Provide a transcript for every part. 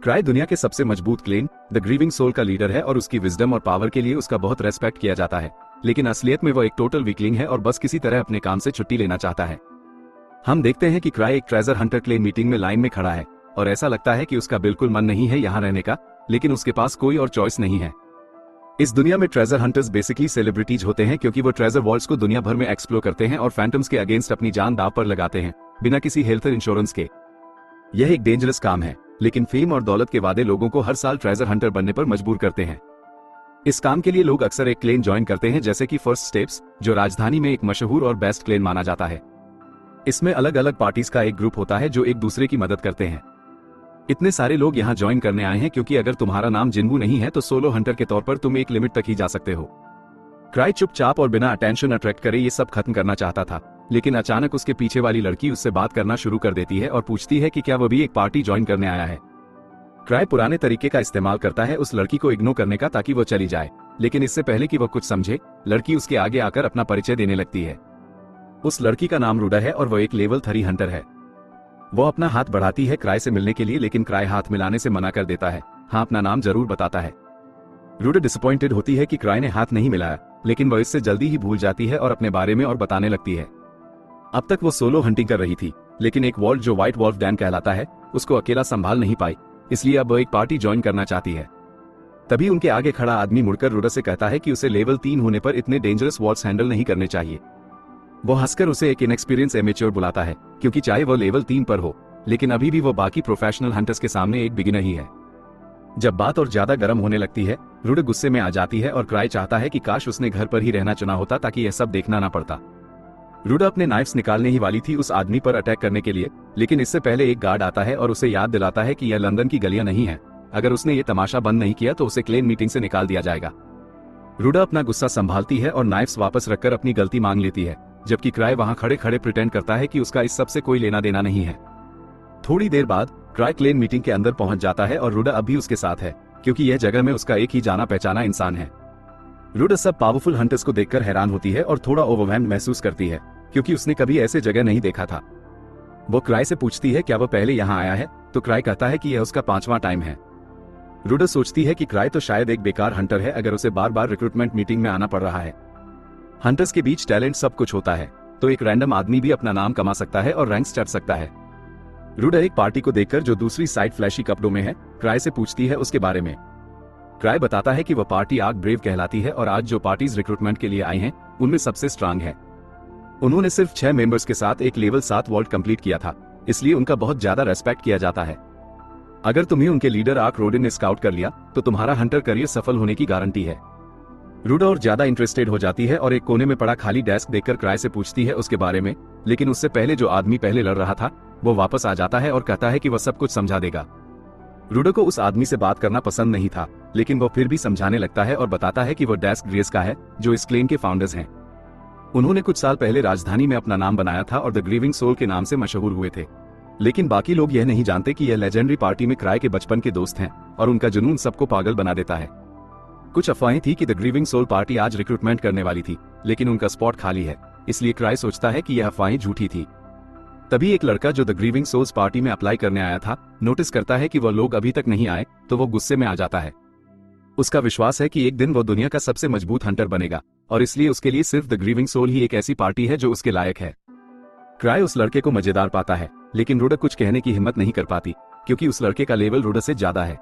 Cry दुनिया के सबसे मजबूत क्लेन द ग्रीविंग सोल का लीडर है और उसकी विजडम और पावर के लिए उसका बहुत रेस्पेक्ट किया जाता है, लेकिन असलियत में वो एक टोटल वीकलिंग है और बस किसी तरह अपने काम से छुट्टी लेना चाहता है। हम देखते हैं कि क्राई एक ट्रेजर हंटर क्लेन मीटिंग में लाइन में खड़ा है और ऐसा लगता है कि उसका बिल्कुल मन नहीं है यहाँ रहने का, लेकिन उसके पास कोई और चॉइस नहीं है। इस दुनिया में ट्रेजर हंटर्स बेसिकली सेलिब्रिटीज होते हैं क्योंकि वो ट्रेजर वॉल्ट्स को दुनिया भर में एक्सप्लोर करते हैं और फैंटम्स के अगेंस्ट अपनी जान दांव पर लगाते हैं बिना किसी हेल्थ इंश्योरेंस के। यह एक डेंजरस काम है, लेकिन फेम और दौलत के वादे लोगों को हर साल ट्रेजर हंटर बनने पर मजबूर करते हैं। इस काम के लिए लोग अक्सर एक क्लेन ज्वाइन करते हैं, जैसे कि फर्स्ट स्टेप्स, जो राजधानी में एक मशहूर और बेस्ट क्लेन माना जाता है। इसमें अलग अलग पार्टीज का एक ग्रुप होता है जो एक दूसरे की मदद करते हैं। इतने सारे लोग यहाँ ज्वाइन करने आए हैं क्योंकि अगर तुम्हारा नाम जिन्बू नहीं है तो सोलो हंटर के तौर पर तुम एक लिमिट तक ही जा सकते हो। क्राई चुपचाप और बिना अटेंशन अट्रैक्ट करे ये सब खत्म करना चाहता था, लेकिन अचानक उसके पीछे वाली लड़की उससे बात करना शुरू कर देती है और पूछती है कि क्या वो भी एक पार्टी ज्वाइन करने आया है। क्राई पुराने तरीके का इस्तेमाल करता है उस लड़की को इग्नोर करने का ताकि वो चली जाए, लेकिन इससे पहले कि वो कुछ समझे, लड़की उसके आगे आकर अपना परिचय देने लगती है। उस लड़की का नाम रूडा है और वो एक लेवल 3 हंटर है। वो अपना हाथ बढ़ाती है क्राई से मिलने के लिए, लेकिन क्राई हाथ मिलाने से मना कर देता है। हाँ, अपना नाम जरूर बताता है। रूडा डिसअपॉइंटेड होती है कि क्राई ने हाथ नहीं मिलाया, लेकिन वो इससे जल्दी ही भूल जाती है और अपने बारे में और बताने लगती है। अब तक वो सोलो हंटिंग कर रही थी, लेकिन एक वॉल्ट जो व्हाइट वॉल्फ डैन कहलाता है उसको अकेला संभाल नहीं पाई, इसलिए अब वो एक पार्टी ज्वाइन करना चाहती है। तभी उनके आगे खड़ा आदमी मुड़कर रूडा से कहता है कि उसे लेवल 3 होने पर इतने डेंजरस वॉल्स हैंडल नहीं करने चाहिए। वो हंसकर उसे एक इनएक्सपीरियंस एमेच्योर बुलाता है, क्योंकि चाहे वो लेवल 3 पर हो, लेकिन अभी भी वो बाकी प्रोफेशनल हंटर्स के सामने एक बिगिनर ही है। जब बात और ज्यादा गर्म होने लगती है, रूडा गुस्से में आ जाती है और क्राई चाहता है कि काश उसने घर पर ही रहना चुना होता ताकि यह सब देखना ना पड़ता। रूडा अपने नाइफ्स निकालने ही वाली थी उस आदमी पर अटैक करने के लिए, लेकिन इससे पहले एक गार्ड आता है और उसे याद दिलाता है कि यह लंदन की गलियां नहीं है। अगर उसने ये तमाशा बंद नहीं किया तो उसे क्लेन मीटिंग से निकाल दिया जाएगा। रूडा अपना गुस्सा संभालती है और नाइफ्स वापस रखकर अपनी गलती मांग लेती है, जबकि क्राई वहां खड़े खड़े प्रिटेंड करता है कि उसका इस सब से कोई लेना देना नहीं है। थोड़ी देर बाद क्राई क्लेन मीटिंग के अंदर पहुंच जाता है और रूडा अब भी उसके साथ है, क्योंकि यह जगह में उसका एक ही जाना पहचाना इंसान है। रूडा सब पावरफुल हंटर्स को देखकर हैरान होती है और थोड़ा ओवरवेल्म्ड महसूस करती है, क्योंकि उसने कभी ऐसे जगह नहीं देखा था। वो क्राई से पूछती है क्या वो पहले यहाँ आया है, तो क्राई कहता है कि यह उसका 5वां टाइम है। रूडा सोचती है कि क्राई तो शायद एक बेकार हंटर है अगर उसे बार बार रिक्रूटमेंट मीटिंग में आना पड़ रहा है। हंटर्स के बीच टैलेंट सब कुछ होता है, तो एक रैंडम आदमी भी अपना नाम कमा सकता है और रैंक्स चढ़ सकता है। रूडा एक पार्टी को देखकर जो दूसरी साइड फ्लैशी कपड़ों में है, क्राई से पूछती है उसके बारे में। क्राई बताता है कि वह पार्टी आर्क ब्रेव कहलाती है और आज जो पार्टीज रिक्रूटमेंट के लिए आई हैं, उनमें सबसे स्ट्रांग है। उन्होंने सिर्फ 6 मेंबर्स के साथ एक लेवल 7 वॉल्ट कंप्लीट किया था, इसलिए उनका बहुत ज्यादा रेस्पेक्ट किया जाता है। अगर तुम्हें उनके लीडर आर्क रोडिन ने स्काउट कर लिया तो तुम्हारा हंटर करियर सफल होने की गारंटी है। रूडा और ज्यादा इंटरेस्टेड हो जाती है और एक कोने में पड़ा खाली डेस्क देखकर क्राई से पूछती है उसके बारे में, लेकिन उससे पहले जो आदमी पहले लड़ रहा था वो वापस आ जाता है और कहता है कि वह सब कुछ समझा देगा। रूडा को उस आदमी से बात करना पसंद नहीं था, लेकिन वो फिर भी समझाने लगता है और बताता है कि वो डेस्क ग्रेस का है, जो इस क्लेन के फाउंडर्स हैं। उन्होंने कुछ साल पहले राजधानी में अपना नाम बनाया था और द ग्रीविंग सोल के नाम से मशहूर हुए थे, लेकिन बाकी लोग यह नहीं जानते कि यह लेजेंडरी पार्टी में क्राई के बचपन के दोस्त हैं और उनका जुनून सबको पागल बना देता है। कुछ अफवाहें थी कि द ग्रीविंग सोल पार्टी आज रिक्रूटमेंट करने वाली थी, लेकिन उनका स्पॉट खाली है, इसलिए क्राई सोचता है कि यह अफवाहें झूठी थी। तभी एक लड़का जो द ग्रीविंग सोल्स पार्टी में अप्लाई करने आया था नोटिस करता है कि वह लोग अभी तक नहीं आए, तो वो गुस्से में आ जाता है। उसका विश्वास है कि एक दिन वो दुनिया का सबसे मजबूत हंटर बनेगा और इसलिए उसके लिए सिर्फ द ग्रीविंग सोल ही एक ऐसी पार्टी है जो उसके लायक है। क्राई उस लड़के को मजेदार पाता है, लेकिन रूडा कुछ कहने की हिम्मत नहीं कर पाती, क्योंकि उस लड़के का लेवल रूडा से ज्यादा है।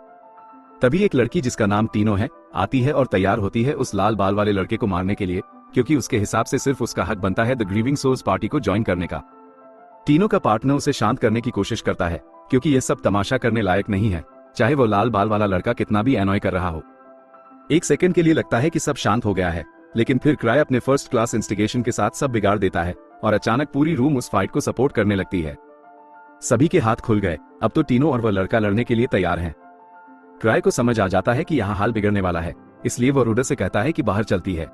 तभी एक लड़की जिसका नाम टीनो है आती है और तैयार होती है उस लाल बाल वाले लड़के को मारने के लिए, क्योंकि उसके हिसाब से सिर्फ उसका हक बनता है द ग्रीविंग सोल्स पार्टी को ज्वाइन करने का। टीनो का पार्टनर उसे शांत करने की कोशिश करता है, क्योंकि यह सब तमाशा करने लायक नहीं है, चाहे वो लाल बाल वाला लड़का कितना भी एनॉय कर रहा हो। एक सेकंड के लिए लगता है कि सब शांत हो गया है, लेकिन फिर क्राई अपने फर्स्ट क्लास इंस्टिगेशन के साथ सब बिगाड़ देता है और अचानक पूरी रूम उस फाइट को सपोर्ट करने लगती है। सभी के हाथ खुल गए, अब तो टीनो और वह लड़का लड़ने के लिए तैयार हैं। क्राई को समझ आ जाता है कि यहाँ हाल बिगड़ने वाला है, इसलिए वो रूडा से कहता है कि बाहर चलती है।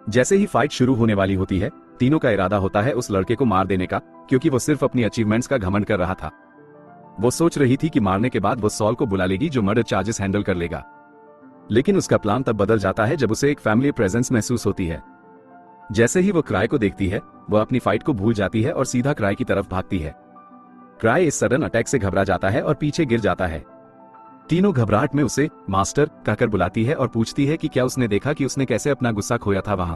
जैसे ही फाइट शुरू होने वाली होती है, टीनो का इरादा होता है उस लड़के को मार देने का, क्योंकि वो सिर्फ अपनी अचीवमेंट्स का घमंड कर रहा था। वो सोच रही थी कि मारने के बाद वो सॉल को बुला लेगी जो मर्डर चार्जेस हैंडल कर लेगा, लेकिन उसका प्लान तब बदल जाता है जब उसे एक फैमिली प्रेजेंस महसूस होती है। जैसे ही वो क्राई को देखती है, वह अपनी फाइट को भूल जाती है और सीधा क्राई की तरफ भागती है। क्राई इस सडन अटैक से घबरा जाता है और पीछे गिर जाता है। तीनों घबराहट में उसे मास्टर कहकर बुलाती है और पूछती है कि क्या उसने देखा कि उसने कैसे अपना गुस्सा खोया था वहां।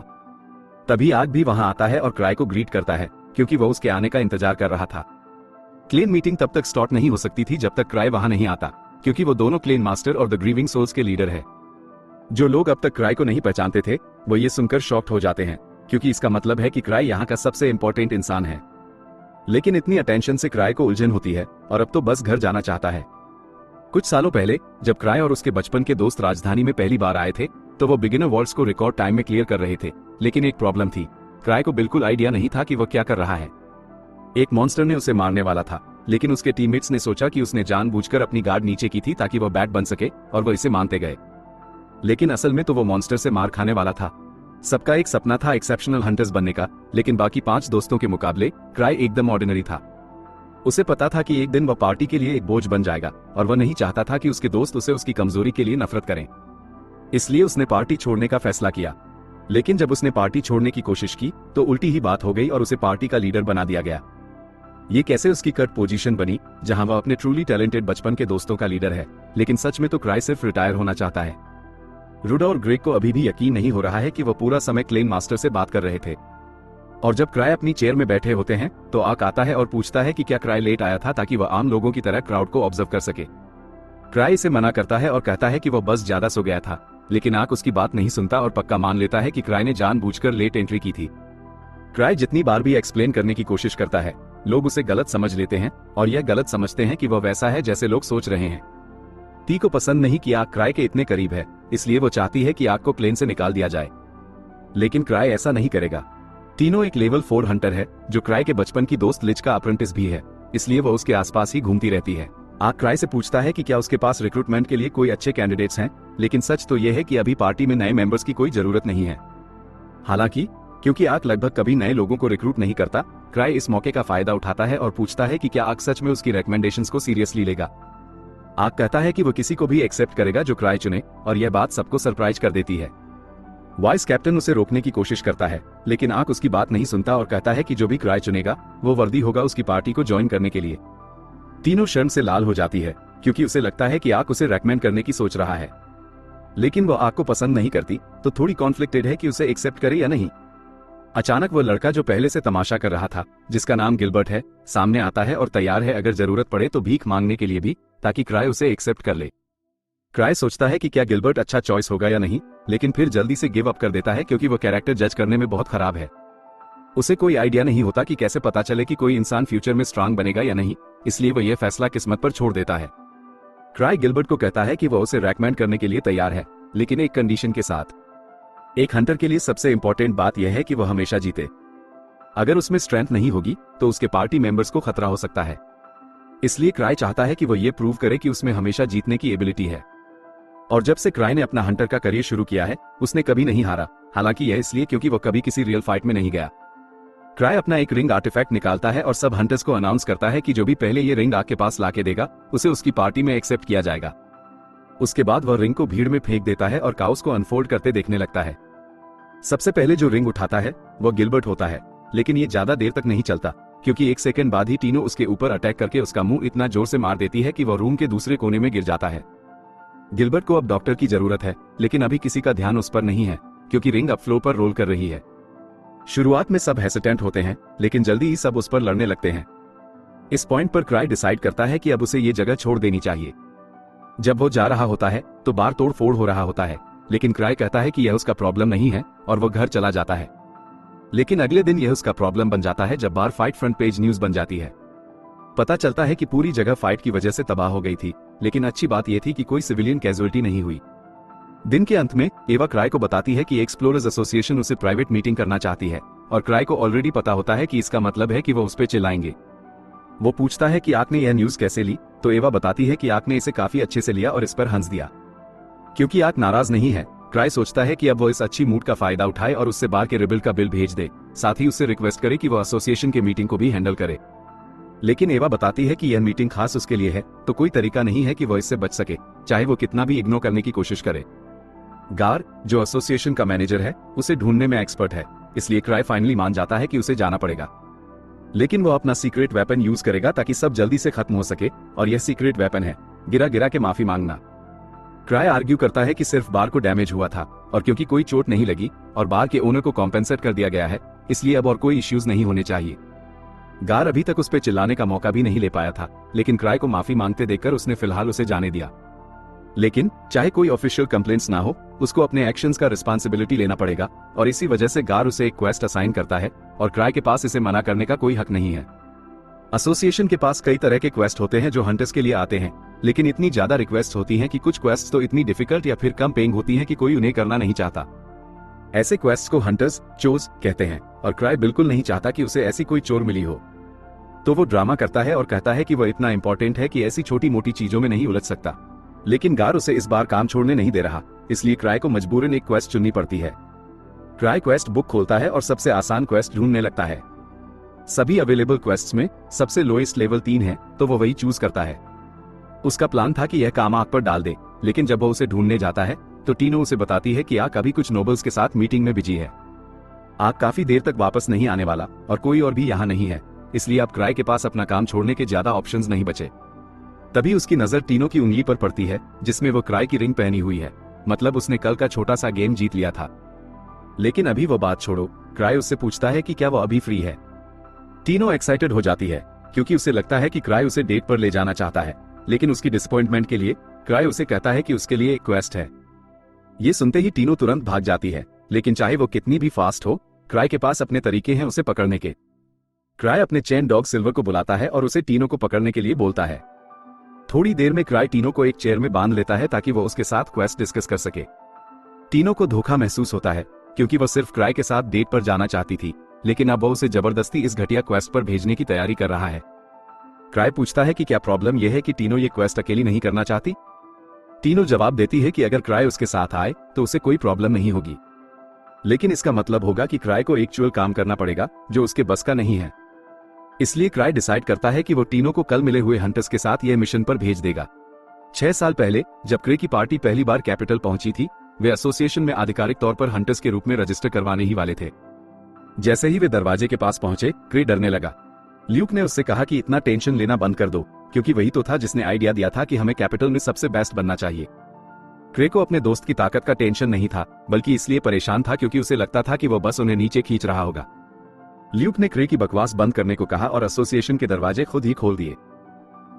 तभी आग भी वहां आता है और क्राई को ग्रीट करता है क्योंकि वो उसके आने का इंतजार कर रहा था। क्लेन मीटिंग तब तक स्टार्ट नहीं हो सकती थी जब तक क्राई वहां नहीं आता, क्योंकि वो दोनों क्लेन मास्टर और द ग्रीविंग सोल्स के लीडर है। जो लोग अब तक क्राई को नहीं पहचानते थे वो ये सुनकर शॉक्ड हो जाते हैं, क्योंकि इसका मतलब है कि क्राई यहाँ का सबसे इंपॉर्टेंट इंसान है। लेकिन इतनी अटेंशन से क्राई को उलझन होती है और अब तो बस घर जाना चाहता है। कुछ सालों पहले जब क्राई और उसके बचपन के दोस्त राजधानी में पहली बार आए थे तो वो बिगिनर वॉल्स को रिकॉर्ड टाइम में क्लियर कर रहे थे, लेकिन एक प्रॉब्लम थी। क्राई को बिल्कुल आइडिया नहीं था कि वो क्या कर रहा है। एक मॉन्स्टर ने उसे मारने वाला था, लेकिन उसके टीममेट्स ने सोचा कि उसने जानबूझकर अपनी गार्ड नीचे की थी ताकि वो बैट बन सके, और वो इसे मानते गए। लेकिन असल में तो वो मॉन्स्टर से मार खाने वाला था। सबका एक सपना था एक्सेप्शनल हंटर्स बनने का, लेकिन बाकी 5 दोस्तों के मुकाबले क्राई एकदम ऑर्डिनरी था। उसे पता था कि एक दिन वह पार्टी के लिए एक बोझ बन जाएगा, और वह नहीं चाहता था कि उसके दोस्त उसे उसकी कमजोरी के लिए नफरत करें। इसलिए उसने पार्टी छोड़ने का फैसला किया। लेकिन जब उसने पार्टी छोड़ने की कोशिश की तो उल्टी ही बात हो गई और उसे पार्टी का लीडर बना दिया गया। ये कैसे उसकी कट पोजीशन बनी जहां वह अपने ट्रूली टैलेंटेड बचपन के दोस्तों का लीडर है, लेकिन सच में तो क्राई सिर्फ रिटायर होना चाहता है। रुडा और ग्रेग को अभी भी यकीन नहीं हो रहा है कि वह पूरा समय क्लेन मास्टर से बात कर रहे थे। और जब क्राई अपनी चेयर में बैठे होते हैं तो आक आता है और पूछता है कि क्या क्राई लेट आया था ताकि वह आम लोगों की तरह क्राउड को ऑब्जर्व कर सके। क्राई इसे मना करता है और कहता है कि वह बस ज्यादा सो गया था, लेकिन आक उसकी बात नहीं सुनता और पक्का मान लेता है कि क्राई ने जानबूझकर लेट एंट्री की थी। क्राई जितनी बार भी एक्सप्लेन करने की कोशिश करता है लोग उसे गलत समझ लेते हैं और यह गलत समझते हैं कि वह वैसा है जैसे लोग सोच रहे हैं। टी को पसंद नहीं कि आक क्राई के इतने करीब है, इसलिए वो चाहती है कि आक को प्लेन से निकाल दिया जाए, लेकिन क्राई ऐसा नहीं करेगा। टीनो एक लेवल 4 हंटर है जो क्राई के बचपन की दोस्त लिच का अप्रेंटिस भी है, इसलिए वो उसके आसपास ही घूमती रहती है। आक क्राई से पूछता है कि क्या उसके पास रिक्रूटमेंट के लिए कोई अच्छे कैंडिडेट्स हैं, लेकिन सच तो यह है कि अभी पार्टी में नए मेंबर्स की कोई जरूरत नहीं है। हालांकि क्योंकि आक लगभग कभी नए लोगों को रिक्रूट नहीं करता, क्राई इस मौके का फायदा उठाता है और पूछता है कि क्या आक सच में उसकी रिकमेंडेशंस को सीरियसली लेगा। आक कहता है कि वो किसी को भी एक्सेप्ट करेगा जो क्राई चुने, और यह बात सबको सरप्राइज कर देती है। वाइस कैप्टन उसे रोकने की कोशिश करता है, लेकिन आक उसकी बात नहीं सुनता और कहता है कि जो भी क्राई चुनेगा वो वर्दी होगा उसकी पार्टी को ज्वाइन करने के लिए। तीनों शर्म से लाल हो जाती है क्योंकि उसे लगता है कि आक उसे रेकमेंड करने की सोच रहा है, लेकिन वो आक को पसंद नहीं करती तो थोड़ी कॉन्फ्लिक्टेड है कि उसे एक्सेप्ट करे या नहीं। अचानक वो लड़का जो पहले से तमाशा कर रहा था, जिसका नाम गिलबर्ट है, सामने आता है और तैयार है अगर जरूरत पड़े तो भीख मांगने के लिए भी, ताकि क्राई उसे एक्सेप्ट कर ले। क्राई सोचता है कि क्या गिलबर्ट अच्छा चॉइस होगा या नहीं, लेकिन फिर जल्दी से गिव अप कर देता है क्योंकि वो कैरेक्टर जज करने में बहुत खराब है। उसे कोई आइडिया नहीं होता कि कैसे पता चले कि कोई इंसान फ्यूचर में स्ट्रांग बनेगा या नहीं, इसलिए वो ये फैसला किस्मत पर छोड़ देता है। क्राई गिलबर्ट को कहता है कि वो उसे रेकमेंड करने के लिए तैयार है, लेकिन एक कंडीशन के साथ। एक हंटर के लिए सबसे इंपॉर्टेंट बात यह है कि वह हमेशा जीते। अगर उसमें स्ट्रेंथ नहीं होगी तो उसके पार्टी मेंबर्स को खतरा हो सकता है। इसलिए क्राई चाहता है कि वो ये प्रूव करे कि उसमें हमेशा जीतने की एबिलिटी है। और जब से क्राई ने अपना हंटर का करियर शुरू किया है उसने कभी नहीं हारा, हालांकि यह इसलिए क्योंकि वो कभी किसी रियल फाइट में नहीं गया। क्राई अपना एक रिंग आर्टिफैक्ट निकालता है और सब हंटर्स को अनाउंस करता है कि जो भी पहले ये रिंग आग के पास लाके देगा उसे उसकी पार्टी में एक्सेप्ट किया जाएगा। उसके बाद वह रिंग को भीड़ में फेंक देता है और काउस को अनफोल्ड करते देखने लगता है। सबसे पहले जो रिंग उठाता है वह गिलबर्ट होता है, लेकिन ये ज्यादा देर तक नहीं चलता क्योंकि 1 सेकंड बाद ही टीनो उसके ऊपर अटैक करके उसका मुंह इतना जोर से मार देती है कि वह रूम के दूसरे कोने में गिर जाता है। गिलबर्ट को अब डॉक्टर की जरूरत है, लेकिन अभी किसी का ध्यान उस पर नहीं है क्योंकि रिंग अब फ्लोर पर रोल कर रही है। शुरुआत में सब हेसिटेंट होते हैं, लेकिन जल्दी ही सब उस पर लड़ने लगते हैं। इस पॉइंट पर क्राई डिसाइड करता है कि अब उसे ये जगह छोड़ देनी चाहिए। जब वो जा रहा होता है तो बार तोड़ फोड़ हो रहा होता है, लेकिन क्राई कहता है कि यह उसका प्रॉब्लम नहीं है और वो घर चला जाता है। लेकिन अगले दिन यह उसका प्रॉब्लम बन जाता है जब बार फाइट फ्रंट पेज न्यूज बन जाती है। पता चलता है कि पूरी जगह फाइट की वजह से तबाह हो गई थी, लेकिन अच्छी बात यह थी कि कोई सिविलियन कैजुअलिटी नहीं हुई। दिन के अंत में एवा क्राई को बताती है कि एक्सप्लोरर्स एसोसिएशन उसे प्राइवेट मीटिंग करना चाहती है और क्राई को ऑलरेडी पता होता है कि इसका मतलब है कि वो उस पर चिल्लाएंगे। वो पूछता है कि आक ने यह न्यूज कैसे ली, तो एवा बताती है कि आक ने इसे काफी अच्छे से लिया और इस पर हंस दिया। क्योंकि आक नाराज नहीं है, क्राई सोचता है कि अब वो इस अच्छी मूड का फायदा उठाए और उससे बार के रिबिल्ड का बिल भेज दे, साथ ही उससे रिक्वेस्ट करे कि वो एसोसिएशन के मीटिंग को भी हैंडल करे। लेकिन एवा बताती है कि यह मीटिंग खास उसके लिए है, तो कोई तरीका नहीं है कि वो इससे बच सके, चाहे वो कितना भी इग्नोर करने की कोशिश करे। गार, जो एसोसिएशन का मैनेजर है, उसे ढूंढने में एक्सपर्ट है, इसलिए क्राई फाइनली मान जाता है कि उसे जाना पड़ेगा। लेकिन वो अपना सीक्रेट वेपन यूज करेगा ताकि सब जल्दी से खत्म हो सके, और यह सीक्रेट वेपन है गिरा गिरा के माफी मांगना। क्राई आर्ग्यू करता है कि सिर्फ बार को डैमेज हुआ था और क्योंकि कोई चोट नहीं लगी और बार के ओनर को कॉम्पेंसेट कर दिया गया है, इसलिए अब और कोई इश्यूज नहीं होने चाहिए। गार अभी तक उस पर चिल्लाने का मौका भी नहीं ले पाया था, लेकिन क्राई को माफी मांगते देखकर उसने फिलहाल उसे जाने दिया। लेकिन चाहे कोई ऑफिशियल कंप्लेंट्स ना हो, उसको अपने एक्शंस का रिस्पांसिबिलिटी लेना पड़ेगा और इसी वजह से गार उसे एक क्वेस्ट असाइन करता है और क्राई के पास इसे मना करने का कोई हक नहीं है। एसोसिएशन के पास कई तरह के क्वेस्ट होते हैं जो हंटर्स के लिए आते हैं, लेकिन इतनी ज्यादा रिक्वेस्ट होती हैं कि कुछ क्वेस्ट तो इतनी डिफिकल्ट या फिर कम पेइंग होती हैं कि कोई उन्हें करना नहीं चाहता। ऐसे क्वेस्ट को हंटर्स चोज कहते हैं और क्राई बिल्कुल नहीं चाहता कि उसे ऐसी कोई चोर मिली हो। तो वो ड्रामा करता है और कहता है कि वह इतना इंपॉर्टेंट है कि ऐसी छोटी मोटी चीजों में नहीं उलझ सकता। लेकिन गार उसे इस बार काम छोड़ने नहीं दे रहा, इसलिए क्राई को मजबूरन एक क्वेस्ट चुननी पड़ती है। क्राई क्वेस्ट बुक खोलता है और सबसे आसान क्वेस्ट ढूंढने लगता है। सभी अवेलेबल क्वेस्ट्स में सबसे लोएस्ट लेवल 3 है, तो वो वही चूज करता है। उसका प्लान था कि यह काम आग पर डाल दे, लेकिन जब वो उसे ढूंढने जाता है तो टीनो उसे बताती है कि आग अभी कुछ नोबल्स के साथ मीटिंग में बिजी है। आग काफी देर तक वापस नहीं आने वाला और कोई और भी यहाँ नहीं है, इसलिए अब क्राई के पास अपना काम छोड़ने के ज्यादा ऑप्शंस नहीं बचे। तभी उसकी नजर टीनो की उंगली पर पड़ती है, जिसमें वो क्राई की रिंग पहनी हुई है। मतलब उसने कल का छोटा सा गेम जीत लिया था। लेकिन अभी वो बात छोड़ो, क्राई उससे पूछता है कि क्या वो अभी फ्री है। टीनो एक्साइटेड हो जाती है क्योंकि उसे लगता है कि क्राई उसे डेट पर ले जाना चाहता है, लेकिन उसकी डिसअपॉइंटमेंट के लिए क्राई उसे कहता है कि उसके लिए एक क्वेस्ट है। ये सुनते ही टीनो तुरंत भाग जाती है, लेकिन चाहे वो कितनी भी फास्ट हो, क्राई के पास अपने तरीके हैं उसे पकड़ने के। क्राई अपने चेन डॉग सिल्वर को बुलाता है और उसे टीनो को पकड़ने के लिए बोलता है। थोड़ी देर में क्राई टीनो को एक चेयर में बांध लेता है ताकि वो उसके साथ क्वेस्ट डिस्कस कर सके। टीनो को धोखा महसूस होता है क्योंकि वो सिर्फ क्राई के साथ डेट पर जाना चाहती थी, लेकिन अब वो उसे जबरदस्ती इस घटिया क्वेस्ट पर भेजने की तैयारी कर रहा है। क्राई पूछता है कि क्या प्रॉब्लम यह है कि टीनो ये क्वेस्ट अकेली नहीं करना चाहती। टीनो जवाब देती है कि अगर क्राई उसके साथ आए तो उसे कोई प्रॉब्लम नहीं होगी, लेकिन इसका मतलब होगा कि क्राई को एक्चुअल काम करना पड़ेगा जो उसके बस का नहीं है। इसलिए क्राई डिसाइड करता है कि वो टीनो को कल मिले हुए हंटर्स के साथ यह मिशन पर भेज देगा। 6 साल पहले जब क्रे की पार्टी पहली बार कैपिटल पहुंची थी, वे एसोसिएशन में आधिकारिक तौर पर हंटर्स के रूप में रजिस्टर करवाने ही वाले थे। जैसे ही वे दरवाजे के पास पहुंचे, क्रे डरने लगा। ल्यूक ने उससे कहा कि इतना टेंशन लेना बंद कर दो, क्योंकि वही तो था जिसने आइडिया दिया था कि हमें कैपिटल में सबसे बेस्ट बनना चाहिए। क्रे को अपने दोस्त की ताकत का टेंशन नहीं था, बल्कि इसलिए परेशान था क्योंकि उसे लगता था कि वो बस उन्हें नीचे खींच रहा होगा। ल्यूक ने क्रे की बकवास बंद करने को कहा और एसोसिएशन के दरवाजे खुद ही खोल दिए।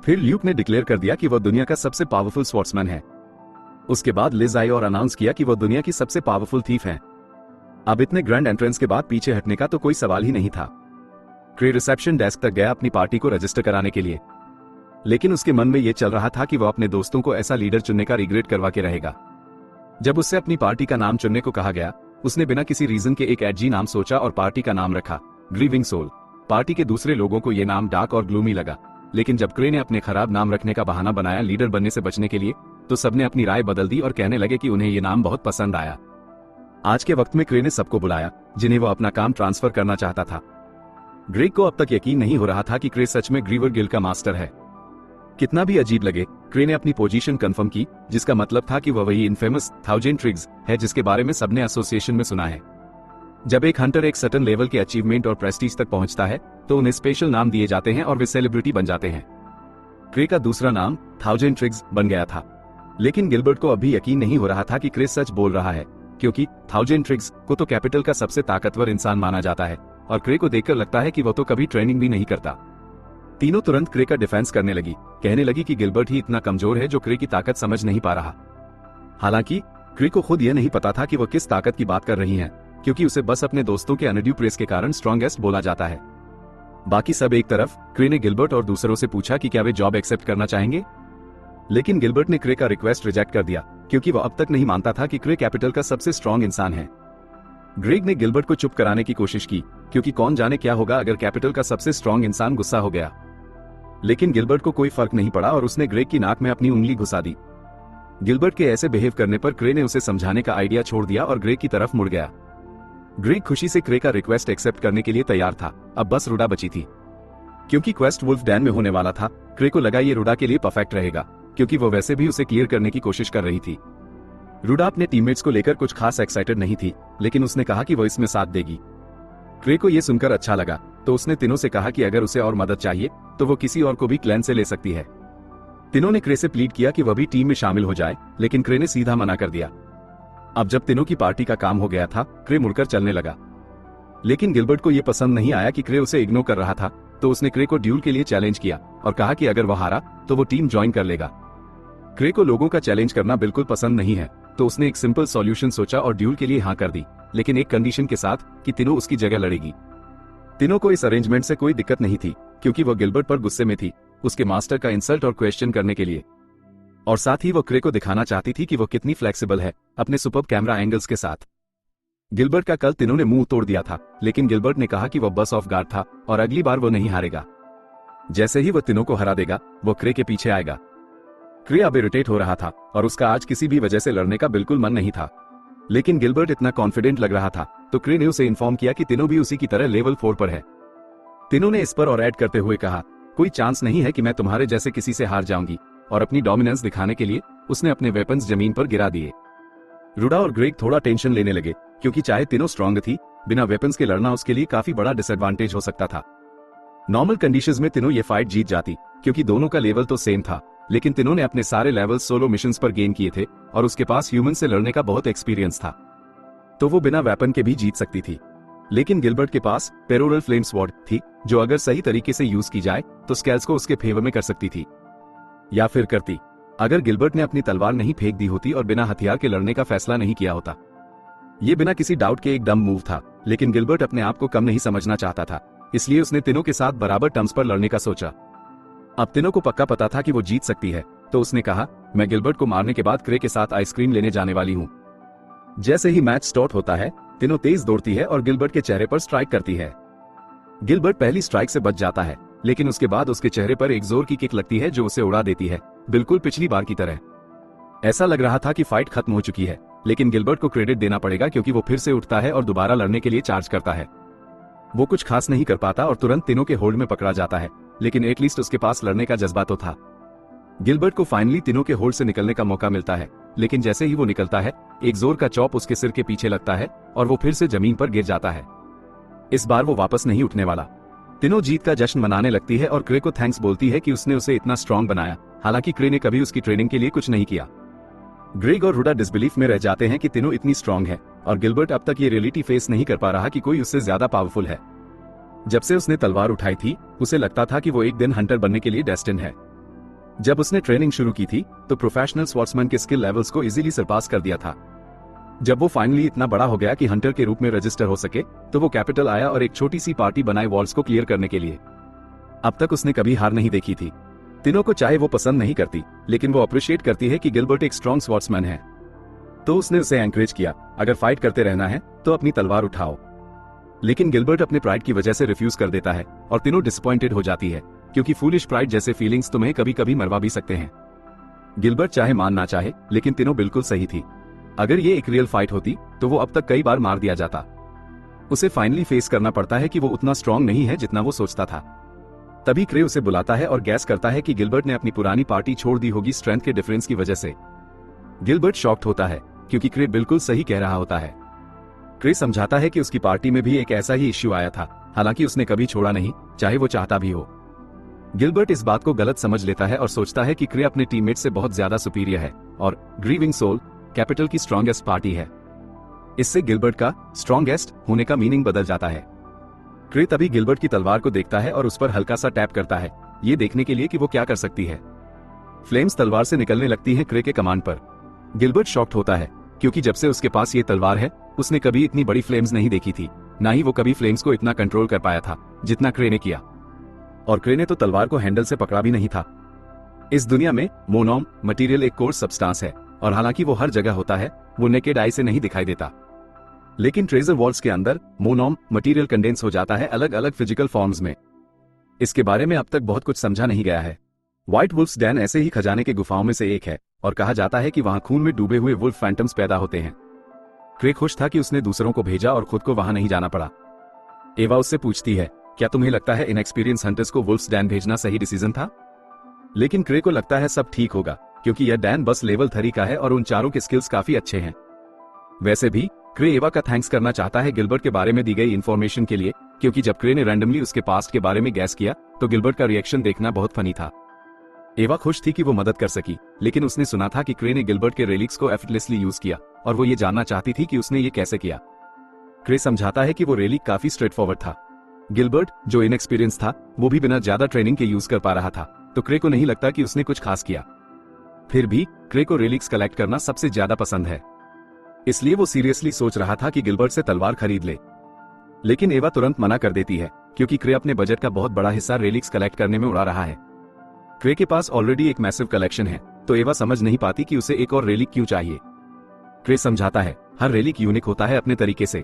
फिर ल्यूक ने डिक्लेयर कर दिया कि वह दुनिया का सबसे पावरफुल स्वॉर्ड्समैन है। उसके बाद लिज आई और अनाउंस किया कि वह दुनिया की सबसे पावरफुल थीफ है। अब इतने ग्रैंड एंट्रेंस के बाद पीछे हटने का तो कोई सवाल ही नहीं था। क्रे रिसेप्शन डेस्क तक गया अपनी पार्टी को रजिस्टर कराने के लिए, लेकिन उसके मन में यह चल रहा था कि वह अपने दोस्तों को ऐसा लीडर चुनने का रिग्रेट करवा के रहेगा। जब उससे अपनी पार्टी का नाम चुनने को कहा गया, उसने बिना किसी रीजन के एक एडजी नाम सोचा और पार्टी का नाम रखा, ग्रीविंग सोल। पार्टी के दूसरे लोगों को यह नाम डार्क और ग्लूमी लगा, लेकिन जब क्रे ने अपने खराब नाम रखने का बहाना बनाया लीडर बनने से बचने के लिए, तो सबने अपनी राय बदल दी और कहने लगे कि उन्हें यह नाम बहुत पसंद आया। आज के वक्त में क्रे ने सबको बुलाया जिन्हें वो अपना काम ट्रांसफर करना चाहता था। ग्रेग को अब तक यकीन नहीं हो रहा था कि क्रे सच में ग्रीवर गिल्ड का मास्टर है। कितना भी अजीब लगे, क्रे ने अपनी पोजीशन कंफर्म की, जिसका मतलब था कि वह वही इनफेमस 1000 ट्रिग्स है जिसके बारे में सबने एसोसिएशन में सुना है। जब एक हंटर एक सर्टेन लेवल के अचीवमेंट और प्रेस्टीज तक पहुंचता है तो उन्हें स्पेशल नाम दिए जाते हैं और वे सेलिब्रिटी बन जाते हैं। क्रे का दूसरा नाम 1000 ट्रिग्स बन गया था, लेकिन गिलबर्ट को अभी यकीन नहीं हो रहा था कि क्रे सच बोल रहा है, क्योंकि 1000 ट्रिग्स को तो कैपिटल का सबसे ताकतवर इंसान माना जाता है और क्रे को देखकर लगता है कि वो तो कभी ट्रेनिंग भी नहीं करता। तीनों तुरंत क्रे का डिफेंस करने लगी, कहने लगी कि गिलबर्ट ही इतना कमजोर है जो क्रे की ताकत समझ नहीं पा रहा। हालांकि क्रे को खुद यह नहीं पता था कि वो किस ताकत की बात कर रही हैं, क्योंकि उसे बस अपने दोस्तों के अनड्यू प्रेस के कारण स्ट्रॉन्गेस्ट बोला जाता है। बाकी सब एक तरफ, क्रे ने गिलबर्ट और दूसरों से पूछा कि क्या वे जॉब एक्सेप्ट करना चाहेंगे, लेकिन गिलबर्ट ने क्रे का रिक्वेस्ट रिजेक्ट कर दिया क्योंकि वह अब तक नहीं मानता था कि क्रे कैपिटल का सबसे स्ट्रॉन्ग इंसान है। ग्रेग ने गिलबर्ट को चुप कराने की कोशिश की, क्योंकि कौन जाने क्या होगा अगर कैपिटल का सबसे स्ट्रॉन्ग इंसान गुस्सा हो गया। लेकिन गिलबर्ट को कोई फर्क नहीं पड़ा और उसने ग्रेग की नाक में अपनी उंगली घुसा दी। गिलबर्ट के ऐसे बिहेव करने पर क्रे ने उसे समझाने का आइडिया छोड़ दिया और ग्रेग की तरफ मुड़ गया। ग्रेग खुशी से क्रे का रिक्वेस्ट एक्सेप्ट करने के लिए तैयार था, अब बस रुडा बची थी। क्योंकि क्वेस्ट वुल्फ डैन में होने वाला था, क्रे को लगा ये रुडा के लिए परफेक्ट रहेगा, क्योंकि वो वैसे भी उसे क्लियर करने की कोशिश कर रही थी। रुडा अपने टीममेट्स को लेकर कुछ खास एक्साइटेड नहीं थी, लेकिन उसने कहा कि वो इसमें साथ देगी। क्रे को यह सुनकर अच्छा लगा, तो उसने तीनों से कहा कि अगर उसे और मदद चाहिए तो वो किसी और को भी क्लैन से ले सकती है। तिनो ने क्रे से प्लीड किया कि वह भी टीम में शामिल हो जाए, लेकिन क्रे ने सीधा मना कर दिया। अब जब तिनो की पार्टी का काम हो गया था, क्रे मुड़कर चलने लगा। लेकिन गिलबर्ट को यह पसंद नहीं आया कि क्रे उसे इग्नोर कर रहा था, तो उसने क्रे को ड्यूल के लिए चैलेंज किया और कहा कि अगर वह हारा तो वो टीम ज्वाइन कर लेगा। क्रे को लोगों का चैलेंज करना बिल्कुल पसंद नहीं है, तो उसने एक सिंपल सॉल्यूशन सोचा और ड्यूल के लिए हाँ कर दी, लेकिन एक कंडीशन के साथ कि तिनो उसकी जगह लड़ेगी। तिनो को इस अरेंजमेंट से कोई दिक्कत नहीं थी, क्योंकि वह गिलबर्ट पर गुस्से में थी, उसके मास्टर का इंसल्ट और क्वेश्चन करने के लिए, और साथ ही वो क्रे को दिखाना चाहती थी कि वो कितनी फ्लेक्सिबल है अपने सुपर्ब कैमरा एंगल्स के साथ। गिलबर्ट का कल तिनो ने मुंह तोड़ दिया था, लेकिन गिलबर्ट ने कहा कि वह बस ऑफ गार्ड था और अगली बार वो नहीं हारेगा। जैसे ही वह तिनो को हरा देगा, वो क्रे के पीछे आएगा। क्रे अब इरिटेट हो रहा था और उसका आज किसी भी वजह से लड़ने का बिल्कुल मन नहीं था, लेकिन गिलबर्ट इतना कॉन्फिडेंट लग रहा था, तो क्रे ने उसे इन्फॉर्म किया कि तिनो भी उसी की तरह लेवल 4 पर है। तिनो ने इस पर और ऐड करते हुए कहा, कोई चांस नहीं है कि मैं तुम्हारे जैसे किसी से हार जाऊंगी, और अपनी डोमिनेंस दिखाने के लिए उसने अपने वेपन्स जमीन पर गिरा दिए। रुडा और ग्रेग थोड़ा टेंशन लेने लगे, क्योंकि चाहे तिनो स्ट्रांग थी, बिना वेपन्स के लड़ना उसके लिए काफी बड़ा डिसएडवांटेज हो सकता था। नॉर्मल कंडीशंस में तिनो ये फाइट जीत जाती, क्योंकि दोनों का लेवल तो सेम था, लेकिन तिनो ने अपने सारे लेवल सोलो मिशंस पर गेन किए थे और उसके पास ह्यूमन से लड़ने का बहुत एक्सपीरियंस था, तो वो बिना वेपन के भी जीत सकती थी। लेकिन गिलबर्ट के पास पेरोरल फ्लेम स्वॉर्ड थी, जो अगर सही तरीके से यूज की जाए तो स्केल्स को उसके फेवर में कर सकती थी, या फिर करती, अगर गिलबर्ट ने अपनी तलवार नहीं फेंक दी होती और बिना हथियार के लड़ने का फैसला नहीं किया होता। ये बिना किसी डाउट के एक डम मूव था, लेकिन गिलबर्ट अपने आप को कम नहीं समझना चाहता था, इसलिए उसने तिनो के साथ बराबर टर्म्स पर लड़ने का सोचा। अब तिनो को पक्का पता था कि वो जीत सकती है, तो उसने कहा, मैं गिलबर्ट को मारने के बाद क्रे के साथ आइसक्रीम लेने जाने वाली हूँ। जैसे ही मैच स्टार्ट होता है, तिनो तेज दौड़ती है और गिलबर्ट के चेहरे पर स्ट्राइक करती है। गिलबर्ट पहली स्ट्राइक से बच जाता है, लेकिन उसके बाद उसके चेहरे पर एक जोर की किक लगती है जो उसे उड़ा देती है, बिल्कुल पिछली बार की तरह। ऐसा लग रहा था कि फाइट खत्म हो चुकी है, लेकिन गिलबर्ट को क्रेडिट देना पड़ेगा, क्योंकि वो फिर से उठता है और दोबारा लड़ने के लिए चार्ज करता है। वो कुछ खास नहीं कर पाता और तुरंत तिनो के होल्ड में पकड़ा जाता है, लेकिन एटलीस्ट उसके पास लड़ने का जज्बा तो था। गिलबर्ट को फाइनली तिनो के होल्ड से निकलने का मौका मिलता है, लेकिन जैसे ही वो निकलता है, एक जोर का चॉप उसके सिर के पीछे लगता है और वो फिर से जमीन पर गिर जाता है। इस बार वो वापस नहीं उठने वाला। तिनो जीत का जश्न मनाने लगती है और क्रे को थैंक्स बोलती है कि उसने उसे इतना स्ट्रांग बनाया, हालांकि क्रे ने कभी उसकी ट्रेनिंग के लिए कुछ नहीं किया। ग्रेग और रुडा डिसबिलीफ में रह जाते हैं कि तिनो इतनी स्ट्रांग है, और गिलबर्ट अब तक ये रियलिटी फेस नहीं कर पा रहा कि कोई उससे ज्यादा पावरफुल है। जब से उसने तलवार उठाई थी, उसे लगता था कि वो एक दिन हंटर बनने के लिए डेस्टिन है। जब उसने ट्रेनिंग शुरू की थी, तो प्रोफेशनल स्वॉर्ड्समैन के स्किल लेवल्स को इजीली सरपास कर दिया था। जब वो फाइनली इतना बड़ा हो गया कि हंटर के रूप में रजिस्टर हो सके, तो वो कैपिटल आया और एक छोटी सी पार्टी बनाई वॉल्स को क्लियर करने के लिए। अब तक उसने कभी हार नहीं देखी थी। तिनो को चाहे वो पसंद नहीं करती, लेकिन वो अप्रिशिएट करती है कि गिलबर्ट एक स्ट्रॉन्ग स्वॉर्ड्समैन है, तो उसने उसे एनकरेज किया, अगर फाइट करते रहना है तो अपनी तलवार उठाओ। लेकिन गिलबर्ट अपने प्राइड की वजह से रिफ्यूज कर देता है और तिनो डिसअपॉइंटेड हो जाती है, क्योंकि फूलिश प्राइड जैसे फीलिंग्स तुम्हें कभी कभी मरवा भी सकते हैं। गिलबर्ट चाहे मान ना चाहे, लेकिन तिनो बिल्कुल सही थी। अगर ये एक रियल फाइट होती तो वो अब तक कई बार मार दिया जाता। उसे फाइनली फेस करना पड़ता है कि वो उतना स्ट्रांग नहीं है जितना वो सोचता था। तभी क्रे उसे बुलाता है और गैस करता है कि गिलबर्ट ने अपनी पुरानी पार्टी छोड़ दी होगी स्ट्रेंथ के डिफरेंस की वजह से। गिलबर्ट शॉक्ड होता है, क्योंकि क्रे बिल्कुल सही कह रहा होता है। क्रे समझाता है कि उसकी पार्टी में भी एक ऐसा ही इश्यू आया था, हालांकि उसने कभी छोड़ा नहीं, चाहे वो चाहता भी हो। गिलबर्ट इस बात को गलत समझ लेता है और सोचता है कि क्रे अपने टीममेट से बहुत ज्यादा सुपीरियर है और ग्रीविंग सोल कैपिटल की स्ट्रॉन्गेस्ट पार्टी है। इससे गिलबर्ट का स्ट्रॉन्गेस्ट होने का मीनिंग बदल जाता है। क्रे तभी गिलबर्ट की तलवार को देखता है और उस पर हल्का सा टैप करता है, ये देखने के लिए कि वो क्या कर सकती है। फ्लेम्स तलवार से निकलने लगती हैं क्रे के कमांड पर। गिलबर्ट शॉक्ड होता है, क्योंकि जब से उसके पास ये तलवार है, उसने कभी इतनी बड़ी फ्लेम्स नहीं देखी थी, ना ही वो कभी फ्लेम्स को इतना कंट्रोल कर पाया था जितना क्रे ने किया। और क्रे ने तो तलवार को हैंडल से पकड़ा भी नहीं था। इस दुनिया में मोनोम मटेरियल एक कोर्स सब्सटेंस है, और हालांकि वो हर जगह होता है, वो नेकेड आई से नहीं दिखाई देता। लेकिन ट्रेजर वॉल्ट्स के अंदर मोनोम मटेरियल कंडेंस हो जाता है अलग अलग फिजिकल फॉर्म्स में। इसके बारे में अब तक बहुत कुछ समझा नहीं गया है। व्हाइट वुल्फ्स डैन ऐसे ही खजाने के गुफाओं में से एक है, और कहा जाता है कि वहां खून में डूबे हुए वुल्फ फैंटम्स पैदा होते हैं। क्रे खुश था कि उसने दूसरों को भेजा और खुद को वहां नहीं जाना पड़ा। एवा उससे पूछती है, क्या तुम्हें लगता है इनएक्सपीरियंस हंटर्स को वुल्फ्स डैन भेजना सही डिसीजन था? लेकिन क्रे को लगता है सब ठीक होगा, क्योंकि यह डैन बस लेवल 3 का है और उन चारों के स्किल्स काफी अच्छे हैं। वैसे भी क्रे एवा का थैंक्स करना चाहता है गिलबर्ट के बारे में दी गई इन्फॉर्मेशन के लिए, क्योंकि जब क्रे ने रैंडमली उसके पास्ट के बारे में गैस किया तो गिलबर्ट का रिएक्शन देखना बहुत फनी था। एवा खुश थी कि वो मदद कर सकी, लेकिन उसने सुना था कि क्रे ने गिलबर्ट के रेलिक्स को एफर्टलेसली यूज किया और वो ये जानना चाहती थी कि उसने ये कैसे किया। क्रे समझाता है कि वो रेलिक काफी स्ट्रेट फॉरवर्ड था। गिलबर्ट, जो इनएक्सपीरियंस था, वो भी बिना ज्यादा ट्रेनिंग के यूज कर पा रहा था, तो क्रे को नहीं लगता कि उसने कुछ खास किया। फिर भी क्रे को रेलिक्स कलेक्ट करना सबसे ज्यादा पसंद है, इसलिए वो सीरियसली सोच रहा था कि गिलबर्ट से तलवार खरीद ले। लेकिन एवा तुरंत मना कर देती है, क्योंकि क्रे अपने बजट का बहुत बड़ा हिस्सा रेलिक्स कलेक्ट करने में उड़ा रहा है। क्रे के पास ऑलरेडी एक मैसिव कलेक्शन है, तो एवा समझ नहीं पाती कि उसे एक और रेलिक क्यों चाहिए। क्रे समझाता है, हर रेलिक यूनिक होता है अपने तरीके से।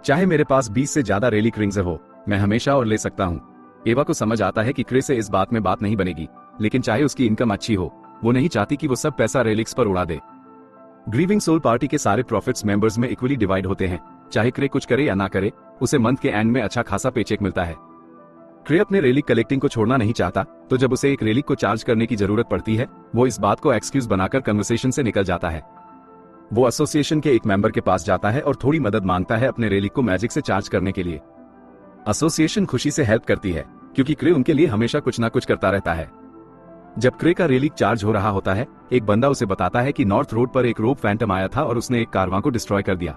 चाहे मेरे पास 20 से ज्यादा रेलिक रिंग्स हो, मैं हमेशा और ले सकता हूँ। एवा को समझ आता है कि क्रे से इस बात में बात नहीं बनेगी, लेकिन चाहे उसकी इनकम अच्छी हो, वो नहीं चाहती कि वो सब पैसा रेलिक्स पर उड़ा दे। ग्रीविंग सोल पार्टी के सारे प्रॉफिट्स मेंबर्स में इक्वली डिवाइड होते हैं। चाहे क्रे कुछ करे या ना करे, उसे मंथ के एंड में अच्छा खासा पेचेक मिलता है। क्रे अपने रेलिक कलेक्टिंग को छोड़ना नहीं चाहता, तो जब उसे एक रेलिक को चार्ज करने की जरूरत पड़ती है, वो इस बात को एक्सक्यूज बनाकर कन्वर्सेशन से निकल जाता है। वो एसोसिएशन के एक मेंबर के पास जाता है और थोड़ी मदद मांगता है अपने रेलिक को मैजिक से चार्ज करने के लिए। एसोसिएशन खुशी से हेल्प करती है, क्योंकि क्रे उनके लिए हमेशा कुछ ना कुछ करता रहता है। जब क्रे का रेलिक चार्ज हो रहा होता है, एक बंदा उसे बताता है कि नॉर्थ रोड पर एक रोप फैंटम आया था और उसने एक कारवां को डिस्ट्रॉय कर दिया।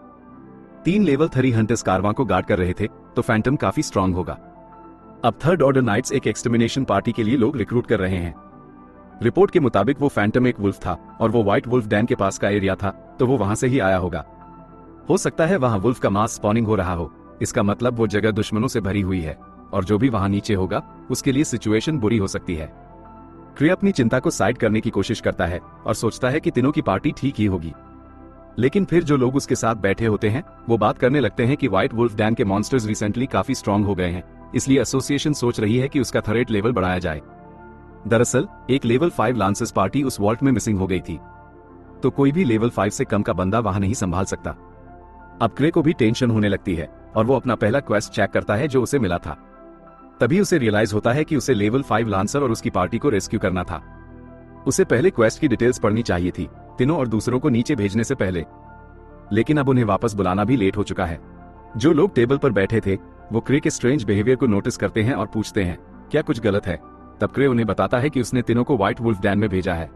3 लेवल 3 हंटर्स कारवां को गार्ड कर रहे थे, तो फैंटम काफी स्ट्रांग होगा। अब थर्ड ऑर्डर नाइट्स एक एक्सटर्मिनेशन पार्टी के लिए लोग रिक्रूट कर रहे हैं। रिपोर्ट के मुताबिक वो फैंटम एक वुल्फ था और वो व्हाइट वुल्फ डैन के पास का एरिया था, तो वो वहां से ही आया होगा। हो सकता है वहां वुल्फ का मास स्पॉनिंग हो रहा हो। इसका मतलब वो जगह दुश्मनों से भरी हुई है, और जो भी वहां नीचे होगा उसके लिए सिचुएशन बुरी हो सकती है। क्रे अपनी चिंता को साइड करने की कोशिश करता है और सोचता है कि तीनों की पार्टी ठीक ही होगी। लेकिन फिर जो लोग उसके साथ बैठे होते हैं, वो बात करने लगते हैं कि व्हाइट वुल्फ डैन के मॉन्स्टर्स रिसेंटली काफी स्ट्रांग हो गए हैं, इसलिए एसोसिएशन सोच रही है कि उसका थ्रेट लेवल बढ़ाया जाए। दरअसल एक लेवल 5 लांसर्स पार्टी उस वॉल्ट में मिसिंग हो गई थी, तो कोई भी लेवल 5 से कम का बंदा वहां नहीं संभाल सकता। अब क्रे को भी टेंशन होने लगती है और वो अपना पहला क्वेस्ट चेक करता है जो उसे मिला था। तभी उसे रियलाइज होता है कि उसे लेवल 5 लांसर और उसकी पार्टी को रेस्क्यू करना था। उसे पहले क्वेस्ट की डिटेल्स पढ़नी चाहिए थी, तीनों और दूसरों को नीचे भेजने से पहले, लेकिन अब उन्हें वापस बुलाना भी लेट हो चुका है। जो लोग टेबल पर बैठे थे, वो क्रे के स्ट्रेंज बिहेवियर को नोटिस करते हैं और पूछते हैं, क्या कुछ गलत है? तब क्रे उन्हें बताता है कि उसने तीनों को व्हाइट वुल्फ डैन में भेजा है।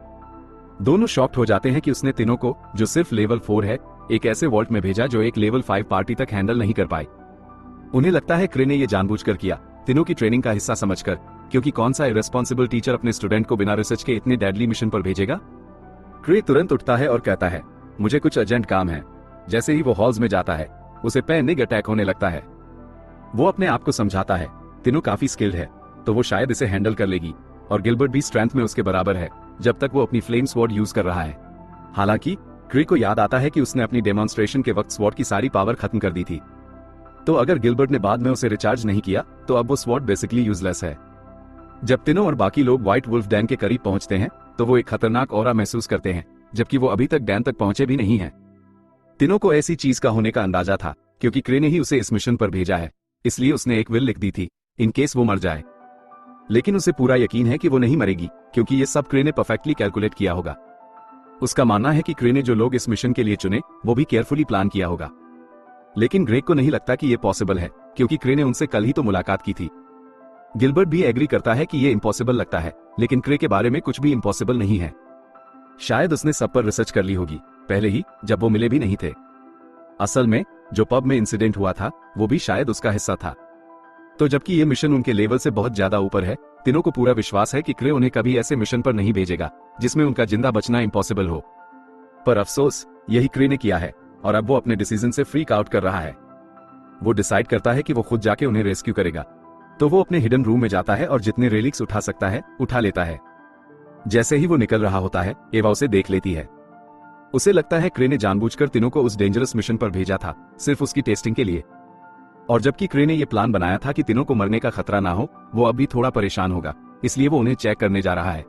दोनों शॉक्ड हो जाते हैं कि उसने तीनों को, जो सिर्फ लेवल 4 है, एक ऐसे वॉल्ट में भेजा जो एक लेवल 5 पार्टी तक हैंडल नहीं कर पाई। उन्हें लगता है क्रे ने यह जानबूझकर किया, तीनों की ट्रेनिंग का हिस्सा समझकर, क्योंकि कौन सा इररेस्पॉन्सिबल टीचर अपने स्टूडेंट को बिना रिसर्च के इतने डेडली मिशन पर भेजेगा। क्रे तुरंत उठता है और कहता है, मुझे कुछ अर्जेंट काम है। जैसे ही वो हॉल्स में जाता है, उसे पैनिक अटैक होने लगता है। वो अपने आप को समझाता है, तीनों काफी स्किल्ड है, तो वो शायद इसे हैंडल कर लेगी, और गिलबर्ट भी स्ट्रेंथ में उसके बराबर है, जब तक वो अपनी फ्लेम स्वॉर्ड यूज कर रहा है। हालांकि क्रे को याद आता है कि उसने अपनी डेमोन्स्ट्रेशन के वक्त स्वॉर्ड की सारी पावर खत्म कर दी थी, तो अगर गिलबर्ट ने बाद में उसे रिचार्ज नहीं किया, तो अब वो स्वॉर्ड बेसिकली यूजलेस है। जब तीनों और बाकी लोग व्हाइट वुल्फ डैन के करीब पहुंचते हैं, तो वो एक खतरनाक ऑरा महसूस करते हैं, जबकि वो अभी तक डैन तक पहुंचे भी नहीं है। तीनों को ऐसी चीज का होने का अंदाजा था, क्योंकि क्रे ने ही उसे इस मिशन पर भेजा है, इसलिए उसने एक विल लिख दी थी, इन केस वो मर जाए। लेकिन उसे पूरा यकीन है कि वो नहीं मरेगी, क्योंकि ये सब क्रे ने परफेक्टली कैलकुलेट किया होगा। उसका मानना है कि क्रे ने जो लोग इस मिशन के लिए चुने, वो भी केयरफुली प्लान किया होगा। लेकिन ग्रेग को नहीं लगता कि ये पॉसिबल है, क्योंकि क्रे ने उनसे कल ही तो मुलाकात की थी। गिलबर्ट भी एग्री करता है कि ये इम्पॉसिबल लगता है, लेकिन क्रे के बारे में कुछ भी इम्पॉसिबल नहीं है। शायद उसने सब पर रिसर्च कर ली होगी पहले ही, जब वो मिले भी नहीं थे। असल में जो पब में इंसिडेंट हुआ था, वो भी शायद उसका हिस्सा था। तो जबकि ये मिशन उनके लेवल से बहुत ज्यादा ऊपर है, तीनों को पूरा विश्वास है कि क्रे उन्हें कभी ऐसे मिशन पर नहीं भेजेगा जिसमें उनका जिंदा बचना इम्पॉसिबल हो। पर अफसोस, यही क्रे ने किया है, और अब वो अपने डिसीजन से फ्रीक आउट कर रहा है। वो डिसाइड करता है कि वो खुद जाके उन्हें रेस्क्यू करेगा, तो वो अपने हिडन रूम में जाता है और जितने रेलिक्स उठा सकता है उठा लेता है। जैसे ही वो निकल रहा होता है, एवा उसे देख लेती है। उसे लगता है क्रे ने जानबूझकर तीनों को उस डेंजरस मिशन पर भेजा था, सिर्फ उसकी टेस्टिंग के लिए। और जबकि क्रे ने यह प्लान बनाया था कि तीनों को मरने का खतरा ना हो, वो अब भी थोड़ा परेशान होगा, इसलिए वो उन्हें चेक करने जा रहा है।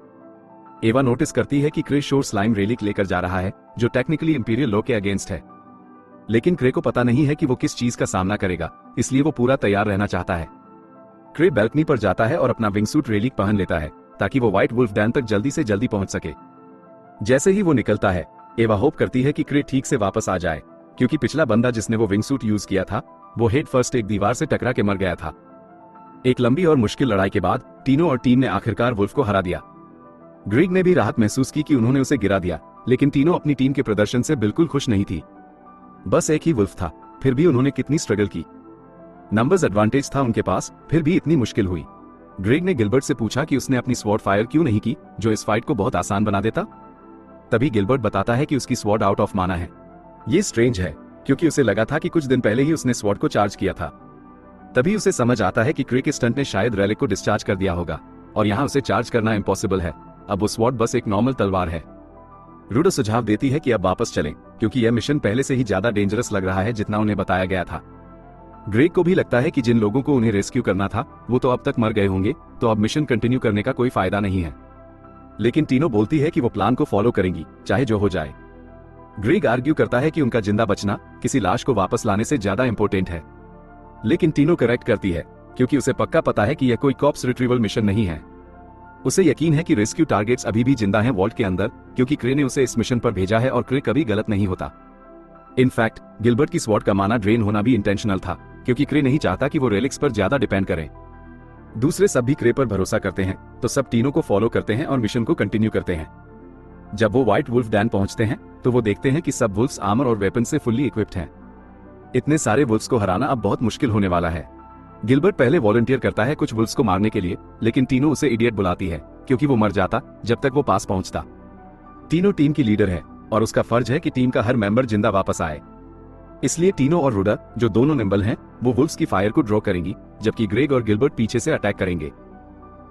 एवा नोटिस करती है कि क्रे शोर स्लाइम रेलिक लेकर जा रहा है, जो टेक्निकली इंपीरियल लॉ के अगेंस्ट है। लेकिन क्रे को पता नहीं है कि वो किस चीज का सामना करेगा, इसलिए वो पूरा तैयार रहना चाहता है। क्रे बैल्कनी पर जाता है और अपना विंगसूट रेलिक पहन लेता है, ताकि वो व्हाइट वुल्फ डैन तक जल्दी से जल्दी पहुंच सके। जैसे ही वो निकलता है, एवा होप करती है कि क्रे ठीक से वापस आ जाए, क्योंकि पिछला बंदा जिसने वो विंगसूट यूज किया था, वो हेड फर्स्ट एक दीवार से टकरा के मर गया था। एक लंबी और मुश्किल लड़ाई के बाद तीनों और टीम ने आखिरकार वुल्फ को हरा दिया। ग्रेग ने भी राहत महसूस की कि उन्होंने उसे गिरा दिया, लेकिन टीनो अपनी टीम के प्रदर्शन से बिल्कुल खुश नहीं थी। बस एक ही वुल्फ था, फिर भी उन्होंने कितनी स्ट्रगल की। नंबर्स एडवांटेज था उनके पास, फिर भी इतनी मुश्किल हुई। ग्रेग ने गिलबर्ट से पूछा कि उसने अपनी स्वॉर्ड फायर क्यों नहीं की, जो इस फाइट को बहुत आसान बना देता। तभी गिलबर्ट बताता है कि उसकी स्वॉर्ड आउट ऑफ माना है। ये स्ट्रेंज है, क्योंकि उसे लगा था कि कुछ दिन पहले ही उसने स्वॉर्ड को चार्ज किया था। तभी उसे समझ आता है कि क्रे के स्टंट ने शायद रेलिक को डिस्चार्ज कर दिया होगा, और यहाँ उसे चार्ज करना इम्पॉसिबल है। अब वो स्वॉर्ड बस एक नॉर्मल तलवार है। रूडा सुझाव देती है कि अब वापस चलें, क्योंकि यह मिशन पहले से ही ज्यादा डेंजरस लग रहा है जितना उन्हें बताया गया था। ग्रेग को भी लगता है कि जिन लोगों को उन्हें रेस्क्यू करना था वो तो अब तक मर गए होंगे, तो अब मिशन कंटिन्यू करने का कोई फायदा नहीं है। लेकिन टीनो बोलती है कि वो प्लान को फॉलो करेंगी, चाहे जो हो जाए। ग्रेग आर्ग्यू करता है कि उनका जिंदा बचना किसी लाश को वापस लाने से ज्यादा इंपॉर्टेंट है। लेकिन टीनो करेक्ट करती है, क्योंकि उसे पक्का पता है कि यह कोई कॉप्स रिट्रीवल मिशन नहीं है। उसे यकीन है कि रेस्क्यू टारगेट्स अभी भी जिंदा हैं वॉल्ट के अंदर, क्योंकि क्रे ने उसे इस मिशन पर भेजा है और क्रे कभी गलत नहीं होता। इनफैक्ट गिलबर्ट की स्वॉर्ड का माना ड्रेन होना भी इंटेंशनल था, क्योंकि क्रे नहीं चाहता कि वो रेलिक्स पर ज्यादा डिपेंड करें। दूसरे सब भी क्रे पर भरोसा करते हैं, तो सब टीनो को फॉलो करते हैं और मिशन को कंटिन्यू करते हैं। जब वो व्हाइट वुल्फ डैन पहुंचते हैं तो वो देखते हैं कि सब वुल्फ्स आर्मर और वेपन से फुल्ली इक्विप्ड हैं। इतने सारे वुल्फ्स को हराना अब बहुत मुश्किल होने वाला है। गिलबर्ट पहले वॉलंटियर करता है कुछ वुल्फ्स को मारने के लिए, लेकिन टीनो उसे इडियट बुलाती है, क्योंकि वो मर जाता जब तक वो पास पहुंचता। टीनो टीम की लीडर है और उसका फर्ज है कि टीम का हर मेंबर जिंदा वापस आए। इसलिए टीनो और रूडा, जो दोनों निम्बल हैं, वो वुल्फ्स की फायर को ड्रॉ करेंगी, जबकि ग्रेग और गिलबर्ट पीछे से अटैक करेंगे।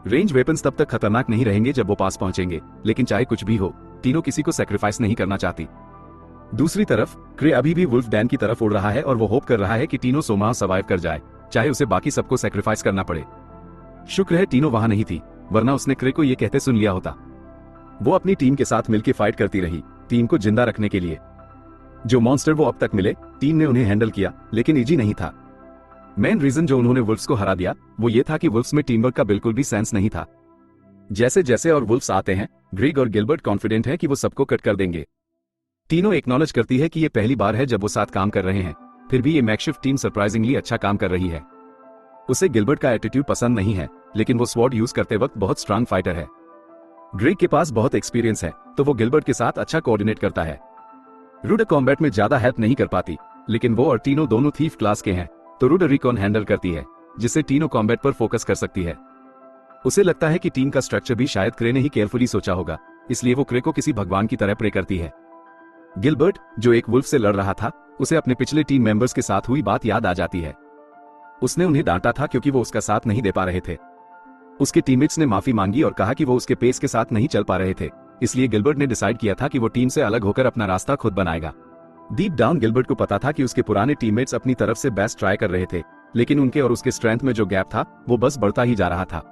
रेंज वेपन्स तब तक खतरनाक नहीं रहेंगे जब वो पास पहुंचेंगे, लेकिन चाहे कुछ भी हो, टीनो किसी को सैक्रिफाइस नहीं करना चाहती। दूसरी तरफ क्रे अभी भी वुल्फ डैन की तरफ उड़ रहा है और वो होप कर रहा है कि टीनो सोमाह सर्वाइव कर जाए, चाहे उसे बाकी सबको सैक्रिफाइस करना पड़े। शुक्र है टीनो वहां नहीं थी, वरना उसने क्रे को ये कहते सुन लिया होता। वो अपनी टीम के साथ मिलकर फाइट करती रही, टीम को जिंदा रखने के लिए। जो मॉन्स्टर वो अब तक मिले, टीम ने उन्हें हैंडल किया, लेकिन इजी नहीं था। मेन रीजन जो उन्होंने वुल्फ्स को हरा दिया वो ये था कि वुल्फ्स में टीम वर्क का बिल्कुल भी सेंस नहीं था। जैसे जैसे और वुल्फ्स आते हैं, ग्रेग और गिलबर्ट कॉन्फिडेंट है कि वो सबको कट कर देंगे। टीनो एक्नॉलेज करती है कि ये पहली बार है जब वो साथ काम कर रहे हैं, फिर भी ये मैकशिफ्ट टीम सरप्राइजिंगली अच्छा काम कर रही है। उसे गिलबर्ट का एटीट्यूड पसंद नहीं है, लेकिन वो स्वॉर्ड यूज करते वक्त बहुत स्ट्रांग फाइटर है। ग्रेग के पास बहुत एक्सपीरियंस है, तो वो गिलबर्ट के साथ अच्छा कोऑर्डिनेट करता है। रूडा कॉम्बैट में ज्यादा हेल्प नहीं कर पाती, लेकिन वो और टीनो दोनों थीफ क्लास के हैं, तो रूडा रिकॉन हैंडल करती है, जिससे टीनो कॉम्बैट पर फोकस कर सकती है। उसे लगता है कि टीम का स्ट्रक्चर भी शायद क्रे ने ही केयरफुली सोचा होगा, इसलिए वो क्रे को किसी भगवान की तरह प्रे करती है। गिलबर्ट, जो एक वुल्फ से लड़ रहा था, उसे अपने पिछले टीम मेंबर्स के साथ हुई बात याद आ जाती है। उसने उन्हें डांटा था क्योंकि वो उसका साथ नहीं दे पा रहे थे। उसके टीममेट्स ने माफी मांगी और कहा कि वो उसके पेस के साथ नहीं चल पा रहे थे, इसलिए गिलबर्ट ने डिसाइड किया था कि वो टीम से अलग होकर अपना रास्ता खुद बनाएगा। डीप डाउन गिलबर्ट को पता था कि उसके पुराने टीममेट्स अपनी तरफ से बेस्ट ट्राई कर रहे थे, लेकिन उनके और उसके स्ट्रेंथ में जो गैप था वो बस बढ़ता ही जा रहा था,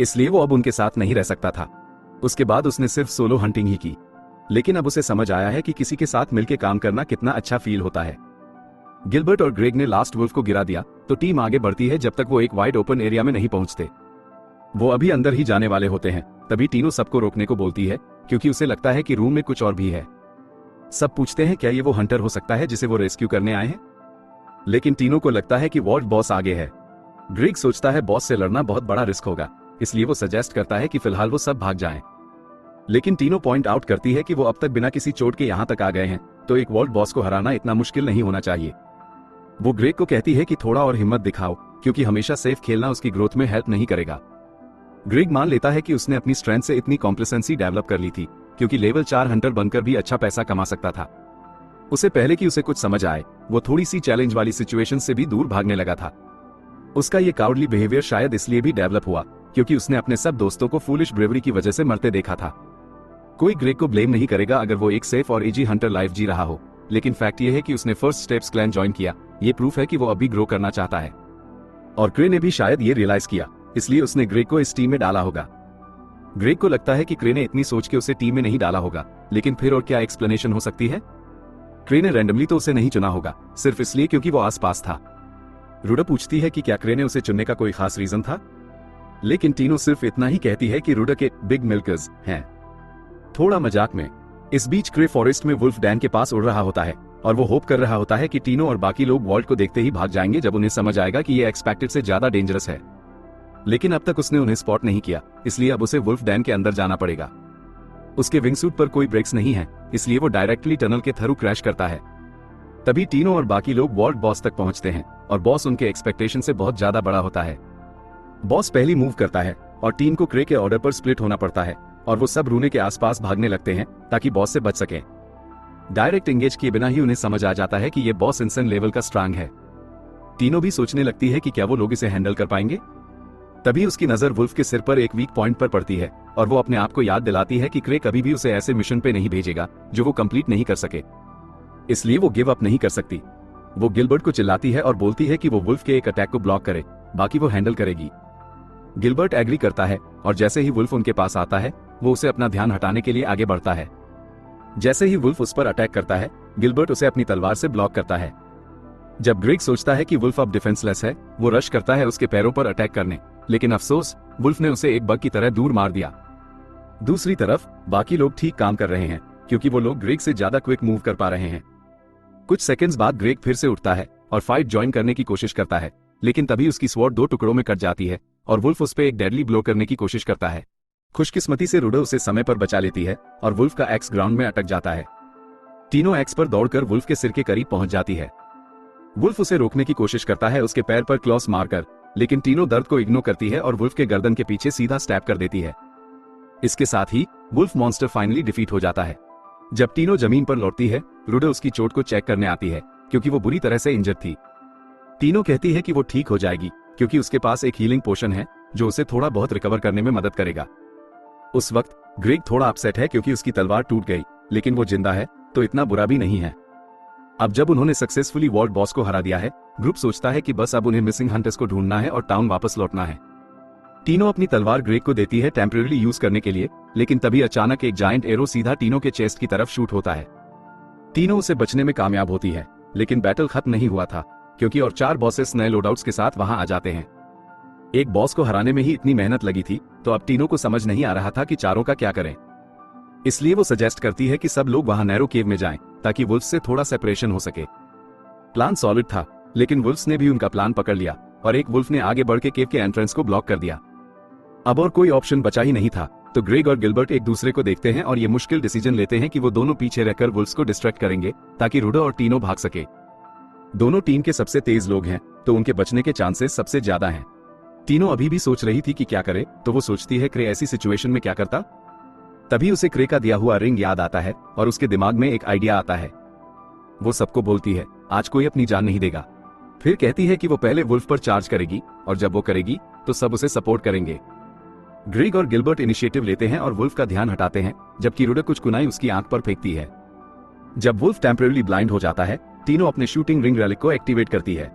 इसलिए वो अब उनके साथ नहीं रह सकता था। उसके बाद उसने सिर्फ सोलो हंटिंग ही की, लेकिन अब उसे समझ आया है कि किसी के साथ मिलकर काम करना कितना अच्छा फील होता है। गिलबर्ट और ग्रेग ने लास्ट वुल्फ को गिरा दिया, तो टीम आगे बढ़ती है जब तक वो एक वाइड ओपन एरिया में नहीं पहुंचते। वो अभी अंदर ही जाने वाले होते हैं, तभी टीनो सबको रोकने को बोलती है, क्योंकि उसे लगता है कि रूम में कुछ और भी है। सब पूछते हैं क्या ये वो हंटर हो सकता है जिसे वो रेस्क्यू करने आए हैं, लेकिन टीनो को लगता है कि वॉल्ट बॉस आगे है। ग्रेग सोचता है बॉस से लड़ना बहुत बड़ा रिस्क होगा, इसलिए वो सजेस्ट करता है कि फिलहाल वो सब भाग जाएं। लेकिन टीनो पॉइंट आउट करती है कि वो अब तक बिना किसी चोट के यहाँ तक आ गए हैं, तो एक वॉल्ट बॉस को हराना इतना मुश्किल नहीं होना चाहिए। वो ग्रेग को कहती है कि थोड़ा और हिम्मत दिखाओ, क्योंकि हमेशा सेफ खेलना उसकी ग्रोथ में हेल्प नहीं करेगा। ग्रेग मान लेता है कि उसने अपनी स्ट्रेंथ से इतनी कॉम्प्लेसेंसी डेवलप कर ली थी, क्योंकि लेवल 4 हंटर बनकर भी अच्छा पैसा कमा सकता था। उसे पहले कि उसे कुछ समझ आए, वो थोड़ी सी चैलेंज वाली सिचुएशन से भी दूर भागने लगा था। उसका ये काउडली बिहेवियर शायद इसलिए भी डेवलप हुआ, क्योंकि उसने अपने सब दोस्तों को फूलिश ब्रेवरी की वजह से मरते देखा था। कोई ग्रेग को ब्लेम नहीं करेगा अगर वो एक सेफ और इजी हंटर लाइफ जी रहा हो, लेकिन फैक्ट ये है कि उसने फर्स्ट स्टेप्स क्लैन ज्वाइन किया, ये प्रूफ है कि वो अभी ग्रो करना चाहता है। और क्रे ने भी शायद ये रियलाइज किया, इसलिए उसने ग्रेग को इस टीम में डाला होगा। ग्रेग को लगता है कि क्रे ने इतनी सोच के उसे टीम में नहीं डाला होगा, लेकिन फिर और क्या एक्सप्लेनेशन हो सकती है? क्रे ने रैंडमली तो उसे नहीं चुना होगा, सिर्फ इसलिए क्योंकि वो आसपास था। रूडा पूछती है कि क्या क्रे ने उसे चुनने का कोई खास रीजन था, लेकिन टीनो सिर्फ इतना ही कहती है कि रूडा के बिग मिल्कर्स हैं। थोड़ा मजाक में, इस बीच क्रे फॉरेस्ट में वुल्फ डैन के पास उड़ रहा होता है और वो होप कर रहा होता है कि टीनो और बाकी लोग वॉल्ट को देखते ही भाग जाएंगे जब उन्हें समझ आएगा कि ये एक्सपेक्टेड से ज्यादा डेंजरस है। लेकिन अब तक उसने उन्हें स्पॉट नहीं किया, इसलिए अब उसे वुल्फ डैन के अंदर जाना पड़ेगा। उसके विंगसूट पर कोई ब्रेक्स नहीं है, इसलिए वो डायरेक्टली टनल के थ्रू क्रैश करता है। तभी टीनो और बाकी लोग वॉल्ट बॉस तक पहुंचते हैं और बॉस उनके एक्सपेक्टेशन से बहुत ज्यादा बड़ा होता है। बॉस पहली मूव करता है और टीम को क्रे के ऑर्डर पर स्प्लिट होना पड़ता है और वो सब रूने के आसपास भागने लगते हैं ताकि बॉस से बच सके। डायरेक्ट एंगेज किए बिना ही उन्हें समझ आ जाता है कि ये बॉस इंसान लेवल का स्ट्रांग है। टीनो भी सोचने लगती है कि क्या वो लोग इसे हैंडल कर पाएंगे। तभी उसकी नजर वुल्फ के सिर पर एक वीक पॉइंट पर पड़ती है और वो अपने आप को याद दिलाती है कि क्रे कभी भी उसे ऐसे मिशन पे नहीं भेजेगा जो वो कंप्लीट नहीं कर सके, इसलिए वो गिव अप नहीं कर सकती। वो गिलबर्ट को चिल्लाती है और बोलती है कि वो वुल्फ के एक अटैक को ब्लॉक करे, बाकी वो हैंडल करेगी। गिलबर्ट एग्री करता है और जैसे ही वुल्फ उनके पास आता है वो उसे अपना ध्यान हटाने के लिए आगे बढ़ता है। जैसे ही वुल्फ उस पर अटैक करता है, गिलबर्ट उसे अपनी तलवार से ब्लॉक करता है। जब ग्रेग सोचता है कि वुल्फ अब डिफेंसलेस है, वो रश करता है उसके पैरों पर अटैक करने, लेकिन अफसोस वुल्फ ने उसे एक बग की तरह दूर मार दिया। दूसरी तरफ बाकी लोग ठीक काम कर रहे हैं क्योंकि वो लोग ग्रेग से ज्यादा क्विक मूव कर पा रहे हैं। कुछ सेकंड्स बाद ग्रेग फिर से उठता है और फाइट ज्वाइन करने की कोशिश करता है, लेकिन तभी उसकी स्वॉर्ड 2 टुकड़ों में कट जाती है और वुल्फ उस पर एक डेडली ब्लो करने की कोशिश करता है। खुशकिस्मती से रूडो उसे समय पर बचा लेती है और वुल्फ का एक्स ग्राउंड में अटक जाता है। टीनो एक्स पर दौड़कर वुल्फ के सिर के करीब पहुंच जाती है। वुल्फ उसे रोकने की कोशिश करता है उसके पैर पर क्लॉस मारकर, लेकिन टीनो दर्द को इग्नोर करती है और वुल्फ के गर्दन के पीछे सीधा स्टैब कर देती है। इसके साथ ही वुल्फ मॉन्स्टर फाइनली डिफीट हो जाता है। जब टीनो जमीन पर लौटती है, रूडो उसकी चोट को चेक करने आती है क्योंकि वो बुरी तरह से इंजर्ड थी। टीनो कहती है कि वो ठीक हो जाएगी क्योंकि उसके पास एक हीलिंग पोशन है जो उसे थोड़ा बहुत रिकवर करने में मदद करेगा। उस वक्त ग्रेग थोड़ा अपसेट है क्योंकि उसकी तलवार टूट गई, लेकिन वो जिंदा है तो इतना बुरा भी नहीं है। अब जब उन्होंने सक्सेसफुली वॉल्ट बॉस को हरा दिया है, ग्रुप सोचता है कि बस अब उन्हें मिसिंग हंटर्स को ढूंढना है और टाउन वापस लौटना है। टीनो अपनी तलवार ग्रेग को देती है टेम्परेरी यूज करने के लिए, लेकिन तभी अचानक एक जायंट एरो सीधा टीनो के चेस्ट की तरफ शूट होता है। टीनो उसे बचने में कामयाब होती है, लेकिन बैटल खत्म नहीं हुआ था क्योंकि और 4 बॉसेस नए लोडआउट्स के साथ वहां आ जाते हैं। एक बॉस को हराने में ही इतनी मेहनत लगी थी, तो अब टीनो को समझ नहीं आ रहा था कि चारों का क्या करें। इसलिए वो सजेस्ट करती है कि सब लोग वहां नैरो केव में जाएं ताकि वुल्फ्स से थोड़ा सेपरेशन हो सके। प्लान सॉलिड था, लेकिन वुल्फ्स ने भी उनका प्लान पकड़ लिया और एक वुल्फ ने आगे बढ़ के केव के एंट्रेंस को ब्लॉक कर दिया। अब और कोई ऑप्शन बचा ही नहीं था, तो ग्रेग और गिलबर्ट एक दूसरे को देखते हैं और ये मुश्किल डिसीजन लेते हैं कि वो दोनों पीछे रहकर वुल्फ्स को डिस्ट्रैक्ट करेंगे ताकि रूडो और टीनो भाग सके। दोनों टीम के सबसे तेज लोग हैं, तो उनके बचने के चांसेस सबसे ज्यादा हैं। टीनो अभी भी सोच रही थी कि क्या करे, तो वो सोचती है क्रे ऐसी सिचुएशन में क्या करता। तभी उसे क्रे का दिया हुआ रिंग याद आता है और उसके दिमाग में एक आइडिया आता है। वो सबको बोलती है आज कोई अपनी जान नहीं देगा। फिर कहती है कि वो पहले वुल्फ पर चार्ज करेगी और जब वो करेगी तो सब उसे सपोर्ट करेंगे। ग्रेग और गिलबर्ट इनिशिएटिव लेते हैं और वुल्फ का ध्यान हटाते हैं, जबकि रूडो कुछ कुनाई उसकी आंख पर फेंकती है। जब वुल्फ टेम्परेरी ब्लाइंड हो जाता है, टीनो अपने शूटिंग रिंग रैलिक को एक्टिवेट करती है।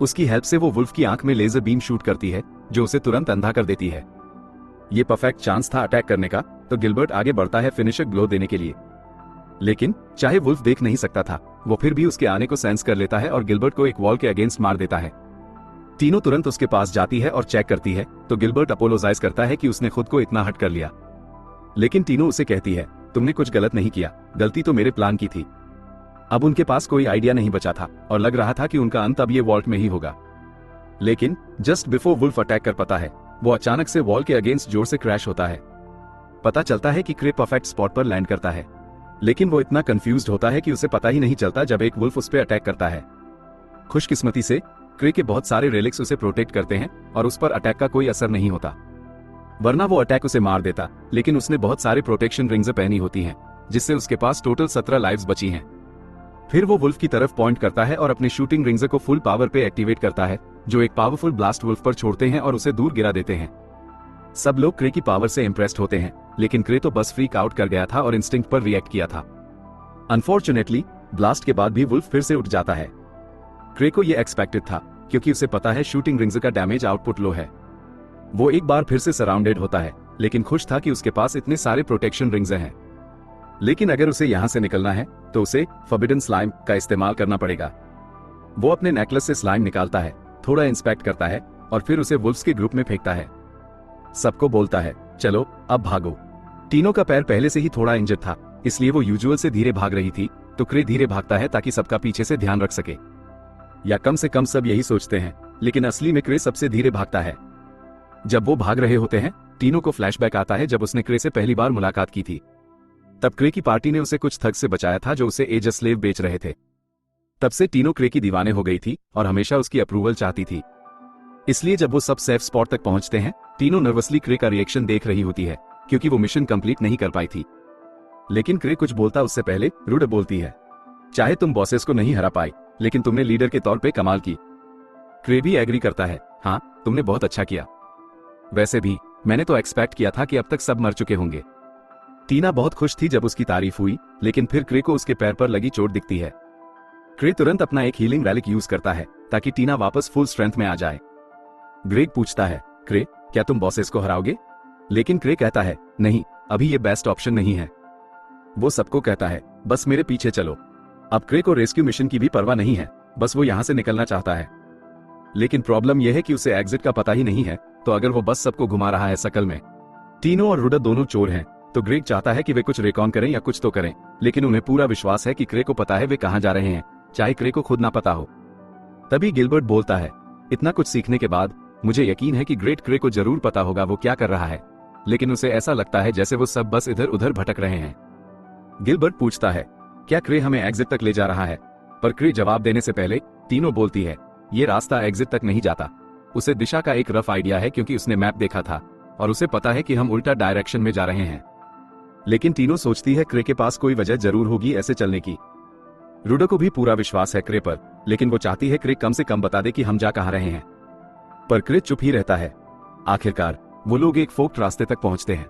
उसकी हेल्प से वो वुल्फ की आंख में लेजर बीम शूट करती है जो उसे तुरंत अंधा कर देती है। ये परफेक्ट चांस था अटैक करने का, तो गिलबर्ट आगे बढ़ता है फिनिशर ग्लो देने के लिए। लेकिन चाहे वुल्फ देख नहीं सकता था, वो फिर भी उसके आने को सेंस कर लेता है और गिलबर्ट को एक वॉल के अगेंस्ट मार देता है। टीनो तुरंत उसके पास जाती है और चेक करती है, तो गिलबर्ट अपोलोजाइज करता है कि उसने खुद को इतना हट कर लिया। लेकिन टीनो उसे कहती है तुमने कुछ गलत नहीं किया, गलती तो मेरे प्लान की थी। अब उनके पास कोई आइडिया नहीं बचा था और लग रहा था कि उनका अंत अब ये वॉल्ट में ही होगा। लेकिन जस्ट बिफोर वुल्फ अटैक कर पाता है, वो अचानक से वॉल के अगेंस्ट जोर से क्रैश होता है। पता चलता है कि क्रे परफेक्ट स्पॉट पर लैंड करता है, लेकिन वो इतना कंफ्यूज्ड होता है कि उसे पता ही नहीं चलता जब एक वुल्फ उस पर अटैक करता है। खुशकिस्मती से क्रे के बहुत सारे रेलिक्स उसे प्रोटेक्ट करते हैं और उस पर अटैक का कोई असर नहीं होता, वरना वो अटैक उसे मार देता। लेकिन उसने बहुत सारे प्रोटेक्शन रिंग्स पहनी होती हैं, जिससे उसके पास टोटल 17 लाइव्स बची हैं। फिर वो वुल्फ की तरफ पॉइंट करता है और अपने शूटिंग रिंग्स को फुल पावर पे एक्टिवेट करता है, जो एक पावरफुल ब्लास्ट वुल्फ पर छोड़ते हैं और उसे दूर गिरा देते हैं। सब लोग क्रे की पावर से इंप्रेस्ड होते हैं, लेकिन क्रे तो बस फ्रीक आउट कर गया था और इंस्टिंक्ट पर रिएक्ट किया था। अनफॉर्चुनेटली ब्लास्ट के बाद भी वुल्फ फिर से उठ जाता है। क्रे को यह एक्सपेक्टेड था क्योंकि उसे पता है शूटिंग रिंग्स का डैमेज आउटपुट लो है। वो एक बार फिर से सराउंडेड होता है, लेकिन खुश था कि उसके पास इतने सारे प्रोटेक्शन रिंग्स हैं। लेकिन अगर उसे यहां से निकलना है तो उसे फॉरबिडन स्लाइम का इस्तेमाल करना पड़ेगा। वो अपने नेकलेस से स्लाइम निकालता है, थोड़ा इंस्पेक्ट करता है और फिर उसे वुल्फ्स के ग्रुप में फेंकता है। सबको बोलता है चलो अब भागो। टीनो का पैर पहले से ही थोड़ा इंजर्ड था, इसलिए वो यूजुअल से धीरे भाग रही थी, तो क्रे धीरे भागता है ताकि सबका पीछे से ध्यान रख सके, या कम से कम सब यही सोचते हैं, लेकिन असली में क्रे सबसे धीरे भागता है। जब वो भाग रहे होते हैं, टीनो को फ्लैशबैक आता है जब उसने क्रे से पहली बार मुलाकात की थी। तब क्रे की पार्टी ने उसे कुछ ठग से बचाया था जो उसे एज अ स्लेव बेच रहे थे। तब से टीनो क्रे की दीवाने हो गई थी और हमेशा उसकी अप्रूवल चाहती थी। इसलिए जब वो सब सेफ स्पॉट तक पहुंचते हैं, टीनो नर्वसली क्रे का रिएक्शन देख रही होती है क्योंकि वो मिशन कंप्लीट नहीं कर पाई थी। लेकिन क्रे कुछ बोलता उससे पहले रुडा बोलती है, चाहे तुम बॉसेस को नहीं हरा पाई, लेकिन तुमने लीडर के तौर पे कमाल की। क्रे भी एग्री करता है, हाँ तुमने बहुत अच्छा किया। वैसे भी मैंने तो एक्सपेक्ट किया था कि अब तक सब मर चुके होंगे। टीना बहुत खुश थी जब उसकी तारीफ हुई, लेकिन फिर क्रे को उसके पैर पर लगी चोट दिखती है। क्रे तुरंत अपना एक हीलिंग रैलिक यूज करता है ताकि टीना वापस फुल स्ट्रेंथ में आ जाए। ग्रेग पूछता है, क्रे क्या तुम बॉसेस को हराओगे? लेकिन क्रे कहता है, नहीं, अभी ये बेस्ट ऑप्शन नहीं है। वो सबको कहता है, बस मेरे पीछे चलो। अब क्रे को रेस्क्यू मिशन की भी परवाह नहीं है, बस वो यहां से निकलना चाहता है। लेकिन प्रॉब्लम यह है कि उसे एग्जिट का पता ही नहीं है, तो अगर वो बस सबको घुमा रहा है शकल में। टीनो और रुडा दोनों चोर हैं, तो ग्रेग चाहता है कि वे कुछ रिकॉन करें या कुछ तो करें, लेकिन उन्हें पूरा विश्वास है कि क्रे को पता है वे कहां जा रहे हैं, चाहे क्रे को खुद ना पता हो। तभी गिलबर्ट बोलता है, इतना कुछ सीखने के बाद मुझे यकीन है कि ग्रेट क्रे को जरूर पता होगा वो क्या कर रहा है, लेकिन उसे ऐसा लगता है जैसे वो सब बस इधर उधर भटक रहे हैं। गिलबर्ट पूछता है, क्या क्रे हमें एग्जिट तक ले जा रहा है? पर क्रे जवाब देने से पहले टीनो बोलती है, ये रास्ता एग्जिट तक नहीं जाता। उसे दिशा का एक रफ आइडिया है क्योंकि उसने मैप देखा था और उसे पता है कि हम उल्टा डायरेक्शन में जा रहे हैं। लेकिन टीनो सोचती है क्रे के पास कोई वजह जरूर होगी ऐसे चलने की। रुडा को भी पूरा विश्वास है क्रे पर, लेकिन वो चाहती है क्रे कम से कम बता दे कि हम जा कहां रहे हैं। पर क्रे चुप ही रहता है। आखिरकार वो लोग एक फोक्ड रास्ते तक पहुंचते हैं।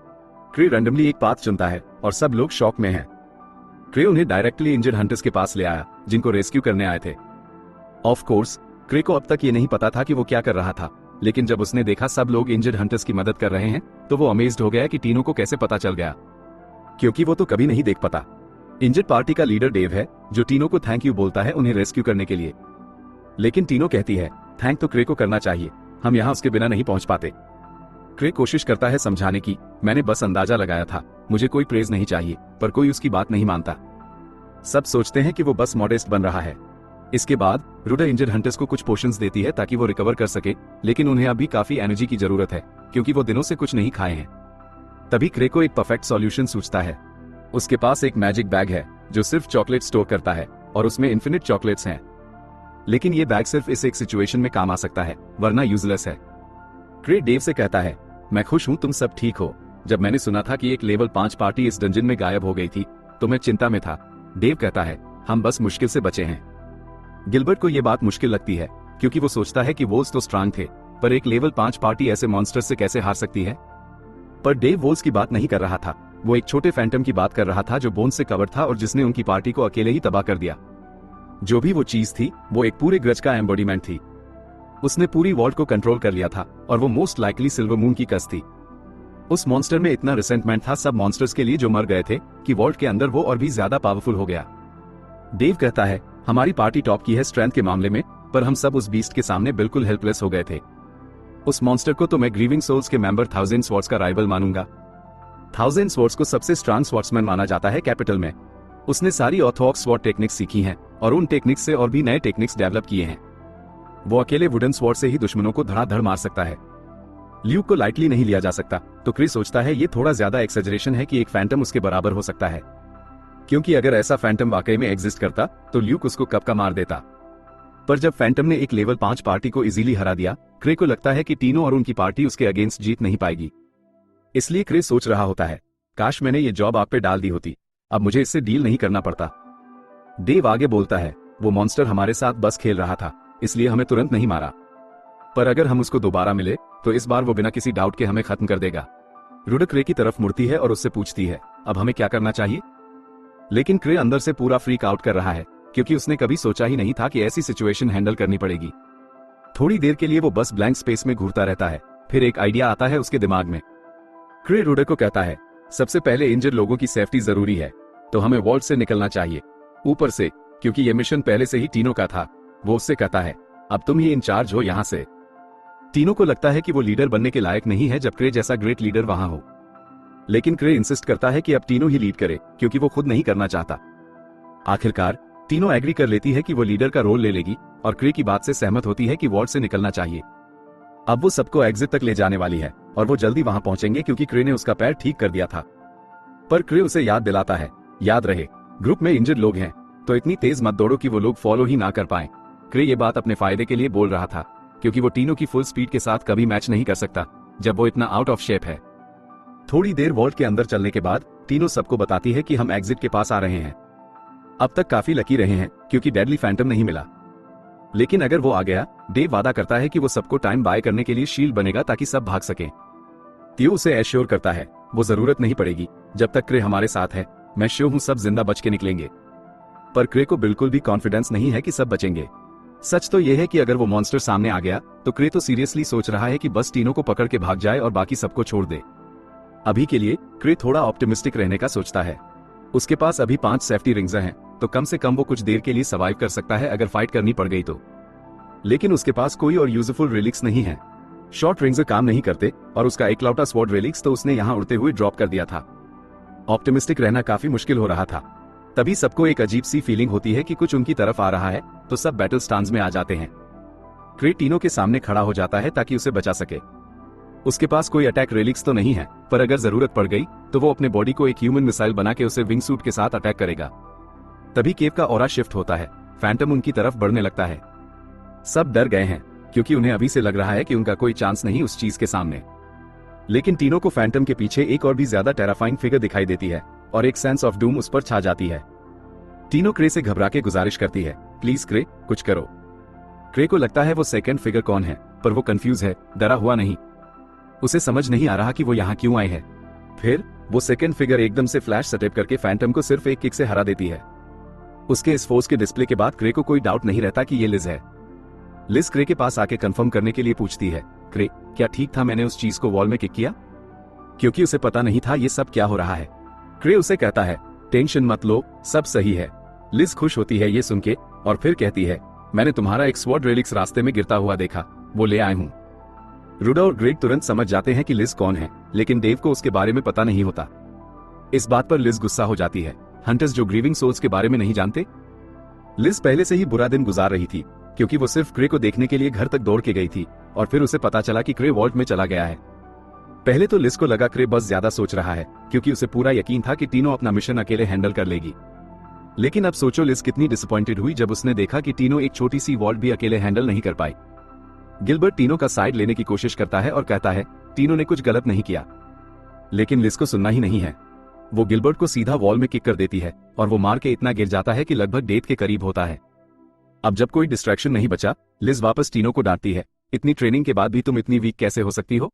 क्रे रैंडमली एक पाथ चुनता है और सब लोग शॉक में हैं। क्रे उन्हें डायरेक्टली इंजर्ड हंटर्स के पास ले आया जिनको रेस्क्यू करने आए थे। ऑफ कोर्स क्रे को अब तक ये नहीं पता था कि वो क्या कर रहा था, लेकिन जब उसने देखा सब लोग इंजर्ड हंटर्स की मदद कर रहे हैं, तो वो अमेज्ड हो गया कि टीनो को कैसे पता चल गया, क्योंकि वो तो कभी नहीं देख पाता। इंजर्ड पार्टी का लीडर डेव है जो टीनो को थैंक यू बोलता है उन्हें रेस्क्यू करने के लिए। लेकिन टीनो कहती है, थैंक तो क्रे को करना चाहिए, हम यहाँ उसके बिना नहीं पहुंच पाते। क्रे कोशिश करता है समझाने की, मैंने बस अंदाजा लगाया था, मुझे कोई प्रेज नहीं चाहिए, पर कोई उसकी बात नहीं मानता। सब सोचते हैं कि वो बस मॉडेस्ट बन रहा है। इसके बाद रुडा इंजर्ड हंटर्स को कुछ पोशंस देती है ताकि वो रिकवर कर सके, लेकिन उन्हें अभी काफी एनर्जी की जरूरत है क्योंकि वो दिनों से कुछ नहीं खाए हैं। तभी क्रे को एक परफेक्ट सॉल्यूशन सूझता है। उसके पास एक मैजिक बैग है जो सिर्फ चॉकलेट स्टोर करता है और उसमें इन्फिनिट चॉकलेट्स हैं। लेकिन ये बैग सिर्फ इस एक सिचुएशन में काम आ सकता है, वरना यूजलेस है। क्रे डेव से कहता है, मैं खुश हूं तुम सब ठीक हो। जब मैंने सुना था कि एक लेवल 5 पार्टी इस डंजन में गायब हो गई थी तो मैं चिंता में था। डेव कहता है, हम बस मुश्किल से बचे हैं। गिलबर्ट को यह बात मुश्किल लगती है क्योंकि वो सोचता है कि वोल्स तो स्ट्रांग थे, पर एक लेवल 5 पार्टी ऐसे मॉन्स्टर से कैसे हार सकती है। पर डेव वोल्स की बात नहीं कर रहा था, वो एक छोटे फैंटम की बात कर रहा था जो बोन्स से कवर था और जिसने उनकी पार्टी को अकेले ही तबाह कर दिया। जो भी वो चीज थी वो एक पूरे ग्रज का एम्बॉडीमेंट थी। उसने पूरी वॉल्ट को कंट्रोल कर लिया था और वो मोस्ट लाइकली सिल्वर मून की कस थी। उस मॉन्स्टर में इतना रिसेंटमेंट था सब मॉन्स्टर्स के लिए जो मर गए थे कि वॉल्ट के अंदर वो और भी ज्यादा पावरफुल हो गया। डेव कहता है, हमारी पार्टी टॉप की है स्ट्रेंथ के मामले में, पर हम सब उस बीस्ट के सामने बिल्कुल हेल्पलेस हो गए थे। उस मॉन्स्टर को तो मैं ग्रीविंग सोल्स के मेंबर 1000 स्वॉर्ड्स का राइवल मानूंगा। 1000 स्वॉर्ड्स को सबसे स्ट्रांग स्वॉर्ड्समैन माना जाता है कैपिटल में। उसने सारी ऑर्थोडॉक्स स्वॉर्ड टेक्निक्स सीखी हैं और उन टेक्निक्स से और भी नए टेक्निक्स डेवलप किए हैं। वो अकेले वुडन स्वॉर्ड से ही दुश्मनों को धड़ाधड़ मार सकता है। ल्यूक को लाइटली नहीं लिया जा सकता, तो क्रिस सोचता है ये थोड़ा ज्यादा एक्सेजरेशन है कि एक फैंटम उसके बराबर हो सकता है, क्योंकि अगर ऐसा फैंटम वाकई में एग्जिस्ट करता तो ल्यूक उसको कब का मार देता। पर जब फैंटम ने एक लेवल 5 पार्टी को इजीली हरा दिया, क्रे को लगता है कि टीनो और उनकी पार्टी उसके अगेंस्ट जीत नहीं पाएगी। इसलिए क्रे सोच रहा होता है, काश मैंने ये जॉब आप पे डाल दी होती, अब मुझे इससे डील नहीं करना पड़ता। डेव आगे बोलता है, वो मॉन्स्टर हमारे साथ बस खेल रहा था, इसलिए हमें तुरंत नहीं मारा, पर अगर हम उसको दोबारा मिले तो इस बार वो बिना किसी डाउट के हमें खत्म कर देगा। रुडा क्रे की तरफ मुड़ती है और उससे पूछती है, अब हमें क्या करना चाहिए? लेकिन क्रे अंदर से पूरा फ्रीक आउट कर रहा है क्योंकि उसने कभी सोचा ही नहीं था कि ऐसी सिचुएशन हैंडल करनी पड़ेगी। थोड़ी देर के लिए वो बस ब्लैंक स्पेस में घूरता रहता है, फिर एक आइडिया आता है उसके दिमाग में। क्रे रुडा को कहता है, सबसे पहले इंजर्ड लोगों की सेफ्टी जरूरी है, तो हमें वॉल्ट से निकलना चाहिए, ऊपर से, क्योंकि ये मिशन पहले से ही टीनो का था। वो उससे कहता है, अब तुम ही इंचार्ज हो यहां से। टीनो को लगता है कि वो लीडर बनने के लायक नहीं है जब क्रे जैसा ग्रेट लीडर वहां हो, लेकिन क्रे इंसिस्ट करता है कि अब टीनो ही लीड करे क्योंकि वो खुद नहीं करना चाहता। आखिरकार टीनो एग्री कर लेती है कि वो लीडर का रोल ले लेगी और क्रे की बात से सहमत होती है कि वॉल्ट से निकलना चाहिए। अब वो सबको एग्जिट तक ले जाने वाली है और वो जल्दी वहां पहुंचेंगे क्योंकि क्रे ने उसका पैर ठीक कर दिया था। पर क्रे उसे याद दिलाता है, याद रहे ग्रुप में इंजर्ड लोग हैं, तो इतनी तेज मत दौड़ो कि वो लोग फॉलो ही ना कर पाए। क्रे ये बात अपने फायदे के लिए बोल रहा था क्योंकि वो टीनो की फुल स्पीड के साथ कभी मैच नहीं कर सकता जब वो इतना आउट ऑफ शेप है। थोड़ी देर वॉल्ट के अंदर चलने के बाद टीनो सबको बताती है कि हम एग्जिट के पास आ रहे हैं। अब तक काफी लकी रहे हैं क्योंकि डेडली फैंटम नहीं मिला, लेकिन अगर वो आ गया, डेव वादा करता है कि वो सबको टाइम बाय करने के लिए शील्ड बनेगा ताकि सब भाग सके। थियो उसे एश्योर करता है वो जरूरत नहीं पड़ेगी, जब तक क्रे हमारे साथ है मैं श्योर हूं सब जिंदा बच के निकलेंगे। पर क्रे को बिल्कुल भी कॉन्फिडेंस नहीं है कि सब बचेंगे। सच तो यह है कि अगर वो मॉन्स्टर सामने आ गया तो क्रे तो सीरियसली सोच रहा है कि बस टीनो को पकड़ के भाग जाए और बाकी सबको छोड़ दे। अभी के लिए क्रे थोड़ा ऑप्टिमिस्टिक रहने का सोचता है। उसके पास अभी 5 सेफ्टी रिंग्स हैं, तो कम से कम वो कुछ देर के लिए सर्वाइव कर सकता है अगर फाइट करनी पड़ गई तो। लेकिन उसके पास कोई और यूजफुल रिलिक्स नहीं है। शॉर्ट रिंग्स काम नहीं करते और उसका एकलौता स्वॉर्ड रिलिक्स तो उसने यहाँ उड़ते हुए ड्रॉप कर दिया था। ऑप्टिमिस्टिक रहना काफी मुश्किल हो रहा था। तभी सबको एक अजीब सी फीलिंग होती है कि कुछ उनकी तरफ आ रहा है, तो सब बैटल स्टांस में आ जाते हैं। क्रे टीनो के सामने खड़ा हो जाता है ताकि उसे बचा सके। उसके पास कोई अटैक रिलिक्स तो नहीं है, पर अगर जरूरत पड़ गई तो वो अपने बॉडी को एक ह्यूमन मिसाइल बना के उसे विंग सूट के साथ अटैक करेगा। तभी केव का ऑरा शिफ्ट होता है, फैंटम उनकी तरफ बढ़ने लगता है। सब डर गए हैं क्योंकि उन्हें अभी से लग रहा है कि उनका कोई चांस नहीं उस चीज के सामने। लेकिन टीनो को फैंटम के पीछे एक और भी ज्यादा टेराफाइंग फिगर दिखाई देती है और एक सेंस ऑफ डूम उस पर छा जाती है। टीनो क्रे से घबरा के गुजारिश करती है, प्लीज क्रे कुछ करो। क्रे को लगता है वो सेकंड फिगर कौन है, पर वो कंफ्यूज है, डरा हुआ नहीं। उसे समझ नहीं आ रहा कि वो यहाँ क्यों आए हैं। फिर वो सेकंड फिगर एकदम से फ्लैश स्टेप करके फैंटम को सिर्फ एक किक से हरा देती है। उसके इस फोर्स के डिस्प्ले के बाद क्रे को कोई डाउट नहीं रहता कि ये लिज है। लिज क्रे के पास आके कंफर्म करने के लिए पूछती है, क्रे क्या ठीक था मैंने उस चीज को वॉल में किक किया? क्योंकि उसे पता नहीं था ये सब क्या हो रहा है। क्रे उसे कहता है, टेंशन मत लो, सब सही है। लिज खुश होती है ये सुन के और फिर कहती है, मैंने तुम्हारा एक स्वॉर्ड रेलिक्स रास्ते में गिरता हुआ देखा, वो ले आए हूं। रूडा और ग्रेग तुरंत समझ जाते हैं कि लिज कौन है, लेकिन डेव को उसके बारे में पता नहीं होता। इस बात पर लिज गुस्सा हो जाती है। हंटर्स जो ग्रीविंग सोल्स के बारे में नहीं जानते। लिज पहले से ही बुरा दिन गुजार रही थी क्योंकि वो सिर्फ क्रे को देखने के लिए घर तक दौड़ के गई थी और फिर उसे पता चला कि क्रे वॉल्ट में चला गया है। पहले तो लिज को लगा क्रे बस ज्यादा सोच रहा है क्योंकि उसे पूरा यकीन था कि टीनो अपना मिशन अकेले हैंडल कर लेगी। लेकिन अब सोचो लिज कितनी डिसअपॉइंटेड हुई जब उसने देखा कि टीनो एक छोटी सी वॉल्ट भी अकेले हैंडल नहीं कर पाई। गिलबर्ट टीनो का साइड लेने की कोशिश करता है और कहता है टीनो ने कुछ गलत नहीं किया, लेकिन लिज को सुनना ही नहीं है। वो गिलबर्ट को सीधा वॉल में किक कर देती है और वो मार के इतना गिर जाता है कि लगभग डेथ के करीब होता है। अब जब कोई डिस्ट्रैक्शन नहीं बचा, लिज वापस टीनो को डांटती है, इतनी ट्रेनिंग के बाद भी तुम इतनी वीक कैसे हो सकती हो?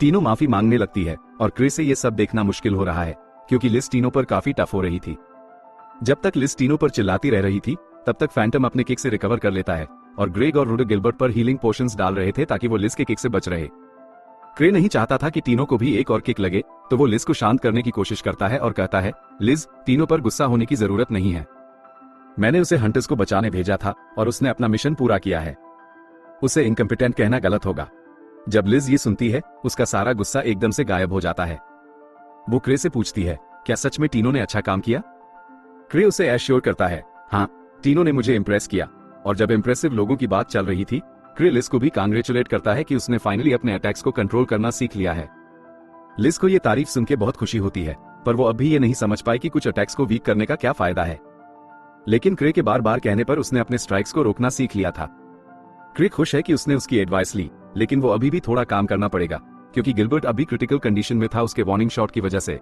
टीनो माफी मांगने लगती है और क्रे से ये सब देखना मुश्किल हो रहा है क्योंकि लिज टीनो पर काफी टफ हो रही थी। जब तक लिज टीनो पर चिल्लाती रह रही थी तब तक फैंटम अपने किक से रिकवर कर लेता है और ग्रेग और रूडर गिलबर्ट पर हीलिंग पोशंस डाल रहे थे ताकि वो लिज के किक से बच रहे। क्रे नहीं चाहता था कि टीनो को भी एक और किक लगे, तो वो लिज को शांत करने की कोशिश करता है और कहता है, लिज टीनो पर गुस्सा होने की जरूरत नहीं है। मैंने उसे हंटर्स को बचाने भेजा था और उसने अपना मिशन पूरा किया है। उसे इनकम्पिटेंट कहना गलत होगा। जब लिज ये सुनती है उसका सारा गुस्सा एकदम से गायब हो जाता है। वो क्रे से पूछती है, क्या सच में टीनो ने अच्छा काम किया? क्रे उसे एश्योर करता है, हाँ टीनो ने मुझे इम्प्रेस किया। और जब इम्प्रेसिव लोगों की बात चल रही थी, क्रे लिज को भी कांग्रेचुलेट करता है कि उसने फाइनली अपने अटैक्स को कंट्रोल करना सीख लिया है। लिज को ये तारीफ सुन के बहुत खुशी होती है, पर वो अभी ये नहीं समझ पाई कि कुछ अटैक्स को वीक करने का क्या फायदा है। लेकिन क्रे के बार बार कहने पर उसने अपने स्ट्राइक्स को रोकना सीख लिया था। क्रे खुश है कि उसने उसकी एडवाइस ली, लेकिन वो अभी भी थोड़ा काम करना पड़ेगा क्योंकि गिलबर्ट अभी क्रिटिकल कंडीशन में था उसके वार्निंग शॉट की वजह से।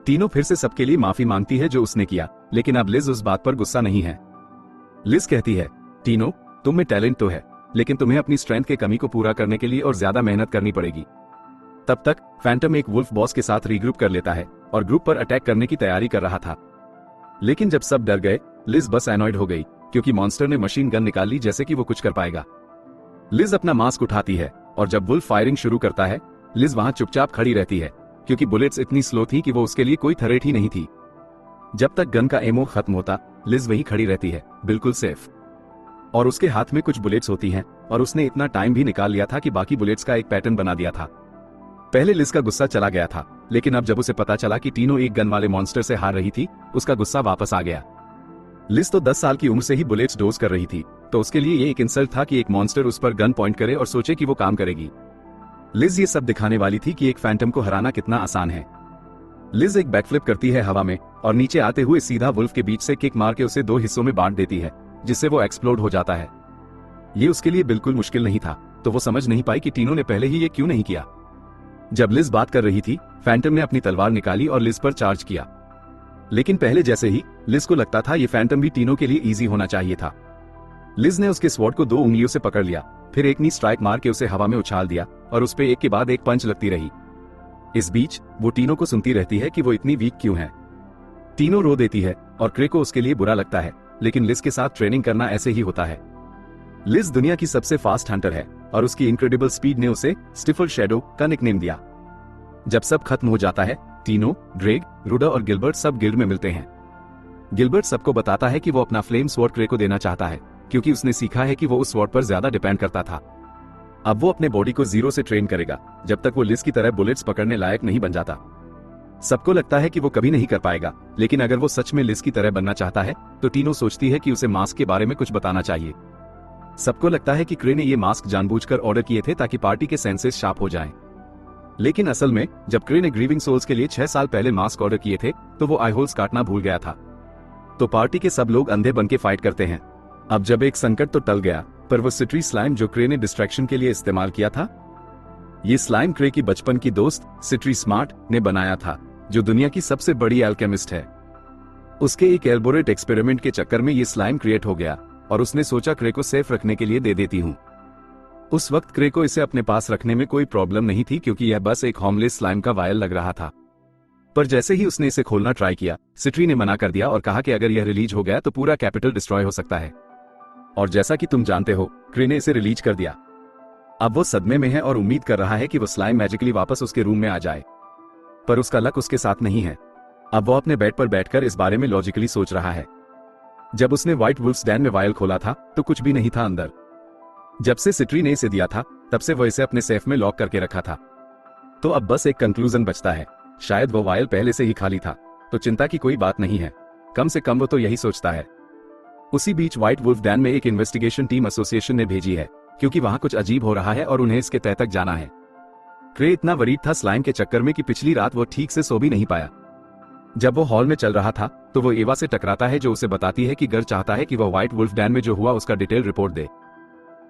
टीनो फिर से सबके लिए माफी मांगती है जो उसने किया, लेकिन अब लिज उस बात पर गुस्सा नहीं है। लिज कहती है, टीनो तुम में टैलेंट तो है, लेकिन तुम्हें अपनी स्ट्रेंथ के कमी को पूरा करने के लिए और ज्यादा मेहनत करनी पड़ेगी। तब तक फैंटम एक वुल्फ बॉस के साथ रीग्रुप कर लेता है और ग्रुप पर अटैक करने की तैयारी कर रहा था। लेकिन जब सब डर गए, लिज बस एनॉयड हो गई क्योंकि मॉन्स्टर ने मशीन गन निकाल ली जैसे कि वो कुछ कर पाएगा। लिज अपना मास्क उठाती है और जब वुल्फ फायरिंग शुरू करता है, लिज वहां चुपचाप खड़ी रहती है क्योंकि बुलेट्स इतनी स्लो थी कि वो उसके लिए कोई थ्रेट ही नहीं थी। जब तक गन का एमो खत्म होता, लिज वहीं खड़ी रहती है, बिल्कुल सेफ। और उसके हाथ में कुछ बुलेट्स होती हैं और उसने इतना टाइम भी निकाल लिया था कि बाकी बुलेट्स का एक पैटर्न बना दिया था। पहले लिज का गुस्सा चला गया था, लेकिन अब जब उसे पता चला कि टीनो एक गन वाले मॉन्स्टर से हार रही थी, उसका गुस्सा वापस आ गया। लिज तो 10 साल की उम्र से ही बुलेट्स डोज कर रही थी, तो उसके लिए ये एक इंसल्ट था कि एक मॉन्स्टर उस पर गन पॉइंट करे और सोचे कि वो काम करेगी। लिज ये सब दिखाने वाली थी कि एक फैंटम को हराना कितना आसान है। लिज एक बैकफ्लिप करती है हवा में और नीचे आते हुए सीधा वुल्फ के बीच से किक मार के उसे 2 हिस्सों में बांट देती है, जिससे वो एक्सप्लोड हो जाता है। ये उसके लिए बिल्कुल मुश्किल नहीं था, तो वो समझ नहीं पाई कि टीनो ने पहले ही ये क्यों नहीं किया। जब लिज बात कर रही थी, फैंटम ने अपनी तलवार निकाली और लिज पर चार्ज किया। लेकिन पहले जैसे ही लिज को लगता था ये फैंटम भी टीनो के लिए इजी होना चाहिए था। लिज ने उसके स्वॉर्ड को 2 उंगलियों से पकड़ लिया, फिर एक नी स्ट्राइक मार के उसे हवा में उछाल दिया और उस पे एक के बाद एक पंच लगती रही। इस बीच वो टीनो को सुनती रहती है कि वो इतनी वीक क्यों है। टीनो रो देती है और क्रे को उसके लिए बुरा लगता है, लेकिन लिज के साथ ट्रेनिंग करना ऐसे ही होता है। लिज दुनिया की सबसे फास्ट हंटर है और उसकी इनक्रेडिबल स्पीड ने उसे स्टिफल शैडो का निकनेम दिया। जब सब खत्म हो जाता है, टीनो, ड्रेग, रुडा और गिलबर्ट सब गिल्ड में मिलते हैं। गिलबर्ट सबको बताता है कि वो अपना फ्लेम स्वॉर्ड क्रे को देना चाहता है, क्योंकि उसने सीखा है कि वो उस स्वॉर्ड पर ज्यादा डिपेंड करता था। अब वो अपने बॉडी को 0 से ट्रेन करेगा, जब तक वो लिज की तरह बुलेट्स पकड़ने लायक नहीं बन जाता। सबको लगता है कि वो कभी नहीं कर पाएगा, लेकिन अगर वो सच में लिज की तरह बनना चाहता है, तो टीनो सोचती है कि उसे मास्क के बारे में कुछ बताना चाहिए। सबको लगता है कि क्रे ने ये मास्क जानबूझकर ऑर्डर किए थे ताकि पार्टी के सेंसेस शार्प हो जाएं। लेकिन असल में जब क्रे ने ग्रीविंग सोल्स के लिए 6 साल पहले मास्क ऑर्डर किए थे, तो वो आई होल्स काटना भूल गया था। तो पार्टी के सब लोग अंधे बन के फाइट करते हैं। अब जब एक संकट तो टल गया, पर वो सिट्री स्लाइम जो क्रे ने डिस्ट्रैक्शन के लिए इस्तेमाल किया था, ये स्लाइम क्रे की बचपन की दोस्त सिट्री स्मार्ट ने बनाया था, जो दुनिया की सबसे बड़ी एल्केमिस्ट है। उसके एक एल्बोरेट एक्सपेरिमेंट के चक्कर में ये स्लाइम क्रिएट हो गया और उसने सोचा क्रे को सेफ रखने के लिए दे देती हूँ। उस वक्त क्रे को इसे अपने पास रखने में कोई प्रॉब्लम नहीं थी, क्योंकि यह बस एक होमलेस स्लाइम का वायल लग रहा था। पर जैसे ही उसने इसे खोलना ट्राई किया, सिट्री ने मना कर दिया और कहा कि अगर यह रिलीज हो गया तो पूरा कैपिटल डिस्ट्रॉय हो सकता है। और जैसा कि तुम जानते हो, क्रे ने इसे रिलीज कर दिया। अब वो सदमे में है और उम्मीद कर रहा है कि वो स्लाइम मैजिकली वापस उसके रूम में आ जाए, पर उसका लक उसके साथ नहीं है। अब वो अपने बेड पर बैठकर इस बारे में लॉजिकली सोच रहा है। जब उसने व्हाइट वुल्फ्स डैन में वायल खोला था, तो कुछ भी नहीं था अंदर। जब से सिट्री ने इसे दिया था, तब से वो इसे अपने सेफ में लॉक करके रखा था। तो अब बस एक कंक्लूजन बचता है, शायद वो वायल पहले से ही खाली था, तो चिंता की कोई बात नहीं है। कम से कम वो तो यही सोचता है। उसी बीच व्हाइट वुल्फ डैन में एक इन्वेस्टिगेशन टीम एसोसिएशन ने भेजी है, क्योंकि वहां कुछ अजीब हो रहा है और उन्हें इसके तह तक जाना है। क्रे इतना वरीड था स्लाइम के चक्कर में कि पिछली रात वो ठीक से सो भी नहीं पाया। जब वो हॉल में चल रहा था, तो वो एवा से टकराता है, जो उसे बताती है कि गर चाहता है कि वो व्हाइट वुल्फ डैन में जो हुआ उसका डिटेल रिपोर्ट दे।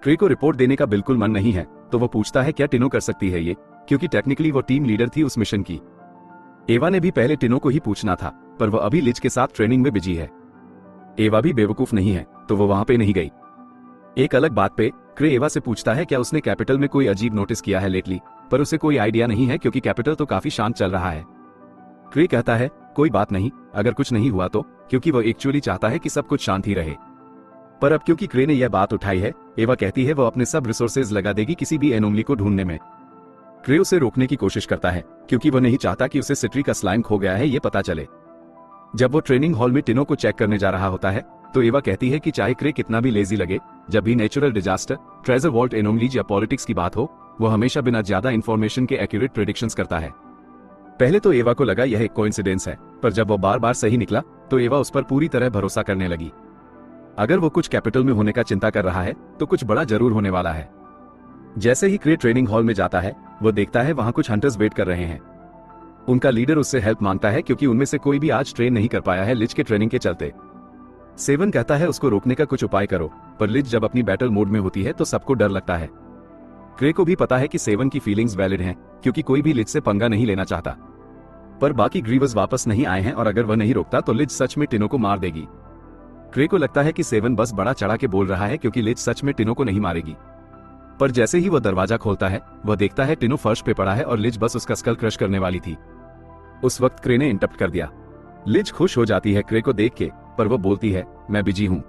क्रे को रिपोर्ट देने का बिल्कुल मन नहीं है, तो वो पूछता है क्या टिनो कर सकती है ये, क्योंकि टेक्निकली वो टीम लीडर थी उस मिशन की। एवा ने भी पहले टिनो को ही पूछना था, पर वो अभी लिज के साथ ट्रेनिंग में बिजी है। एवा भी बेवकूफ नहीं है, तो वो वहां पे नहीं गई। एक अलग बात पे क्रे एवा से पूछता है क्या उसने कैपिटल में कोई अजीब नोटिस किया है लेटली, पर उसे कोई आइडिया नहीं है, क्योंकि कैपिटल तो काफी शांत चल रहा है। क्रे कहता है कोई बात नहीं, अगर कुछ नहीं हुआ तो, क्योंकि वो एक्चुअली चाहता है कि सब कुछ शांत ही रहे। पर अब क्योंकि क्रे ने यह बात उठाई है, एवा कहती है वो अपने सब रिसोर्सेज लगा देगी किसी भी एनोमली को ढूंढने में। क्रे उसे रोकने की कोशिश करता है, क्योंकि वो नहीं चाहता कि उसे सिट्री का स्लाइम खो गया है ये पता चले। जब वो ट्रेनिंग हॉल में टिनो को चेक करने जा रहा होता है, तो एवा कहती है कि चाहे क्रे कितना भी लेजी लगे, जब भी natural disaster, treasure vault anomalies या पॉलिटिक्स की बात हो, वो हमेशा बिना ज्यादा इंफॉर्मेशन के एक्यूरेट प्रेडिक्शंस करता है। पहले तो एवा को लगा यह एक कोइंसिडेंस है, पर जब वो बार बार सही निकला, तो एवा उस पर पूरी तरह भरोसा करने लगी। अगर वो कुछ कैपिटल में होने का चिंता कर रहा है, तो कुछ बड़ा जरूर होने वाला है। जैसे ही क्रे ट्रेनिंग हॉल में जाता है, वो देखता है वहां कुछ हंटर्स वेट कर रहे हैं। उनका लीडर उससे हेल्प मांगता है, क्योंकि उनमें से कोई भी आज ट्रेन नहीं कर पाया है लिज के ट्रेनिंग के चलते। सेवन कहता है उसको रोकने का कुछ उपाय करो, पर लिज जब अपनी बैटल मोड में होती है तो सबको डर लगता है। क्रे को भी पता है कि सेवन की फीलिंग्स वैलिड हैं, क्योंकि कोई भी लिज से पंगा नहीं लेना चाहता। पर बाकी ग्रीवर्स वापस नहीं आए हैं, और अगर वह नहीं रोकता तो लिज सच में टिनो को मार देगी। क्रे को लगता है कि सेवन बस बड़ा चढ़ा के बोल रहा है, क्योंकि लिज सच में टिनो को नहीं मारेगी। पर जैसे ही वह दरवाजा खोलता है, वह देखता है टिनो फर्श पे पड़ा है और लिज बस उसका स्कल क्रश करने वाली थी। उस वक्त क्रे ने इंटरप्ट कर दिया। लिज खुश हो जाती है क्रे को देख के, पर वो बोलती है मैं बिजी हूं।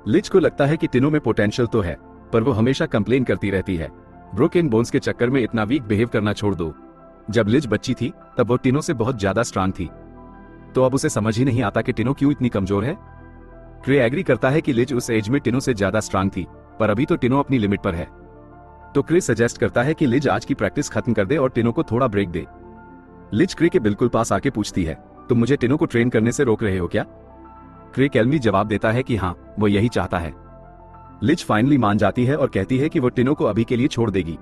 लिज को लगता है कि टिनो में पोटेंशियल तो है, पर वो हमेशा कंप्लेन करती रहती है। ब्रोकन बोन्स के चक्कर में इतना वीक बिहेव करना छोड़ दो। जब लिज बच्ची थी, तब वो टिनो से बहुत ज्यादा स्ट्रांग थी, तो अब उसे समझ ही नहीं आता कि टिनो क्यों इतनी कमजोर है। क्रे एग्री करता है कि लिज उस एज में टिनो से ज्यादा स्ट्रांग थी, पर अभी तो टिनो अपनी लिमिट पर है। तो क्रे सजेस्ट करता है कि लिज आज की प्रैक्टिस खत्म कर दे और टिनो को थोड़ा ब्रेक दे। लिज क्रे के बिल्कुल पास आके पूछती है, तुम मुझे टिनो को ट्रेन करने से रोक रहे हो क्या? क्रे कैलमी जवाब देता है कि हाँ, वो यही चाहता है। लिज फाइनली मान जाती है और कहती है कि वो टिनो को अभी के लिए छोड़ देगी।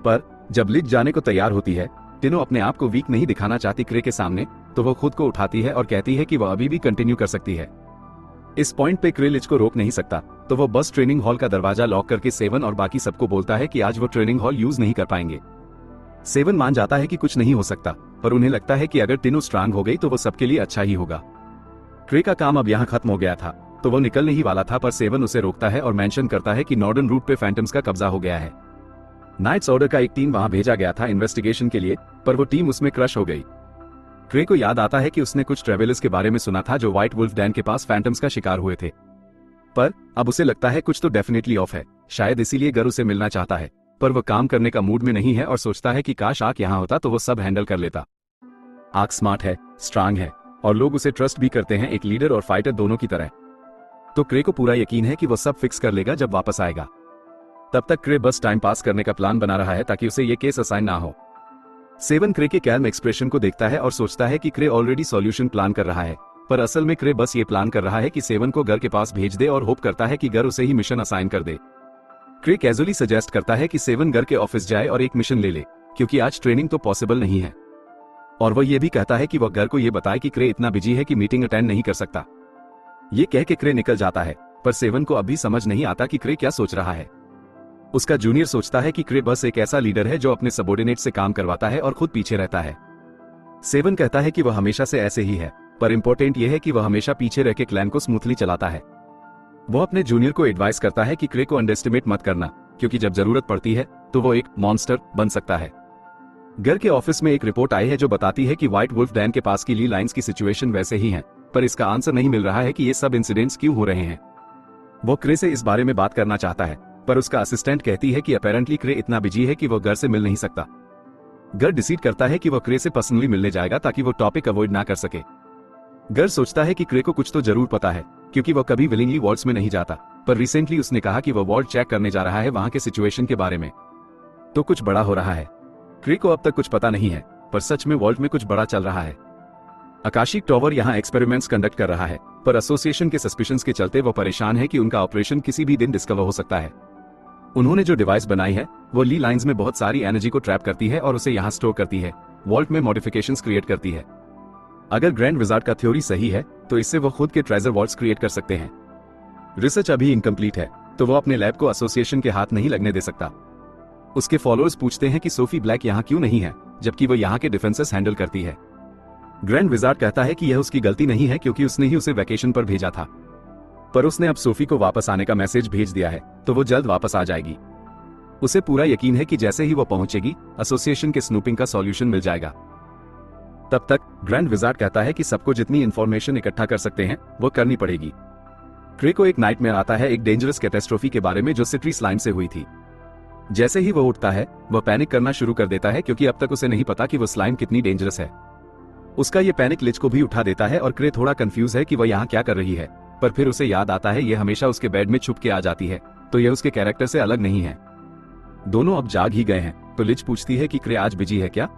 पर जब लिज जाने को तैयार होती है, टिनो अपने आप को वीक नहीं दिखाना चाहती क्रे के सामने, तो वो खुद को उठाती है और कहती है कि वो अभी भी कंटिन्यू कर सकती है। इस पॉइंट पे क्रे लिज को रोक नहीं सकता, तो वो बस ट्रेनिंग हॉल का दरवाजा लॉक करके सेवन और बाकी सबको बोलता है कि आज वो ट्रेनिंग हॉल यूज नहीं कर पाएंगे। सेवन मान जाता है कि कुछ नहीं हो सकता, पर उन्हें लगता है कि अगर टिनो स्ट्रांग हो गई तो वो सबके लिए अच्छा ही होगा। क्रे का काम अब यहाँ खत्म हो गया था, तो वो निकलने ही वाला था, पर सेवन उसे रोकता है और मेंशन करता है कि नॉर्डर्न रूट पे फैंटम्स का कब्जा हो गया है। नाइट्स ऑर्डर का एक टीम वहां भेजा गया था इन्वेस्टिगेशन के लिए, पर वो टीम उसमें क्रश हो गई। क्रे को याद आता है कि उसने कुछ ट्रेवलर्स के बारे में सुना था जो व्हाइट वुल्फ डैन के पास फैंटम्स का शिकार हुए थे, पर अब उसे लगता है कुछ तो डेफिनेटली ऑफ है। शायद इसीलिए गर उसे मिलना चाहता है, पर वो काम करने का मूड में नहीं है और सोचता है कि काश आक यहाँ होता तो वो सब हैंडल कर लेता। आक स्मार्ट है, स्ट्रांग है और लोग उसे ट्रस्ट भी करते हैं, एक लीडर और फाइटर दोनों की तरह। तो क्रे को पूरा यकीन है कि वो सब फिक्स कर लेगा जब वापस आएगा। तब तक क्रे बस टाइम पास करने का प्लान बना रहा है ताकि उसे ये केस असाइन ना हो। सेवन क्रे के कैल्म एक्सप्रेशन को देखता है और सोचता है कि क्रे ऑलरेडी सॉल्यूशन प्लान कर रहा है, पर असल में क्रे बस ये प्लान कर रहा है कि सेवन को गर के पास भेज दे और होप करता है कि गर उसे ही मिशन असाइन कर दे। क्रे कैजुअली सजेस्ट करता है कि सेवन गर के ऑफिस जाए और एक मिशन ले ले, क्योंकि आज ट्रेनिंग तो पॉसिबल नहीं है। और वह ये भी कहता है कि वह गर को ये बताए कि क्रे इतना बिजी है कि मीटिंग अटेंड नहीं कर सकता। ये कह के क्रे निकल जाता है, पर सेवन को अभी समझ नहीं आता कि क्रे क्या सोच रहा है। उसका जूनियर सोचता है कि क्रे बस एक ऐसा लीडर है जो अपने सबॉर्डिनेट से काम करवाता है और खुद पीछे रहता है। सेवन कहता है कि वह हमेशा से ऐसे ही है, पर इंपॉर्टेंट यह है कि वह हमेशा पीछे रह के क्लैन को स्मूथली चलाता है। वह अपने जूनियर को एडवाइस करता है कि क्रे को अंडरएस्टिमेट मत करना, क्योंकि जब जरूरत पड़ती है तो वो एक मॉन्स्टर बन सकता है। गर के ऑफिस में एक रिपोर्ट आई है जो बताती है कि व्हाइट वुल्फ डैन के पास की ली लाइंस की सिचुएशन वैसे ही है, पर इसका आंसर नहीं मिल रहा है कि ये सब इंसिडेंट्स क्यों हो रहे हैं। वो क्रे से इस बारे में बात करना चाहता है, पर उसका असिस्टेंट कहती है कि अपेरेंटली क्रे इतना बिजी है कि वो गर से मिल नहीं सकता। गर डिसाइड करता है कि वो क्रे से पर्सनली मिलने जाएगा ताकि वो टॉपिक अवॉइड ना कर सके। गर सोचता है कि क्रे को कुछ तो जरूर पता है, क्योंकि वो कभी विलिंगली वॉर्ड्स में नहीं जाता, पर रिसेंटली उसने कहा कि वो वॉर्ड चेक करने जा रहा है वहां के सिचुएशन के बारे में। तो कुछ बड़ा हो रहा है। क्रे को अब तक कुछ पता नहीं है, पर सच में वॉल्ट में कुछ बड़ा चल रहा है। आकाशिक टॉवर यहाँ एक्सपेरिमेंट्स कंडक्ट कर रहा है, पर एसोसिएशन के सस्पिशंस के चलते वो परेशान है कि उनका ऑपरेशन किसी भी दिन डिस्कवर हो सकता है। उन्होंने जो डिवाइस बनाई है वो ली लाइंस में बहुत सारी एनर्जी को ट्रैप करती है और उसे यहाँ स्टोर करती है, वॉल्ट में मॉडिफिकेशंस क्रिएट करती है। अगर ग्रैंड विजार्ड का थ्योरी सही है तो इससे वो खुद के ट्रेजर वॉल्ट्स क्रिएट कर सकते हैं। रिसर्च अभी इनकम्प्लीट है, तो वो अपने लैब को एसोसिएशन के हाथ नहीं लगने दे सकता। उसके फॉलोअर्स पूछते हैं कि सोफी ब्लैक यहाँ क्यों नहीं है, जबकि वो यहाँ के डिफेंसेस हैंडल करती है। ग्रैंड विजार्ड कहता है कि यह उसकी गलती नहीं है, क्योंकि उसने ही उसे वैकेशन पर भेजा था, पर उसने अब सोफी को वापस आने का मैसेज भेज दिया है, तो वो जल्द वापस आ जाएगी। उसे पूरा यकीन है कि जैसे ही वो पहुंचेगी एसोसिएशन के स्नूपिंग का सॉल्यूशन मिल जाएगा। तब तक ग्रैंड विजार्ड कहता है कि सबको जितनी इंफॉर्मेशन इकट्ठा कर सकते हैं वो करनी पड़ेगी। क्रे को एक नाइटमेयर आता है एक डेंजरस कैटेस्ट्रोफी के बारे में जो सिट्री स्लाइम से हुई थी। जैसे ही वो उठता है वह पैनिक करना शुरू कर देता है, क्योंकि अब तक उसे नहीं पता कि वो स्लाइम कितनी डेंजरस है। उसका ये पैनिक लिज को भी उठा देता है और क्रे थोड़ा कंफ्यूज है कि वह यहाँ क्या कर रही है, पर फिर उसे याद आता है ये हमेशा उसके बेड में छुप के आ जाती है, तो यह उसके कैरेक्टर से अलग नहीं है। दोनों अब जाग ही गए हैं, तो लिज पूछती है कि क्रे आज बिजी है क्या,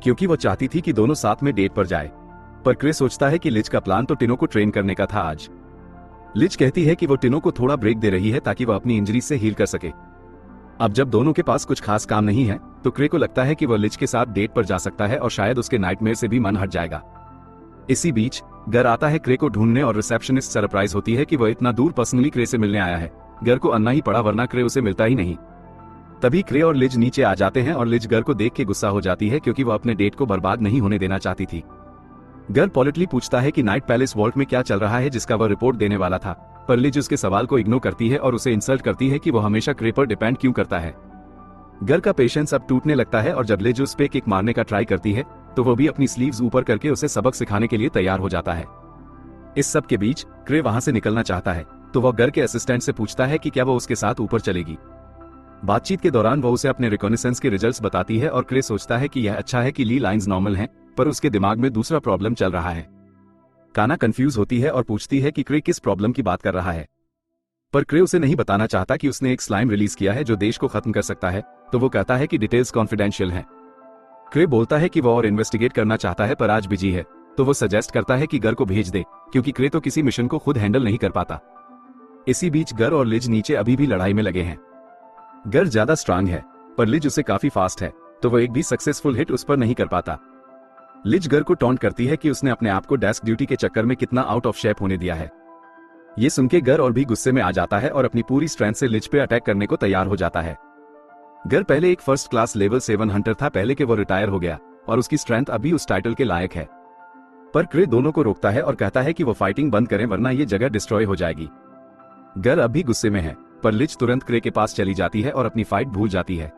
क्योंकि वो चाहती थी कि दोनों साथ में डेट पर जाए। पर क्रे सोचता है कि लिज का प्लान तो टिनो को ट्रेन करने का था आज। लिज कहती है कि वो टिनो को थोड़ा ब्रेक दे रही है ताकि वह अपनी इंजरी से हील कर सके। अब जब दोनों के पास कुछ खास काम नहीं है तो क्रे को लगता है कि वह लिज के साथ डेट पर जा सकता है और शायद उसके नाइटमेयर से भी मन हट जाएगा। इसी बीच गर आता है क्रे को ढूंढने और रिसेप्शनिस्ट सरप्राइज होती है कि वह इतना दूर पर्सनली क्रे से मिलने आया है। गर को अन्ना ही पड़ा, वरना क्रे उसे मिलता ही नहीं। तभी क्रे और लिज नीचे आ जाते हैं और लिज गर को देख के गुस्सा हो जाती है, क्योंकि वह अपने डेट को बर्बाद नहीं होने देना चाहती थी। गर पॉलिटली पूछता है कि नाइट पैलेस वॉल्ट में क्या चल रहा है जिसका वह रिपोर्ट देने वाला था, पर लिज उसके सवाल को इग्नोर करती है और उसे इंसल्ट करती है कि वो हमेशा क्रे पर डिपेंड क्यों करता है। गर का पेशेंस अब टूटने लगता है और जब लिज उस पे किक मारने का ट्राई करती है तो वो भी अपनी स्लीव्स ऊपर करके उसे सबक सिखाने के लिए तैयार हो जाता है। इस सब के बीच क्रे वहां से निकलना चाहता है, तो वह गर के असिस्टेंट से पूछता है कि क्या वो उसके साथ ऊपर चलेगी। बातचीत के दौरान वो उसे अपने रिकॉग्निसेंस के रिजल्ट्स बताती है और क्रे सोचता है कि यह अच्छा है कि ली लाइंस नॉर्मल हैं, पर उसके दिमाग में दूसरा प्रॉब्लम चल रहा है। काना कंफ्यूज होती है और पूछती है कि क्रे किस प्रॉब्लम की बात कर रहा है, पर क्रे उसे नहीं बताना चाहता कि उसने एक स्लाइम रिलीज किया है जो देश को खत्म कर सकता है, तो वो कहता है कि डिटेल्स कॉन्फिडेंशियल हैं। क्रे बोलता है कि वो और इन्वेस्टिगेट करना चाहता है पर आज बिजी है, तो वो सजेस्ट करता है कि गर को भेज दे, क्योंकि क्रे तो किसी मिशन को खुद हैंडल नहीं कर पाता। इसी बीच गर और लिज नीचे अभी भी लड़ाई में लगे हैं। गर ज्यादा स्ट्रांग है, पर लिज उसे काफी फास्ट है, तो वो एक भी सक्सेसफुल हिट उस पर नहीं कर पाता। लिज गर को टॉन्ट करती है कि उसने अपने आप को डेस्क ड्यूटी के चक्कर में कितना आउट ऑफ शेप होने दिया है। ये सुनके गर और भी गुस्से में आ जाता है और अपनी पूरी स्ट्रेंथ से लिज पे अटैक करने को तैयार हो जाता है। गर पहले एक फर्स्ट क्लास लेवल 7 हंटर था, पहले के वो रिटायर हो गया और उसकी स्ट्रेंथ अभी उस टाइटल के लायक है। पर क्रे दोनों को रोकता है और कहता है कि वो फाइटिंग बंद करें वरना ये जगह डिस्ट्रॉय हो जाएगी। गर अभी गुस्से में है, पर लिज तुरंत क्रे के पास चली जाती है और अपनी फाइट भूल जाती है।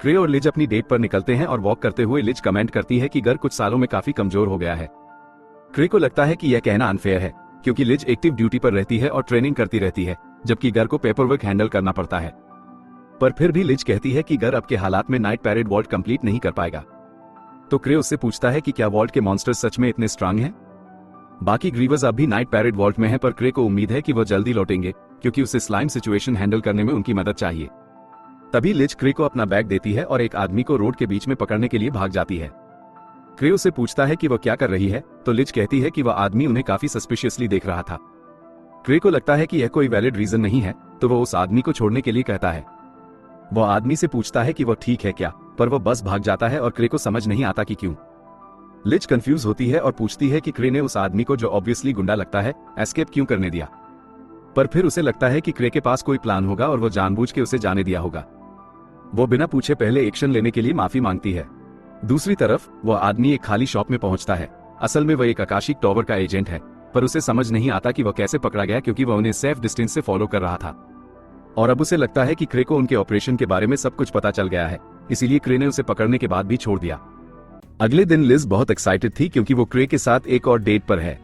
क्रे और लिज अपनी डेट पर निकलते हैं और वॉक करते हुए लिज कमेंट करती है कि गर कुछ सालों में काफी कमजोर हो गया है। क्रे को लगता है कि यह कहना अनफेयर है, क्योंकि लिज एक्टिव ड्यूटी पर रहती है और ट्रेनिंग करती रहती है, जबकि गर को पेपरवर्क हैंडल करना पड़ता है। पर फिर भी लिज कहती है कि गर अब के हालात में नाइट पैरेड वॉल्ट कंप्लीट नहीं कर पाएगा। तो क्रे उससे पूछता है कि क्या वॉल्ट के मॉन्स्टर्स सच में इतने स्ट्रांग हैं? बाकी ग्रीवर्स अब भी नाइट पैरेड वॉल्ट में हैं, पर क्रे को उम्मीद है कि वो जल्दी लौटेंगे, क्योंकि उसे स्लाइम सिचुएशन हैंडल करने में उनकी मदद चाहिए। तभी लिज क्रे को अपना बैग देती है और एक आदमी को रोड के बीच में पकड़ने के लिए भाग जाती है। क्रे उसे पूछता है कि वो क्या कर रही है, तो लिज कहती है कि वह आदमी उन्हें काफी सस्पिशियसली देख रहा था। क्रे को लगता है कि यह कोई वैलिड रीजन नहीं है, तो वो उस आदमी को छोड़ने के लिए कहता है। वो आदमी से पूछता है कि वो ठीक है क्या, पर वो बस भाग जाता है और क्रे को समझ नहीं आता कि क्यों। लिज कंफ्यूज होती है और पूछती है कि क्रे ने उस आदमी को, जो ऑब्वियसली गुंडा लगता है, एस्केप क्यों करने दिया। पर फिर उसे लगता है कि क्रे के पास कोई प्लान होगा और वो जानबूझ के उसे जाने दिया होगा। वो बिना पूछे पहले एक्शन लेने के लिए माफी मांगती है। दूसरी तरफ वो आदमी एक खाली शॉप में पहुंचता है। असल में वह एक आकाशिक टावर का एजेंट है, पर उसे समझ नहीं आता कि वह कैसे पकड़ा गया, क्योंकि वह उन्हें सेफ डिस्टेंस से फॉलो कर रहा था। और अब उसे लगता है कि क्रे को उनके ऑपरेशन के बारे में सब कुछ पता चल गया है, इसीलिए क्रे ने उसे पकड़ने के बाद भी छोड़ दिया। अगले दिन लिज बहुत एक्साइटेड थी, क्योंकि वो क्रे के साथ एक और डेट पर है।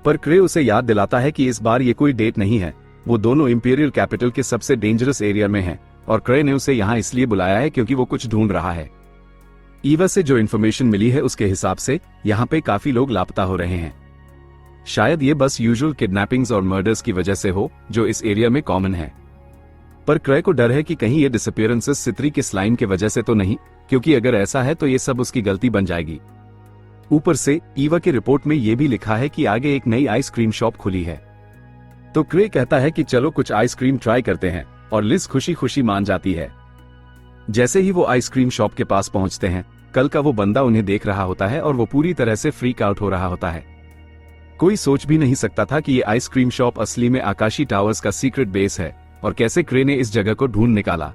पर क्रे उसे याद दिलाता है कि इस बार ये कोई डेट नहीं है, वो दोनों इंपीरियल कैपिटल के सबसे डेंजरस एरिया में हैं, और क्रे ने उसे यहाँ इसलिए बुलाया है क्योंकि वो कुछ ढूंढ रहा है। ईवा से जो इन्फॉर्मेशन मिली है उसके हिसाब से यहाँ पे काफी लोग लापता हो रहे हैं। शायद ये बस यूजुअल किडनैपिंग्स और मर्डर्स की वजह से हो, जो इस एरिया में कॉमन है। पर क्रे को डर है कि कहीं ये डिसअपीयरेंसेस सित्री के स्लाइम की वजह से तो नहीं, क्योंकि अगर ऐसा है तो ये सब उसकी गलती बन जाएगी। ऊपर से ईवा की रिपोर्ट में ये भी लिखा है कि आगे एक नई आइसक्रीम शॉप खुली है। तो क्रे कहता है कि चलो कुछ आइसक्रीम ट्राई करते हैं, और लिज खुशी खुशी मान जाती है। जैसे ही वो आइसक्रीम शॉप के पास पहुंचते हैं, कल का वो बंदा उन्हें देख रहा होता है और वो पूरी तरह से फ्रीक आउट हो रहा होता है। कोई सोच भी नहीं सकता था कि ये आइसक्रीम शॉप असली में आकाशी टावर्स का सीक्रेट बेस है, और कैसे क्रे ने इस जगह को ढूंढ निकाला।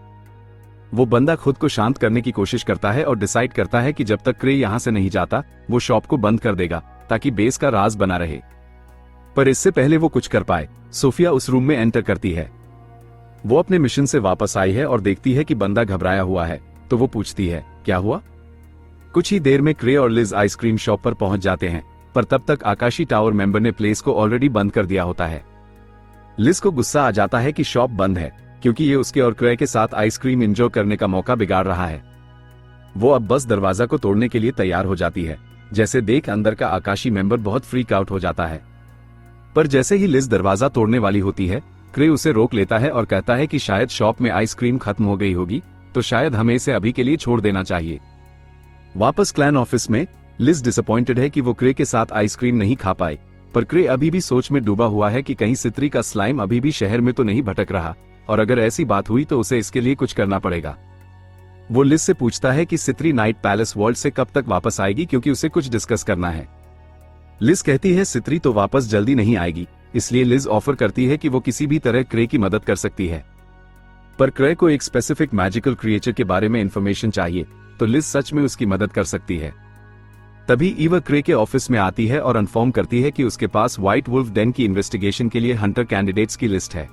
वो बंदा खुद को शांत करने की कोशिश करता है और डिसाइड करता है कि जब तक क्रे यहां से नहीं जाता, वो शॉप को बंद कर देगा, ताकि बेस का राज बना रहे। पर इससे पहले वो कुछ कर पाए, सोफिया उस रूम में एंटर करती है। वो अपने मिशन से वापस आई है और देखती है कि बंदा घबराया हुआ है, तो वो पूछती है, क्या हुआ? कुछ ही देर में क्रे और लिज आइसक्रीम शॉप पर पहुंच जाते हैं, पर तब तक आकाशी टावर मेंबर ने प्लेस को ऑलरेडी बंद कर दिया होता है। लिज को गुस्सा आ जाता है कि शॉप बंद है, क्योंकि ये उसके और क्रे के साथ आइसक्रीम एंजॉय करने का मौका बिगाड़ रहा है। वो अब बस दरवाजा को तोड़ने के लिए तैयार हो जाती है, जैसे देख अंदर का आकाशी मेंबर बहुत फ्रीक आउट हो जाता है। पर जैसे ही लिज दरवाजा तोड़ने वाली होती है, क्रे उसे रोक लेता है और कहता है कि शायद शॉप में आइसक्रीम खत्म हो गई होगी, तो शायद हमें इसे अभी के लिए छोड़ देना चाहिए। वापस क्लैन ऑफिस में लिज डिसअपॉइंटेड है कि वो क्रे के साथ आइसक्रीम नहीं खा पाई, पर क्रे अभी भी सोच में डूबा हुआ है कि कहीं सित्री का स्लाइम अभी भी शहर में तो नहीं भटक रहा, और अगर ऐसी बात हुई तो उसे इसके लिए कुछ करना पड़ेगा। वो लिज से पूछता है कि सित्री नाइट पैलेस वर्ल्ड से कब तक वापस आएगी, क्योंकि उसे कुछ डिस्कस करना है। लिज कहती है सित्री तो वापस जल्दी नहीं आएगी, इसलिए लिज ऑफर करती है कि वो किसी भी तरह क्रे की मदद कर सकती है। पर क्रे को एक स्पेसिफिक मैजिकल क्रिएचर के बारे में इंफॉर्मेशन चाहिए, तो लिज सच में उसकी मदद कर सकती है। तभी ईवा क्रे के ऑफिस में आती है और इन्फॉर्म करती है कि उसके पास व्हाइट वुल्फ डेन की इन्वेस्टिगेशन के लिए हंटर कैंडिडेट्स की लिस्ट है।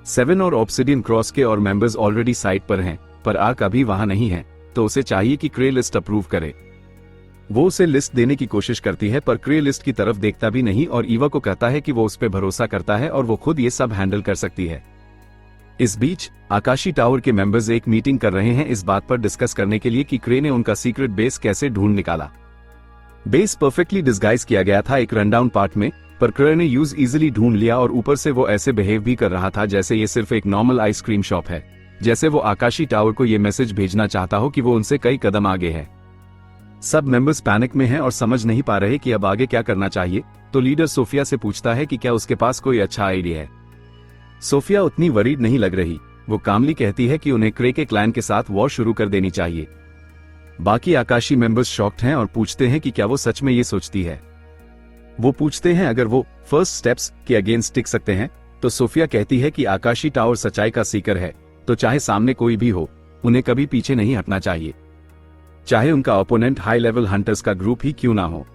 7 और ऑब्सिडियन क्रॉस के और मेंबर्स ऑलरेडी साइट पर हैं, पर आर्क अभी वहां नहीं है, तो उसे चाहिए कि क्रे लिस्ट अप्रूव करे। वो उसे लिस्ट देने की कोशिश करती है, पर क्रे लिस्ट की तरफ देखता भी नहीं और ईवा को कहता है कि वो उस पर भरोसा करता है और वो खुद ये सब हैंडल कर सकती है। इस बीच आकाशी टावर के मेंबर्स एक मीटिंग कर रहे हैं इस बात पर डिस्कस करने के लिए कि क्रे ने उनका सीक्रेट बेस कैसे ढूंढ निकाला। बेस परफेक्टली डिस्गाइज किया गया था एक रनडाउन पार्ट में, पर क्रे ने यूज इजीली ढूंढ लिया और ऊपर से वो ऐसे बिहेव भी कर रहा था जैसे ये सिर्फ एक नॉर्मल आइसक्रीम शॉप है, जैसे वो आकाशी टावर को ये मैसेज भेजना चाहता हो कि वो उनसे कई कदम आगे है। सब मेंबर्स पैनिक में हैं और समझ नहीं पा रहे कि अब आगे क्या करना चाहिए, तो लीडर सोफिया से पूछता है कि क्या उसके पास कोई अच्छा आइडिया है। सोफिया उतनी वरीड नहीं लग रही। वो कामली कहती है कि उन्हें क्रे के क्लैन के साथ वॉर शुरू कर देनी चाहिए। बाकी आकाशी मेंबर्स शॉक्ड हैं और पूछते हैं कि क्या वो सच में ये सोचती है। वो पूछते हैं अगर वो फर्स्ट स्टेप्स के अगेंस्ट टिक सकते हैं, तो सोफिया कहती है कि आकाशी टावर सच्चाई का सीकर है, तो चाहे सामने कोई भी हो, उन्हें कभी पीछे नहीं हटना चाहिए, चाहे उनका ओपोनेंट हाई लेवल हंटर्स का ग्रुप ही क्यों ना हो।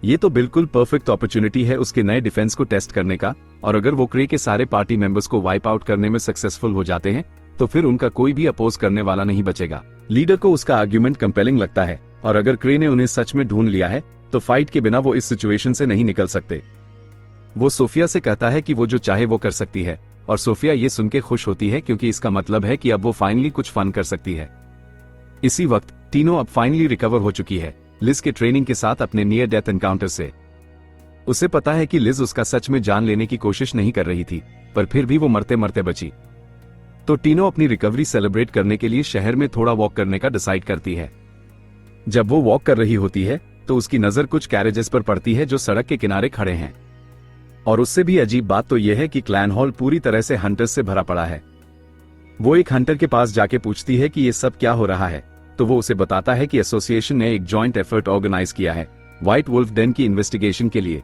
ये तो बिल्कुल परफेक्ट अपॉर्चुनिटी है उसके नए डिफेंस को टेस्ट करने का, और अगर वो क्रे के सारे पार्टी मेंबर्स को वाइप आउट करने में सक्सेसफुल हो जाते हैं, तो फिर उनका कोई भी अपोज करने वाला नहीं बचेगा। लीडर को उसका आर्ग्यूमेंट कंपेलिंग लगता है, और अगर क्रे ने उन्हें सच में ढूंढ लिया है, तो फाइट के बिना वो इस सिचुएशन से नहीं निकल सकते। वो सोफिया से कहता है कि वो जो चाहे वो कर सकती है, और सोफिया ये सुन के खुश होती है क्योंकि इसका मतलब है कि अब वो फाइनली कुछ फन कर सकती है। इसी वक्त टीनो अब फाइनली रिकवर हो चुकी है लिज के ट्रेनिंग के साथ अपने नियर डेथ एनकाउंटर से। उसे पता है कि लिज उसका सच में जान लेने की कोशिश नहीं कर रही थी, पर फिर भी वो मरते मरते बची। तो टीनो अपनी रिकवरी सेलिब्रेट करने के लिए शहर में थोड़ा वॉक करने का डिसाइड करती है। जब वो वॉक कर रही होती है, तो उसकी नजर कुछ कैरेजेस पर पड़ती है जो सड़क के किनारे खड़े हैं। और उससे भी अजीब बात तो यह है कि क्लैन हॉल पूरी तरह से हंटर्स से भरा पड़ा है। वो एक हंटर के पास जाके पूछती है कि ये सब क्या हो रहा है, तो वो उसे बताता है कि एसोसिएशन ने एक जॉइंट एफर्ट ऑर्गेनाइज किया है व्हाइट वुल्फ डेन की इन्वेस्टिगेशन के लिए।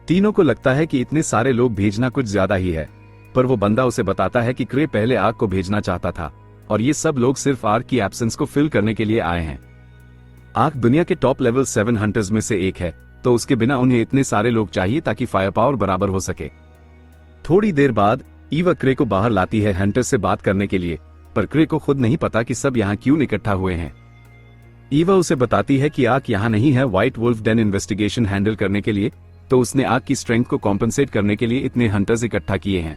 तीनों को लगता है कि इतने सारे लोग भेजना कुछ ज्यादा ही है, पर वो बंदा उसे बताता है कि क्रे पहले आग को भेजना चाहता था, और ये सब लोग सिर्फ आग की एब्सेंस को फिल करने के लिए आए हैं। आग दुनिया के टॉप लेवल 7 हंटर्स में से एक है, तो उसके बिना उन्हें इतने सारे लोग चाहिए ताकि फायर पावर बराबर हो सके। थोड़ी देर बाद ईवा क्रे को बाहर लाती है हंटर से बात करने के लिए, पर क्रे को खुद नहीं पता कि सब यहाँ क्यों इकट्ठा हुए हैं। ईवा उसे बताती है कि आग यहाँ नहीं है white wolf den investigation handle करने के लिए, तो उसने आग की स्ट्रेंथ को कॉम्पनसेट करने के लिए इतने हंटर्स इकट्ठा किए हैं।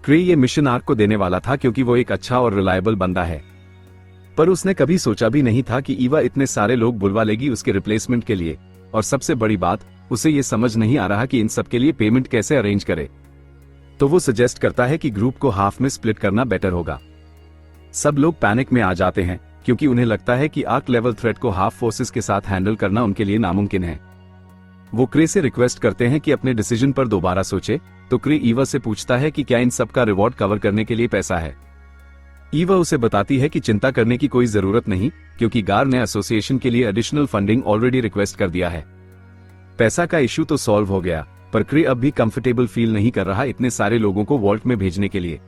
क्रे ये मिशन आग को देने वाला था क्योंकि वो एक अच्छा और रिलायबल बंदा है, पर उसने कभी सोचा भी नहीं था कि ईवा इतने सारे लोग बुलवा लेगी उसके रिप्लेसमेंट के लिए। और सबसे बड़ी बात, उसे ये समझ नहीं आ रहा कि इन सब के लिए पेमेंट कैसे अरेंज करे। तो वो सजेस्ट करता है कि ग्रुप को हाफ में स्प्लिट करना बेटर होगा। सब लोग पैनिक में आ जाते हैं क्योंकि उन्हें लगता है कि आर्क लेवल थ्रेट को हाफ फोर्सेस के साथ हैंडल करना उनके लिए नामुमकिन है। वो क्रे से रिक्वेस्ट करते हैं कि अपने डिसीजन पर दोबारा सोचे, तो क्रे ईवा से पूछता है कि क्या इन सब का रिवॉर्ड कवर करने के लिए पैसा है। ईवा उसे बताती है कि चिंता करने की कोई जरूरत नहीं, क्योंकि गार ने एसोसिएशन के लिए एडिशनल फंडिंग ऑलरेडी रिक्वेस्ट कर दिया है। पैसा का इश्यू तो सॉल्व हो गया, पर क्रे अब भी कंफर्टेबल फील नहीं कर रहा इतने सारे लोगों को वॉल्ट में भेजने के लिए,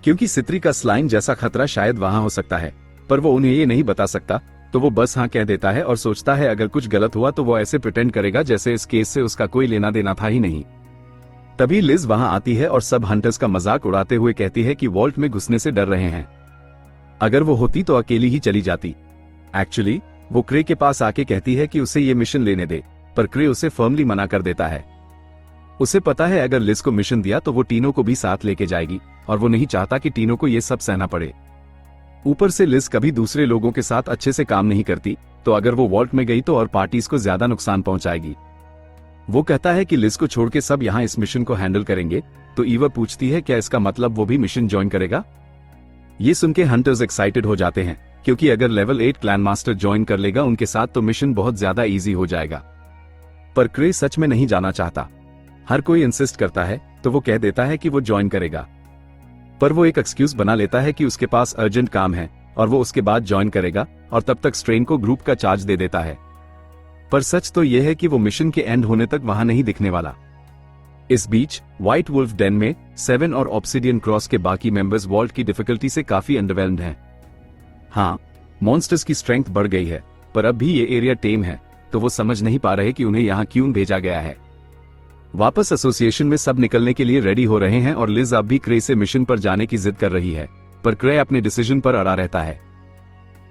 क्योंकि सित्री का स्लाइम जैसा खतरा शायद वहां हो सकता है, पर वो उन्हें ये नहीं बता सकता। तो वो बस हाँ कह देता है और सोचता है अगर कुछ गलत हुआ तो वो ऐसे प्रिटेंड करेगा जैसे इस केस से उसका कोई लेना देना था ही नहीं। तभी लिज वहां आती है और सब हंटर्स का मजाक उड़ाते हुए कहती है कि वॉल्ट में घुसने से डर रहे हैं। अगर वो होती तो अकेली ही चली जाती। एक्चुअली वो क्रे के पास आके कहती है कि उसे ये मिशन लेने दे, पर क्रे उसे फर्मली मना कर देता है। उसे पता है अगर लिज को मिशन दिया तो वो टीनो को भी साथ लेके जाएगी, और वो नहीं चाहता कि टीनो को ये सब सहना पड़े। ऊपर से लिज कभी दूसरे लोगों के साथ अच्छे से काम नहीं करती, तो अगर वो वॉल्ट में गई तो और पार्टीज को ज्यादा नुकसान पहुंचाएगी। वो कहता है कि लिज को छोड़ के सब यहाँ इस मिशन को हैंडल करेंगे, तो ईवा पूछती है क्या इसका मतलब वो भी मिशन ज्वाइन करेगा। ये सुन के हंटर्स एक्साइटेड हो जाते हैं, क्योंकि अगर लेवल 8 क्लैन मास्टर ज्वाइन कर लेगा उनके साथ तो मिशन बहुत ज्यादा इजी हो जाएगा। पर क्रे सच में नहीं जाना चाहता। हर कोई इंसिस्ट करता है तो वो कह देता है कि वो ज्वाइन करेगा, पर वो एक एक्सक्यूज बना लेता है कि उसके पास अर्जेंट काम है और वो उसके बाद ज्वाइन करेगा, और तब तक स्ट्रेन को ग्रुप का चार्ज दे देता है। पर सच तो यह है कि वो मिशन के एंड होने तक वहां नहीं दिखने वाला। इस बीच व्हाइट वुल्फ डेन में 7 और ऑब्सिडियन क्रॉस के बाकी मेंबर्स वॉल्ट की डिफिकल्टी से काफी अंडरवेल्म्ड हैं। हाँ, मॉन्स्टर्स की स्ट्रेंथ बढ़ गई है, पर अब भी ये एरिया टेम है, तो वो समझ नहीं पा रहे कि उन्हें यहाँ क्यों भेजा गया है। वापस एसोसिएशन में सब निकलने के लिए रेडी हो रहे हैं और लिज अब भी क्रे से मिशन पर जाने की जिद कर रही है, पर क्रे अपने डिसीजन पर अड़ा रहता है।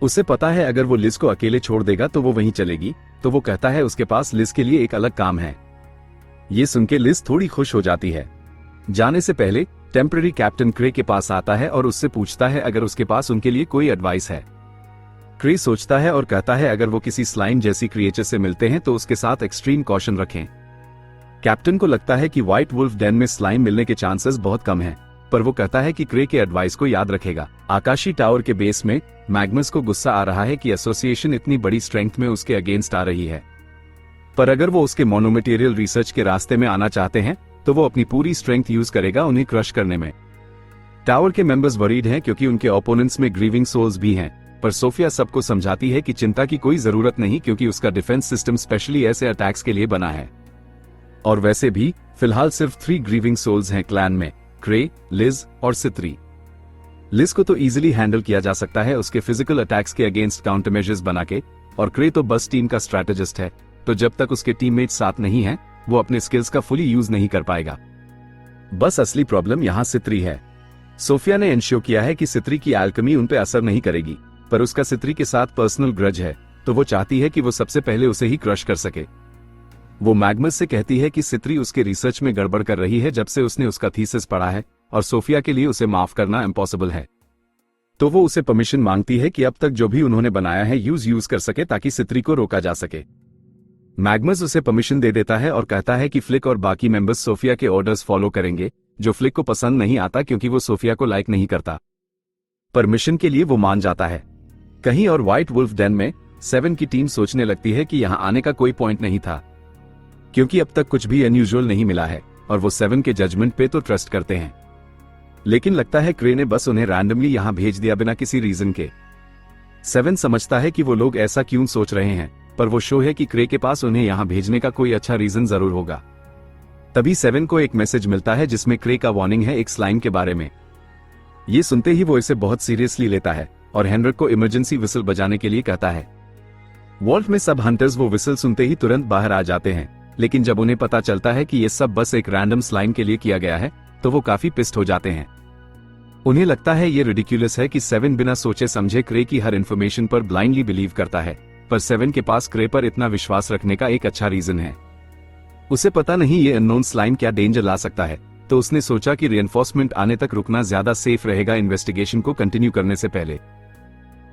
उसे पता है अगर वो लिज को अकेले छोड़ देगा तो वो वहीं चलेगी, तो वो कहता है उसके पास लिज के लिए एक अलग काम है। ये सुन के लिज थोड़ी खुश हो जाती है। जाने से पहले टेम्पररी कैप्टन क्रे के पास आता है और उससे पूछता है अगर उसके पास उनके लिए कोई एडवाइस है। क्रे सोचता है और कहता है अगर वो किसी स्लाइम जैसी क्रिएचर से मिलते हैं तो उसके साथ एक्सट्रीम कॉशन रखें। कैप्टन को लगता है कि व्हाइट वुल्फ डेन में स्लाइम मिलने के चांसेस बहुत कम हैं, पर वो कहता है कि क्रे के एडवाइस को याद रखेगा। आकाशी टावर के बेस में मैग्मस को गुस्सा आ रहा है कि एसोसिएशन इतनी बड़ी स्ट्रेंथ में उसके अगेंस्ट आ रही है, पर अगर वो उसके मोनोमेटेरियल रिसर्च के रास्ते में आना चाहते हैं तो वो अपनी पूरी स्ट्रेंथ यूज करेगा उन्हें क्रश करने में। टावर के मेंबर्स वरीड हैं क्योंकि उनके ओपोनेंट्स में ग्रीविंग सोल्स भी हैं, पर सोफिया सबको समझाती है कि चिंता की कोई जरूरत नहीं क्योंकि उसका डिफेंस सिस्टम स्पेशली ऐसे अटैक्स के लिए बना है। और वैसे भी फिलहाल सिर्फ 3 ग्रीविंग सोल्स हैं क्लैन में, क्रे, लिज और सित्री। लिज को तो इजीली हैंडल किया जा सकता है उसके फिजिकल अटैक्स के अगेंस्ट काउंटर मेजर्स बना के, और क्रे तो बस टीम का स्ट्रैटेजिस्ट है, तो जब तक उसके टीममेट्स साथ नहीं हैं, वो अपने स्किल्स का फुली यूज नहीं कर पाएगा। बस असली प्रॉब्लम यहाँ सित्री है। सोफिया ने इंश्योर किया है कि सित्री की एल्केमी उन पे असर नहीं करेगी, पर उसका सित्री के साथ पर्सनल ग्रज है, तो वो चाहती है कि वो सबसे पहले उसे ही क्रश कर सके। वो मैग्मस से कहती है कि सित्री उसके रिसर्च में गड़बड़ कर रही है जब से उसने उसका थीसिस पढ़ा है, और सोफिया के लिए उसे माफ करना इम्पॉसिबल है। तो वो उसे परमिशन मांगती है कि अब तक जो भी उन्होंने बनाया है यूज कर सके ताकि सित्री को रोका जा सके। मैग्मस उसे परमिशन दे देता है और कहता है कि फ्लिक और बाकी मेंबर्स सोफिया के ऑर्डर्स फॉलो करेंगे, जो फ्लिक को पसंद नहीं आता क्योंकि वो सोफिया को लाइक नहीं करता। परमिशन के लिए वो मान जाता है। कहीं और व्हाइट वुल्फ डेन में 7 की टीम सोचने लगती है कि यहां आने का कोई पॉइंट नहीं था, क्योंकि अब तक कुछ भी अनयूजुअल नहीं मिला है और वो 7 के जजमेंट पे तो ट्रस्ट करते हैं। लेकिन लगता है क्रे ने बस उन्हें रैंडमली यहां भेज दिया बिना किसी रीजन के। 7 समझता है कि वो लोग ऐसा क्यों सोच रहे हैं, पर वो शो है कि क्रे के पास उन्हें यहां भेजने का कोई अच्छा रीजन जरूर होगा। तभी 7 को एक मैसेज मिलता है जिसमें क्रे का वार्निंग है एक स्लाइम के बारे में। ये सुनते ही वो इसे बहुत सीरियसली लेता है और हेनरिक को इमरजेंसी विसल बजाने के लिए कहता है। वॉल्ट में सब हंटर्स वो विसल सुनते ही तुरंत बाहर आ जाते हैं, लेकिन जब उन्हें पता चलता है कि ये सब बस एक रैंडम स्लाइम के लिए किया गया है, तो वो काफी पिस्ट हो जाते हैं। उन्हें लगता है ये रिडिक्यूलस है कि 7 बिना सोचे समझे क्रे की हर इंफॉर्मेशन पर ब्लाइंडली बिलीव करता है, पर 7 के पास क्रे पर इतना विश्वास रखने का एक अच्छा रीजन है। उसे पता नहीं ये अननोन स्लाइम क्या डेंजर ला सकता है, तो उसने सोचा कि रिइंफोर्समेंट आने तक रुकना ज्यादा सेफ रहेगा इन्वेस्टिगेशन को कंटिन्यू करने से पहले।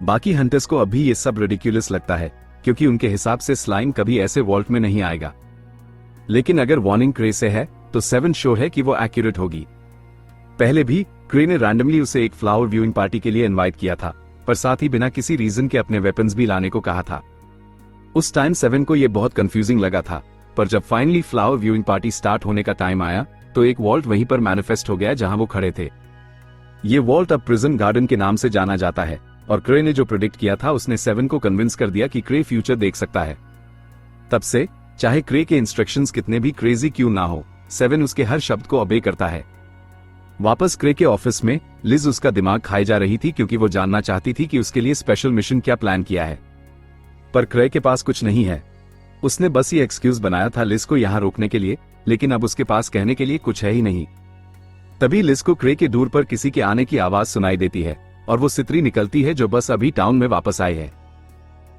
बाकी हंटर्स को अभी ये सब रिडिक्यूलस लगता है, क्योंकि उनके हिसाब से स्लाइम कभी ऐसे वॉल्ट में नहीं आएगा। लेकिन अगर वार्निंग क्रे से है, तो 7 शो है कि वो एक्यूरेट होगी। पहले भी क्रे ने रैंडमली उसे एक फ्लावर व्यूइंग पार्टी के लिए इनवाइट किया था, पर साथ ही बिना किसी रीजन के अपने वेपन्स भी लाने को कहा था। उस टाइम 7 को ये बहुत कंफ्यूजिंग लगा था, पर जब finally flower viewing party start होने का टाइम आया, तो एक वॉल्ट वहीं पर मैनिफेस्ट हो गया जहां वो खड़े थे। ये वॉल्ट अब प्रिजन गार्डन के नाम से जाना जाता है, और क्रे ने जो प्रेडिक्ट किया था उसने 7 को कन्विंस कर दिया कि क्रे फ्यूचर देख सकता है। तब से चाहे क्रे के इंस्ट्रक्शंस कितने भी क्रेजी क्यों ना हो, 7 उसके हर शब्द को ओबे करता है। वापस क्रे के ऑफिस में लिज उसका दिमाग खाई जा रही थी क्योंकि वो जानना चाहती थी कि उसके लिए स्पेशल मिशन क्या प्लान किया है, पर क्रे के पास कुछ नहीं है। उसने बस ये एक्सक्यूज बनाया था लिज को यहां रोकने के लिए, लेकिन अब उसके पास कहने के लिए कुछ है ही नहीं। तभी लिज को क्रे के दूर पर किसी के आने की आवाज सुनाई देती है और वो सित्री निकलती है जो बस अभी टाउन में वापस आई है।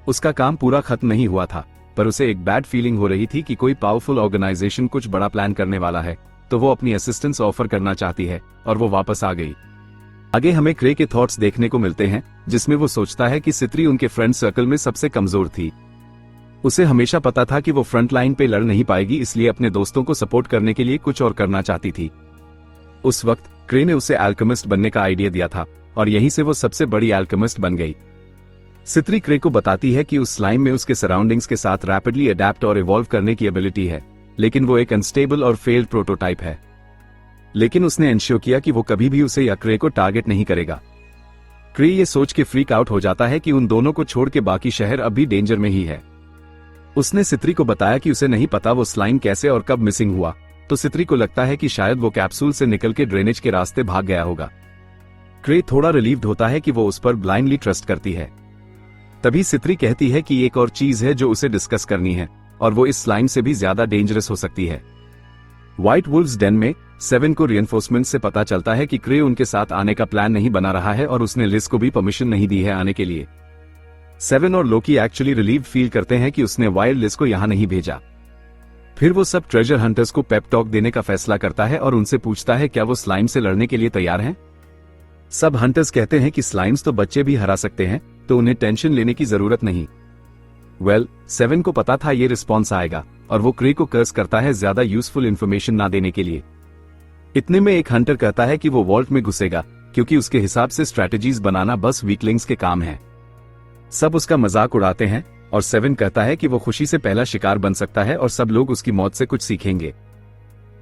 उसका काम पूरा खत्म नहीं हुआ था, पर उसे एक बैड फीलिंग हो रही थी कि कोई पावरफुल ऑर्गेनाइजेशन कुछ बड़ा प्लान करने वाला है, तो वो अपनी असिस्टेंस ऑफर करना चाहती है और वो वापस आ गई। आगे हमें क्रे के थॉट्स देखने को मिलते हैं, जिसमें वो सोचता है कि सित्री उनके फ्रेंड सर्कल में सबसे कमजोर थी। उसे हमेशा पता था कि वो फ्रंट लाइन पे लड़ नहीं पाएगी, इसलिए अपने दोस्तों को सपोर्ट करने के लिए कुछ और करना चाहती थी। उस वक्त क्रे ने उसे एल्केमिस्ट बनने का आइडिया दिया था और यहीं से वो सबसे बड़ी एल्केमिस्ट बन गई। सित्री क्रे को बताती है कि उस स्लाइम में उसके सराउंडिंग्स के साथ रैपिडली अडेप्ट और इवॉल्व करने की एबिलिटी है, लेकिन वो एक अनस्टेबल और फेल्ड प्रोटोटाइप है। लेकिन उसने इंश्योर किया कि वो कभी भी उसे या क्रे को टारगेट नहीं करेगा। क्रे ये सोच के फ्रीक आउट हो जाता है कि उन दोनों को छोड़ के बाकी शहर अब भी डेंजर में ही है। उसने सित्री को बताया कि उसे नहीं पता वो स्लाइम कैसे और कब मिसिंग हुआ, तो सित्री को लगता है कि शायद वो कैप्सूल से निकल के ड्रेनेज के रास्ते भाग गया होगा। क्रे थोड़ा रिलीव्ड होता है कि वो उस पर ब्लाइंडली ट्रस्ट करती है। तभी सित्री कहती है कि एक और चीज है जो उसे डिस्कस करनी है, और वो इस स्लाइम से भी ज्यादा डेंजरस हो सकती है। व्हाइट वुल्व्स डेन में 7 को रिइंफोर्समेंट से पता चलता है कि क्रे उनके साथ आने का प्लान नहीं बना रहा है और उसने लिज को भी परमिशन नहीं दी है आने के लिए। 7 और लोकी एक्चुअली रिलीव्ड फील करते हैं कि उसने वाइल्ड लिज को यहां नहीं भेजा। फिर वो सब ट्रेजर हंटर्स को पेप टॉक देने का फैसला करता है और उनसे पूछता है क्या वो स्लाइम से लड़ने के लिए तैयार हैं। सब हंटर्स कहते हैं कि स्लाइम्स तो बच्चे भी हरा सकते हैं, तो उन्हें टेंशन लेने की जरूरत नहीं। 7 को पता था ये रिस्पॉन्स आएगा और वो क्रे को कर्स करता है ज्यादा यूजफुल इंफॉर्मेशन ना देने के लिए। इतने में एक हंटर कहता है कि वो वॉल्ट में घुसेगा, क्योंकि उसके हिसाब से स्ट्रैटेजीज बनाना बस वीकलिंग्स के काम है। सब उसका मजाक उड़ाते हैं और 7 कहता है कि वो खुशी से पहला शिकार बन सकता है और सब लोग उसकी मौत से कुछ सीखेंगे।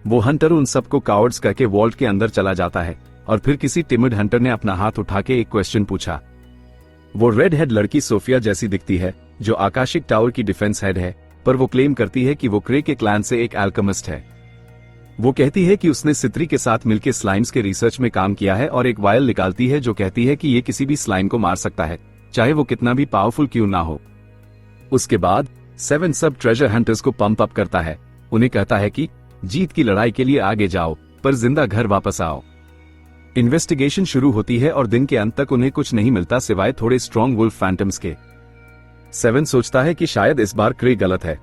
वो हंटर उन सबको कावर्ड्स कहके वॉल्ट के अंदर चला जाता है और फिर किसी टिमिड हंटर ने अपना हाथ उठा के एक क्वेश्चन पूछा। वो रेड हेड लड़की सोफिया जैसी दिखती है, जो आकाशिक टावर की डिफेंस हेड है, पर वो क्लेम करती है कि वो क्रे के क्लैन से एक एल्केमिस्ट है। वो कहती है कि उसने सित्री के साथ मिलकर स्लाइम्स के रिसर्च में काम किया है और एक वायल निकालती है जो कहती है कि ये किसी भी स्लाइम को मार सकता है, चाहे वो कितना भी पावरफुल क्यों ना हो। उसके बाद 7 सब ट्रेजर हंटर्स को पंप अप करता है। उन्हें कहता है कि जीत की लड़ाई के लिए आगे जाओ, पर जिंदा घर वापस आओ। इन्वेस्टिगेशन शुरू होती है और दिन के अंत तक उन्हें कुछ नहीं मिलता सिवाय थोड़े स्ट्रॉन्ग वुल्फ फैंटम्स के। 7 सोचता है कि शायद इस बार क्रे गलत है।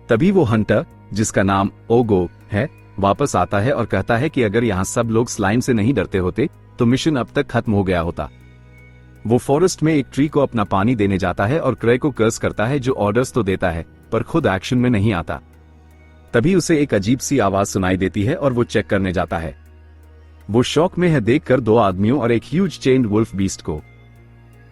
तभी वो हंटर, जिसका नाम ओगो है, वापस आता है और कहता है कि अगर यहाँ सब लोग स्लाइम से नहीं डरते होते तो मिशन अब तक खत्म हो गया होता। वो फॉरेस्ट में एक ट्री को अपना पानी देने जाता है और क्रे को कर्स करता है, जो ऑर्डर्स तो देता है पर खुद एक्शन में नहीं आता। तभी उसे एक अजीब सी आवाज सुनाई देती है और वो चेक करने जाता है। वो शॉक में है देखकर 2 आदमियों और एक ह्यूज चेन्ड वुल्फ बीस्ट को।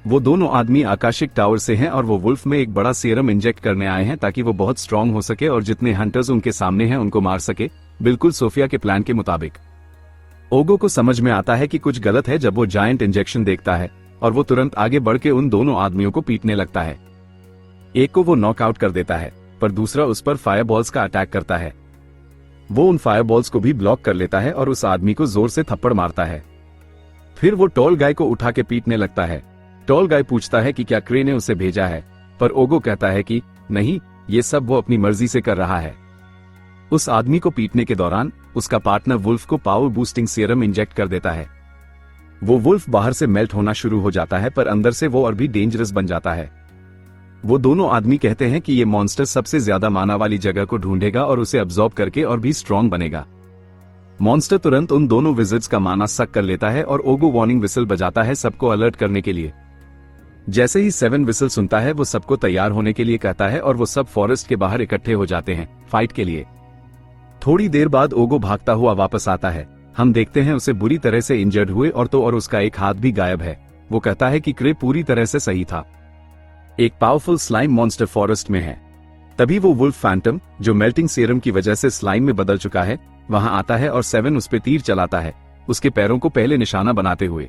वो दोनों आदमी आकाशिक टावर से हैं और वो वुल्फ में एक बड़ा सीरम इंजेक्ट करने आए हैं ताकि वो बहुत स्ट्रांग हो सके और जितने हंटर्स उनके सामने हैं उनको मार सके, बिल्कुल सोफिया के प्लान के मुताबिक। ओगो को समझ में आता है कि कुछ गलत है जब वो जायंट इंजेक्शन देखता है और वो तुरंत आगे बढ़ के उन दोनों आदमियों को पीटने लगता है। एक को वो नॉकआउट कर देता है, पर दूसरा उस पर फायरबॉल्स का अटैक करता है। वो उन फायरबॉल्स को भी ब्लॉक कर लेता है और उस आदमी को जोर से थप्पड़ मारता है। फिर वो टॉल गाय को उठा के पीटने लगता है। टॉल गाय पूछता है कि क्या क्रे ने उसे भेजा है, पर ओगो कहता है कि नहीं, ये सब वो अपनी मर्जी से कर रहा है। उस आदमी को पीटने के दौरान उसका पार्टनर वुल्फ को पावर बूस्टिंग सीरम इंजेक्ट कर देता है। वो वुल्फ बाहर से मेल्ट होना शुरू हो जाता है, पर अंदर से वो और भी डेंजरस बन जाता है। वो दोनों आदमी कहते हैं कि ये मॉन्स्टर सबसे ज्यादा माना वाली जगह को ढूंढेगा और उसे अब्सॉर्ब करके और भी स्ट्रॉन्ग बनेगा। मॉन्स्टर तुरंत उन दोनों विजिट्स का माना सक कर लेता है और ओगो वार्निंग विसल बजाता है सबको अलर्ट करने के लिए। जैसे ही 7 विसल सुनता है वो सबको तैयार होने के लिए कहता है और वो सब फॉरेस्ट के बाहर इकट्ठे हो जाते हैं फाइट के लिए। थोड़ी देर बाद ओगो भागता हुआ वापस आता है। हम देखते हैं उसे बुरी तरह से इंजर्ड हुए और उसका एक हाथ भी गायब है। वो कहता है कि क्रे पूरी तरह से सही था। एक पावरफुल स्लाइम मॉन्स्टर फॉरेस्ट में है। तभी वो वुल्फ फैंटम, जो मेल्टिंग सीरम की वजह से स्लाइम में बदल चुका है, वहां आता है और 7 उस पे तीर चलाता है, उसके पैरों को पहले निशाना बनाते हुए।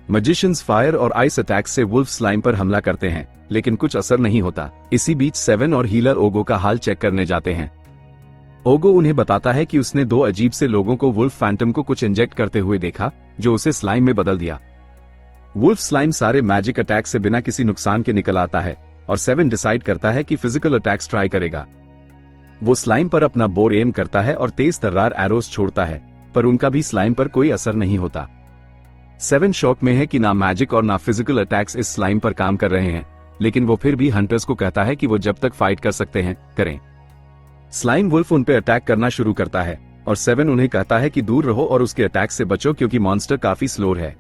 मैजिशियंस फायर और आइस अटैक से वुल्फ स्लाइम पर हमला करते हैं, लेकिन कुछ असर नहीं होता। इसी बीच 7 और हीलर ओगो का हाल चेक करने जाते हैं। ओगो उन्हें बताता है कि उसने 2 अजीब से लोगों को वुल्फ फैंटम को कुछ इंजेक्ट करते हुए देखा, जो उसे स्लाइम में बदल दिया। वुल्फ स्लाइम सारे मैजिक अटैक से बिना किसी नुकसान के निकल आता है और 7 डिसाइड करता है कि फिजिकल अटैक्स ट्राई करेगा। वो स्लाइम पर अपना बोर एम करता है और तेज तर्रार एरोस छोड़ता है, पर उनका भी स्लाइम पर कोई असर नहीं होता। 7 शॉक में है कि ना मैजिक और ना फिजिकल अटैक्स इस स्लाइम पर काम कर रहे हैं, लेकिन वो फिर भी हंटर्स को कहता है कि वो जब तक फाइट कर सकते हैं करें। स्लाइम वुल्फ उन पे अटैक करना शुरू करता है और 7 उन्हें कहता है कि दूर रहो और उसके अटैक से बचो क्योंकि मॉन्स्टर काफी स्लो है।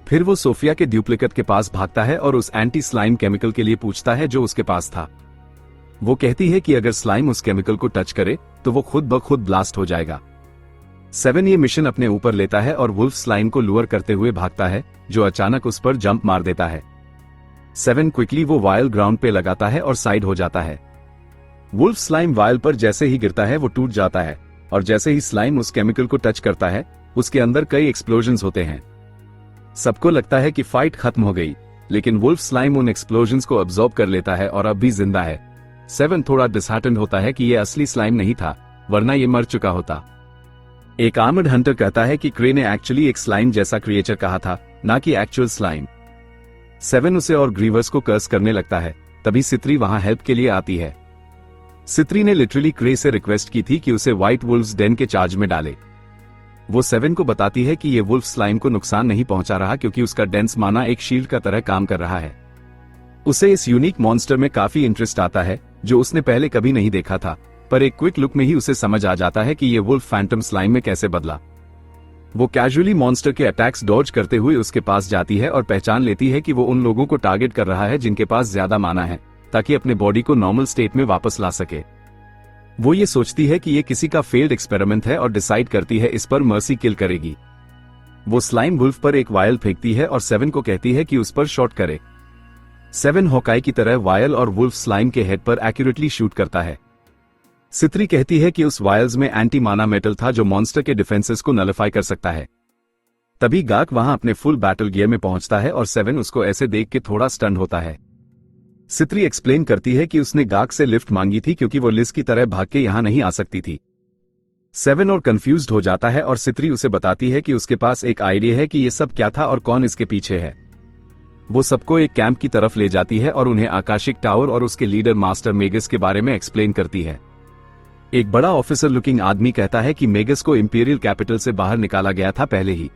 फिर वो सोफिया के ड्यूप्लिकेट के पास भागता है और उस एंटी स्लाइम केमिकल के लिए पूछता है जो उसके पास था। वो कहती है कि अगर स्लाइम उस केमिकल को टच करे तो वो खुद ब खुद ब्लास्ट हो जाएगा। 7 ये मिशन अपने ऊपर लेता है और वुल्फ स्लाइम को लुअर करते हुए भागता है, जो अचानक उस पर जंप मार देता है। 7 क्विकली वो वायल ग्राउंड पे लगाता है और साइड हो जाता है। वुल्फ स्लाइम वायल पर जैसे ही गिरता है वो टूट जाता है और जैसे ही स्लाइम उस केमिकल को टच करता है उसके अंदर कई एक्सप्लोजन्स होते हैं। सबको लगता है कि फाइट खत्म हो गई, लेकिन वुल्फ स्लाइम उन एक्सप्लोजन्स को अब्सॉर्ब कर लेता है और अब भी जिंदा है। 7 थोड़ा डिसहार्टेंड होता है कि ये असली स्लाइम नहीं था, वरना ये मर चुका होता। एक आर्मर्ड हंटर कहता है कि क्रे ने एक्चुअली एक स्लाइम जैसा क्रिएचर कहा था, ना कि एक्चुअल स्लाइम। 7 उसे और ग्रीवर्स को कर्स करने लगता है। तभी सित्री वहां हेल्प के लिए आती है। सित्री ने लिटरली क्रे से रिक्वेस्ट की थी कि उसे व्हाइट वुल्फ्स डेन के चार्ज में डाले। वो 7 को बताती है कि ये वुल्फ स्लाइम को नुकसान नहीं पहुंचा रहा क्योंकि उसका डेंस माना एक शील्ड का तरह काम कर रहा है। उसे इस यूनिक मॉन्स्टर में काफी इंटरेस्ट आता है, जो उसने पहले कभी नहीं देखा था, पर एक क्विक लुक में ही उसे समझ आ जाता है कि ये वुल्फ फैंटम स्लाइम में कैसे बदला। वो कैजुअली मॉन्स्टर के अटैक्स डॉज करते हुए उसके पास जाती है और पहचान लेती है कि वो उन लोगों को टारगेट कर रहा है जिनके पास ज्यादा माना है, ताकि अपने बॉडी को नॉर्मल स्टेट में वापस ला सके। वो ये सोचती है कि ये किसी का फेल्ड एक्सपेरिमेंट है और डिसाइड करती है इस पर मर्सी किल करेगी। वो स्लाइम वुल्फ पर एक वायल फेंकती है और 7 को कहती है कि उस पर शॉट करे। 7 हॉकाई की तरह वायल और वुल्फ स्लाइम के हेड पर एक्यूरेटली शूट करता है। सित्री कहती है कि उस वायल्स में एंटी माना मेटल था जो मॉन्स्टर के डिफेंसेस को नलिफाई कर सकता है। तभी गाक वहां अपने फुल बैटल गियर में पहुंचता है और 7 उसको ऐसे देख के थोड़ा स्टन होता है। सित्री एक्सप्लेन करती है कि उसने गाक से लिफ्ट मांगी थी क्योंकि वो लिज की तरह भाग के यहां नहीं आ सकती थी। 7 और कंफ्यूज्ड हो जाता है और सित्री उसे बताती है कि उसके पास एक आइडिया है कि ये सब क्या था और कौन इसके पीछे है। वो सबको एक कैंप की तरफ ले जाती है और उन्हें आकाशिक टावर और उसके लीडर मास्टर मेगस के बारे में एक्सप्लेन करती है। एक बड़ा ऑफिसर लुकिंग आदमी कहता है कि मेगस को इंपीरियल कैपिटल से बाहर निकाला गया था पहले ही।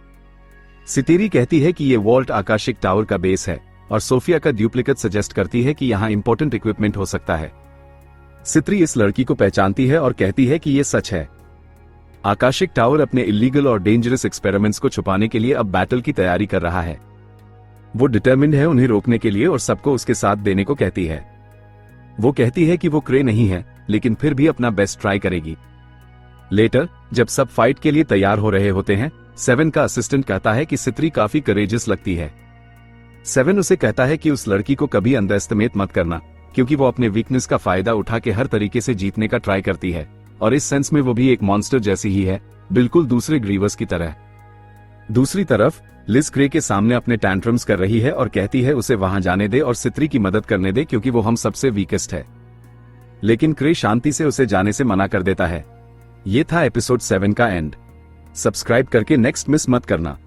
सितेरी कहती है कि ये वॉल्ट आकाशिक टावर का बेस है और सोफिया का ड्यूप्लिकेट सजेस्ट करती है कि यहाँ इंपॉर्टेंट इक्विपमेंट हो सकता है। सित्री इस लड़की को पहचानती है और कहती है कि ये सच है। आकाशिक टावर अपने इलीगल और डेंजरस एक्सपेरिमेंट्स को छुपाने के लिए अब बैटल की तैयारी कर रहा है। वो डिटर्मिन्ड है उन्हें रोकने के लिए और सबको उसके साथ देने को कहती है। वो कहती है कि वो क्रे नहीं है लेकिन फिर भी अपना बेस्ट ट्राई करेगी। लेटर जब सब फाइट के लिए तैयार हो रहे होते हैं, 7 का असिस्टेंट कहता है कि सित्री काफी करेजियस लगती है। 7 उसे कहता है कि उस लड़की को कभी अंडरएस्टिमेट मत करना क्योंकि वो अपने वीकनेस का फायदा उठा के हर तरीके से जीतने का ट्राई करती है और इस सेंस में वो भी एक मॉन्स्टर जैसी ही है, बिल्कुल दूसरे ग्रीवर्स की तरह। दूसरी तरफ लिज क्रे के सामने अपने टैंट्रम्स कर रही है और कहती है उसे वहां जाने दे और सित्री की मदद करने दे क्योंकि वो हम सबसे वीकेस्ट है। लेकिन क्रे शांति से उसे जाने से मना कर देता है। ये था एपिसोड 7 का एंड। सब्सक्राइब करके नेक्स्ट मिस मत करना।